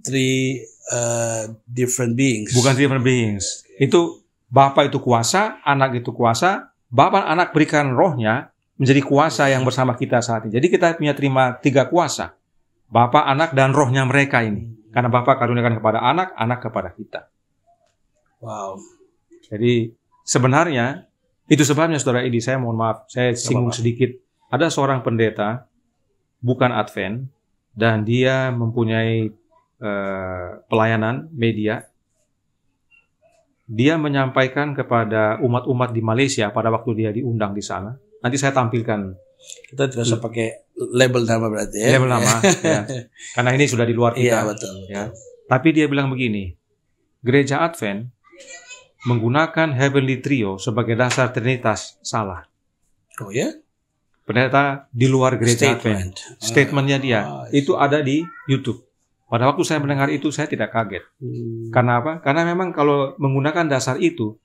3 different beings. Bukan different beings. Itu Bapa itu kuasa, Anak itu kuasa. Bapa dan Anak berikan rohnya menjadi kuasa yang bersama kita saat ini. Jadi kita punya terima 3 kuasa. Bapa, Anak, dan rohnya mereka ini. Karena Bapa karuniakan kepada Anak, Anak kepada kita. Wow. Jadi sebenarnya itu sebabnya Saudara Edi, saya mohon maaf, saya singgung sedikit. Ada seorang pendeta, bukan Advent, dan dia mempunyai pelayanan media. Dia menyampaikan kepada umat-umat di Malaysia pada waktu dia diundang di sana. Nanti saya tampilkan. Kita tidak usah pakai label nama berarti ya. Label nama, ya. Karena ini sudah di luar kita. Iya, betul. Ya. Tapi dia bilang begini, Gereja Advent menggunakan Heavenly Trio sebagai dasar Trinitas salah. Oh ya? Pendeta di luar Gereja Advent. Statementnya dia, itu ada di YouTube. Pada waktu saya mendengar itu, saya tidak kaget. Karena apa? Karena memang kalau menggunakan dasar itu,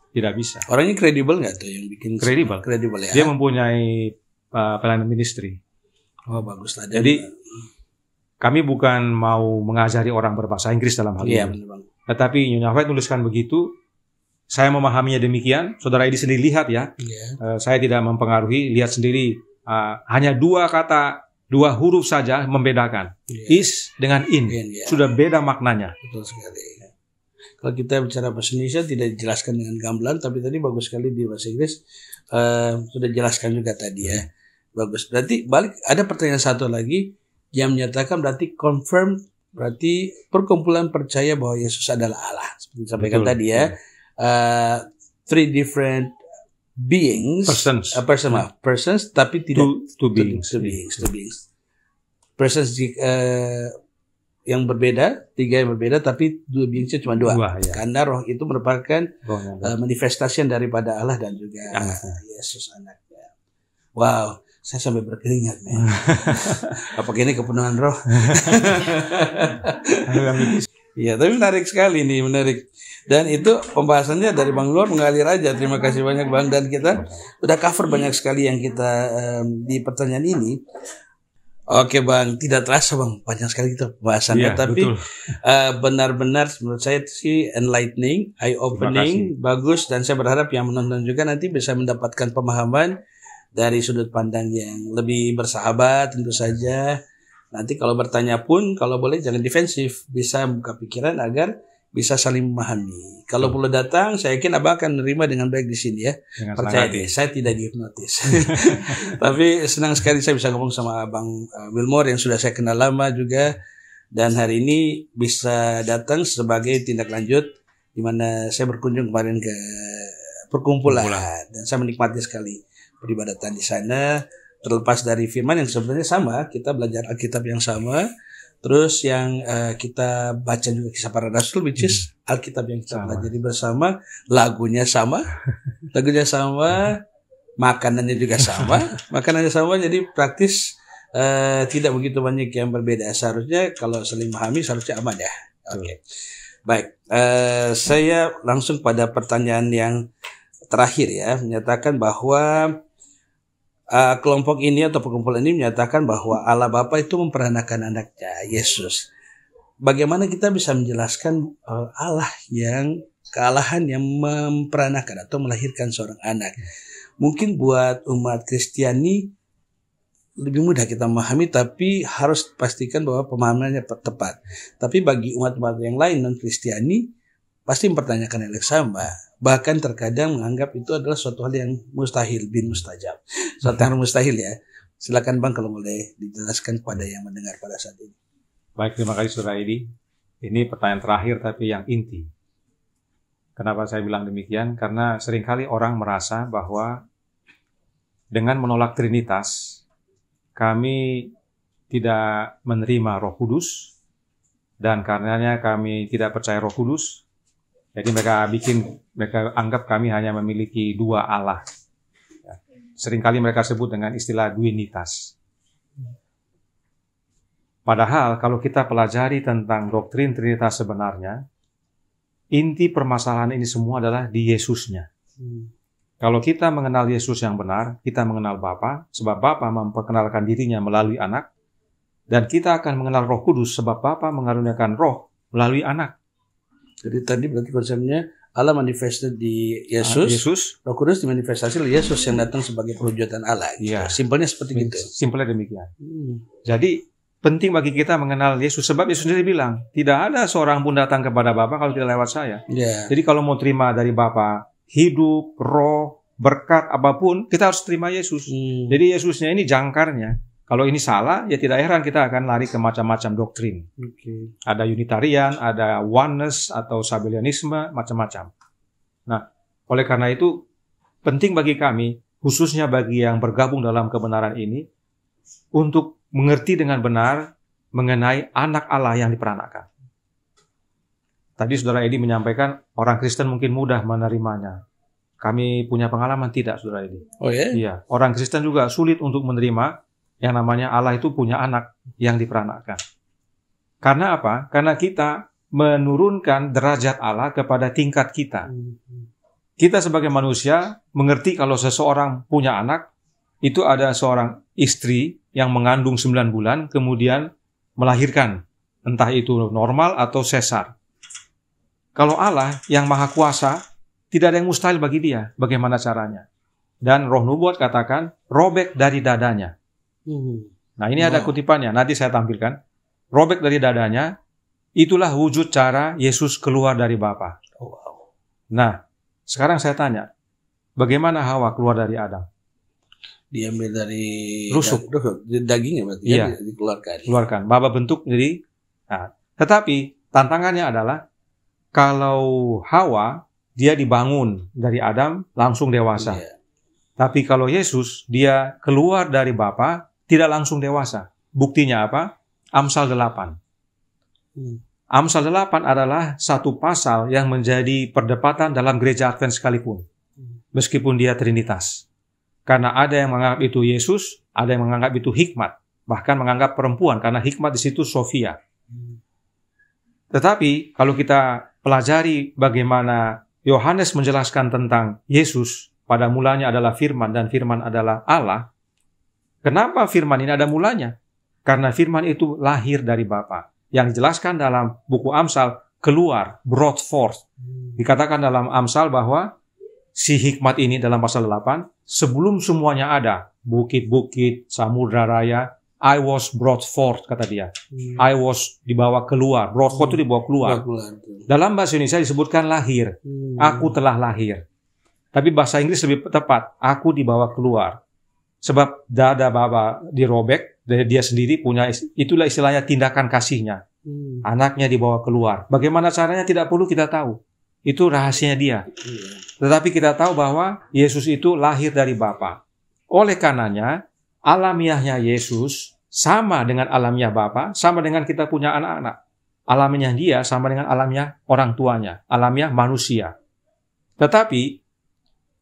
tidak bisa. Orangnya kredibel nggak tuh yang bikin? Kredibel. Kredibel ya. Dia mempunyai pelayanan ministry. Oh bagus lah. Jadi kami bukan mau mengajari orang berbahasa Inggris dalam hal ini. Iya, benar Bang. Tetapi Nyonya White tuliskan begitu. Saya memahaminya demikian. Saudara Edi sendiri lihat ya. Yeah. Saya tidak mempengaruhi. Lihat sendiri. Hanya 2 kata, 2 huruf saja membedakan. Yeah. Is dengan in. Yeah. Sudah beda maknanya. Betul sekali. Kalau kita bicara bahasa Indonesia tidak dijelaskan dengan gamblang. Tapi tadi bagus sekali di bahasa Inggris. Sudah jelaskan juga tadi ya. Bagus. Berarti balik. Ada pertanyaan satu lagi. Yang menyatakan berarti confirm. Berarti perkumpulan percaya bahwa Yesus adalah Allah. Seperti disampaikan tadi ya. 3 different beings, persons, tapi tidak two beings. Persons yang berbeda, 3 yang berbeda, tapi 2 beings cuma 2. Ya. Karena roh itu merupakan manifestasi daripada Allah dan juga Yesus anaknya. Wow, saya sampai berkeringat, men. Apakah ini kepenuhan roh? Iya, tapi menarik sekali nih, menarik. Dan itu pembahasannya dari Bang Nur mengalir aja. Terima kasih banyak Bang. Dan kita udah cover banyak sekali yang kita di pertanyaan ini. Oke Bang, tidak terasa Bang, panjang sekali kita pembahasannya. Tapi benar-benar menurut saya sih enlightening, eye-opening, bagus. Dan saya berharap yang menonton juga nanti bisa mendapatkan pemahaman dari sudut pandang yang lebih bersahabat tentu saja. Nanti kalau bertanya pun, kalau boleh jangan defensif, bisa buka pikiran agar bisa saling memahami. Kalau perlu datang, saya yakin Abang akan menerima dengan baik di sini ya. Percaya deh, saya tidak dihipnotis. Tapi senang sekali saya bisa ngomong sama Abang Wilmore yang sudah saya kenal lama juga. Dan hari ini bisa datang sebagai tindak lanjut di mana saya berkunjung kemarin ke perkumpulan. Dan saya menikmati sekali peribadatan di sana. Terlepas dari firman yang sebenarnya sama, kita belajar Alkitab yang sama. Terus yang kita baca juga Kisah Para Rasul, which is Alkitab yang kita pelajari bersama, lagunya sama, makanannya juga sama, jadi praktis tidak begitu banyak yang berbeda. Seharusnya kalau saling memahami seharusnya aman ya. Oke. Baik, saya langsung pada pertanyaan yang terakhir ya, menyatakan bahwa kelompok ini atau perkumpulan ini menyatakan bahwa Allah Bapa itu memperanakan anaknya Yesus. bagaimana kita bisa menjelaskan Allah yang kealahan yang memperanakan atau melahirkan seorang anak. Mungkin buat umat Kristiani lebih mudah kita memahami, tapi harus pastikan bahwa pemahamannya tepat. Tapi bagi umat-umat yang lain non-Kristiani, pasti mempertanyakan hal yang sama. Bahkan terkadang menganggap itu adalah suatu hal yang mustahil, bin mustajab. Suatu hal mustahil ya. Silakan Bang kalau boleh dijelaskan kepada yang mendengar pada saat ini. Baik, terima kasih Saudara Edi. Ini pertanyaan terakhir tapi yang inti. Kenapa saya bilang demikian? Karena seringkali orang merasa bahwa dengan menolak Trinitas, kami tidak menerima Roh Kudus, dan karenanya kami tidak percaya Roh Kudus. Jadi mereka anggap kami hanya memiliki dua Allah. Seringkali mereka sebut dengan istilah duinitas. Padahal kalau kita pelajari tentang doktrin Trinitas sebenarnya, inti permasalahan ini semua adalah di Yesusnya. Kalau kita mengenal Yesus yang benar, kita mengenal Bapa, sebab Bapa memperkenalkan dirinya melalui anak, dan kita akan mengenal Roh Kudus, sebab Bapa mengaruniakan Roh melalui anak. Jadi tadi berarti konsepnya Allah manifested di Yesus, Roh Kudus dimanifestasi oleh Yesus yang datang sebagai perwujudan Allah. Iya. Simpelnya seperti itu. Simpelnya demikian. Jadi penting bagi kita mengenal Yesus, sebab Yesus sendiri bilang, tidak ada seorang pun datang kepada Bapa kalau tidak lewat saya. Yeah. Jadi kalau mau terima dari Bapa, hidup, roh, berkat, apapun, kita harus terima Yesus. Jadi Yesusnya ini jangkarnya. Kalau ini salah, ya tidak heran kita akan lari ke macam-macam doktrin. Ada Unitarian, ada Oneness, atau Sabellianisme, macam-macam. Nah, oleh karena itu, penting bagi kami, khususnya bagi yang bergabung dalam kebenaran ini, untuk mengerti dengan benar mengenai anak Allah yang diperanakan. Tadi Saudara Edi menyampaikan, orang Kristen mungkin mudah menerimanya. Kami punya pengalaman tidak, Saudara Edi? Oh ya? Iya, orang Kristen juga sulit untuk menerima yang namanya Allah itu punya anak yang diperanakan. Karena apa? Karena kita menurunkan derajat Allah kepada tingkat kita. Kita sebagai manusia mengerti kalau seseorang punya anak, itu ada seorang istri yang mengandung 9 bulan, kemudian melahirkan. Entah itu normal atau sesar. Kalau Allah yang maha kuasa, tidak ada yang mustahil bagi dia. Bagaimana caranya? Dan Roh Nubuat katakan, robek dari dadanya. Nah ini ada kutipannya, nanti saya tampilkan. Robek dari dadanya, itulah wujud cara Yesus keluar dari Bapa. Nah, sekarang saya tanya, bagaimana Hawa keluar dari Adam? Diambil dari rusuk, dagingnya berarti iya. Ya, dikeluarkan. Keluarkan, Bapa bentuk jadi. Nah, tetapi tantangannya adalah kalau Hawa dia dibangun dari Adam langsung dewasa. Iya. Tapi kalau Yesus dia keluar dari Bapa tidak langsung dewasa. Buktinya apa? Amsal 8. Amsal 8 adalah satu pasal yang menjadi perdebatan dalam gereja Advent sekalipun. Meskipun dia Trinitas. Karena ada yang menganggap itu Yesus, ada yang menganggap itu hikmat. Bahkan menganggap perempuan, karena hikmat di situ Sofia. Tetapi kalau kita pelajari bagaimana Yohanes menjelaskan tentang Yesus, pada mulanya adalah firman dan firman adalah Allah. Kenapa firman ini ada mulanya? Karena firman itu lahir dari Bapa. Yang dijelaskan dalam buku Amsal, keluar, brought forth. Dikatakan dalam Amsal bahwa si hikmat ini dalam pasal 8, sebelum semuanya ada, bukit-bukit, samudra raya, I was brought forth, kata dia. I was dibawa keluar. Brought forth itu dibawa keluar. Dalam bahasa Indonesia disebutkan lahir. Aku telah lahir. Tapi bahasa Inggris lebih tepat, aku dibawa keluar. Sebab dada Bapa dirobek, dari dia sendiri punya, itulah istilahnya tindakan kasihnya. Anaknya dibawa keluar. Bagaimana caranya tidak perlu kita tahu. Itu rahasianya dia. Tetapi kita tahu bahwa Yesus itu lahir dari Bapa. Oleh karenanya, alamiahnya Yesus sama dengan alamiah Bapa, sama dengan kita punya anak-anak. Alamiah dia sama dengan alamiah orang tuanya, alamiah manusia. Tetapi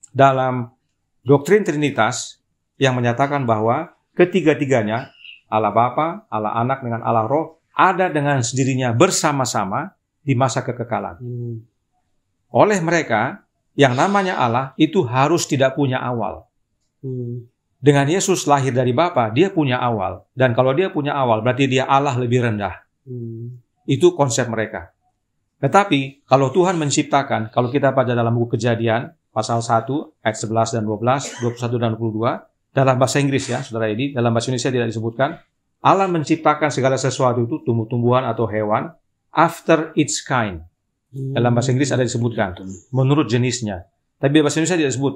dalam doktrin Trinitas yang menyatakan bahwa ketiga-tiganya, Allah Bapa, Allah Anak dengan Allah Roh, ada dengan sendirinya bersama-sama di masa kekekalan. Oleh mereka, yang namanya Allah itu harus tidak punya awal. Dengan Yesus lahir dari Bapa, dia punya awal. Dan kalau dia punya awal, berarti dia Allah lebih rendah. Itu konsep mereka. Tetapi kalau Tuhan menciptakan, kalau kita baca dalam buku Kejadian, pasal 1, ayat 11 dan 12, 21 dan 22, dalam bahasa Inggris ya, Saudara Edi, dalam bahasa Indonesia tidak disebutkan, Allah menciptakan segala sesuatu itu, tumbuh-tumbuhan atau hewan, after its kind. Dalam bahasa Inggris ada disebutkan, menurut jenisnya. Tapi bahasa Indonesia tidak disebut.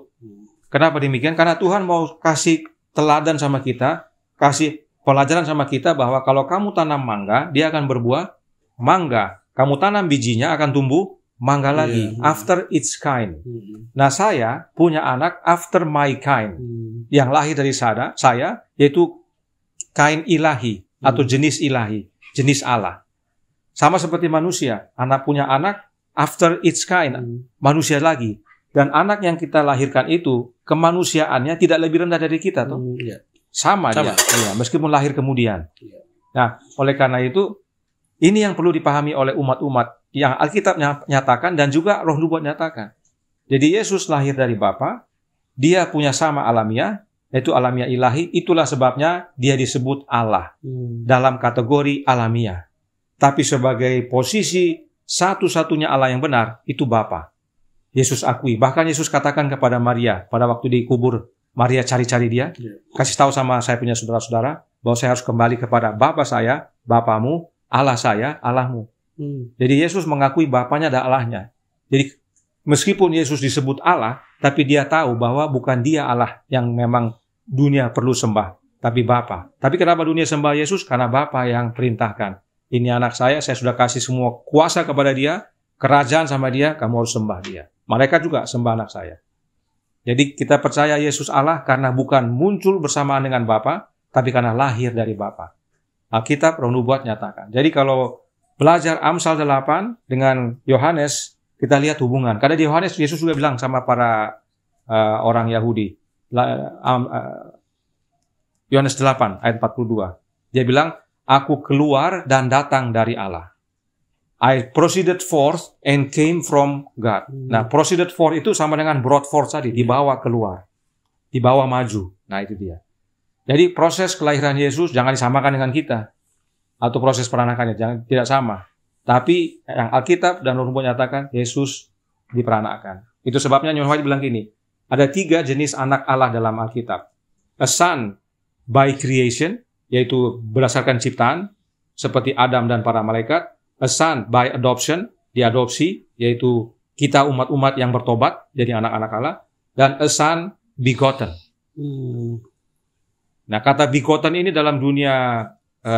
Kenapa demikian? Karena Tuhan mau kasih teladan sama kita, kasih pelajaran sama kita bahwa kalau kamu tanam mangga, dia akan berbuah mangga. Kamu tanam bijinya akan tumbuh mangga lagi, after its kind. Nah, saya punya anak after my kind, yang lahir dari saya, yaitu kain ilahi, atau jenis ilahi, jenis Allah. Sama seperti manusia, anak punya anak after its kind, manusia lagi. Dan anak yang kita lahirkan itu, kemanusiaannya tidak lebih rendah dari kita, toh? Sama dia, ya, meskipun lahir kemudian. Nah, oleh karena itu, ini yang perlu dipahami oleh umat-umat yang Alkitab nyatakan dan juga Roh Nubuat nyatakan. Jadi Yesus lahir dari Bapa, dia punya sama alamiah, yaitu alamiah ilahi, itulah sebabnya dia disebut Allah dalam kategori alamiah. Tapi sebagai posisi satu-satunya Allah yang benar, itu Bapa. Yesus akui. Bahkan Yesus katakan kepada Maria pada waktu dikubur, Maria cari-cari dia, kasih tahu sama saya punya saudara-saudara bahwa saya harus kembali kepada Bapa saya, Bapamu, Allah saya, Allahmu. Jadi Yesus mengakui Bapanya dan Allahnya. Jadi meskipun Yesus disebut Allah, tapi dia tahu bahwa bukan dia Allah yang memang dunia perlu sembah, tapi Bapa. Tapi kenapa dunia sembah Yesus? Karena Bapa yang perintahkan. Ini anak saya sudah kasih semua kuasa kepada dia, kerajaan sama dia, kamu harus sembah dia. Malaikat juga sembah anak saya. Jadi kita percaya Yesus Allah karena bukan muncul bersamaan dengan Bapa, tapi karena lahir dari Bapa. Alkitab Roh Nubuat nyatakan. Jadi kalau belajar Amsal 8 dengan Yohanes, kita lihat hubungan. Karena di Yohanes, Yesus juga bilang sama para orang Yahudi. Yohanes 8 ayat 42. Dia bilang, aku keluar dan datang dari Allah. I proceeded forth and came from God. Nah, proceeded forth itu sama dengan brought forth tadi, dibawa keluar, dibawa maju. Nah, itu dia. Jadi proses kelahiran Yesus jangan disamakan dengan kita, atau proses peranakannya tidak sama. Tapi yang Alkitab dan Roh Nubuat nyatakan Yesus diperanakan. Itu sebabnya Yohanes White bilang gini, ada 3 jenis anak Allah dalam Alkitab. A son by creation, yaitu berdasarkan ciptaan, seperti Adam dan para malaikat. A son by adoption, diadopsi, yaitu kita umat-umat yang bertobat, jadi anak-anak Allah. Dan a son begotten. Nah, kata begotten ini dalam dunia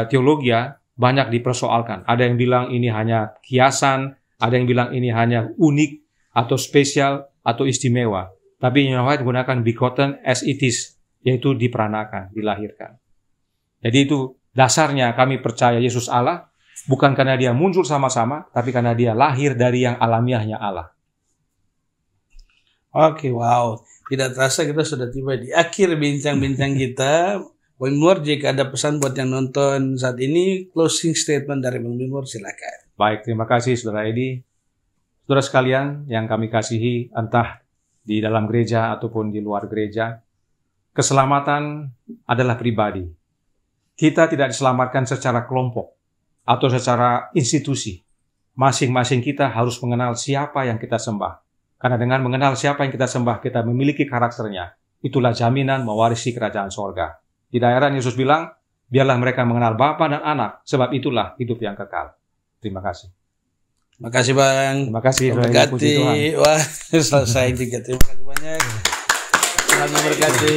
teologi banyak dipersoalkan. Ada yang bilang ini hanya kiasan, ada yang bilang ini hanya unik, atau spesial, atau istimewa. Tapi Yohanes White gunakan begotten as it is, yaitu diperanakan, dilahirkan. Jadi itu dasarnya kami percaya Yesus Allah, bukan karena dia muncul sama-sama, tapi karena dia lahir dari yang alamiahnya Allah. Oke, wow. Tidak terasa kita sudah tiba di akhir bincang-bincang kita. Bang Nur, jika ada pesan buat yang nonton saat ini, closing statement dari Bang Nur, silakan. Baik, terima kasih Saudara Edi. Saudara sekalian yang kami kasihi, entah di dalam gereja ataupun di luar gereja, keselamatan adalah pribadi. Kita tidak diselamatkan secara kelompok atau secara institusi. Masing-masing kita harus mengenal siapa yang kita sembah. Karena dengan mengenal siapa yang kita sembah, kita memiliki karakternya. Itulah jaminan mewarisi kerajaan sorga. Di daerah Yesus bilang, biarlah mereka mengenal Bapa dan Anak, sebab itulah hidup yang kekal. Terima kasih. Terima kasih Bang. Terima kasih. Berkati. Wah, selesai juga. Terima kasih banyak. Tuhan memberkati.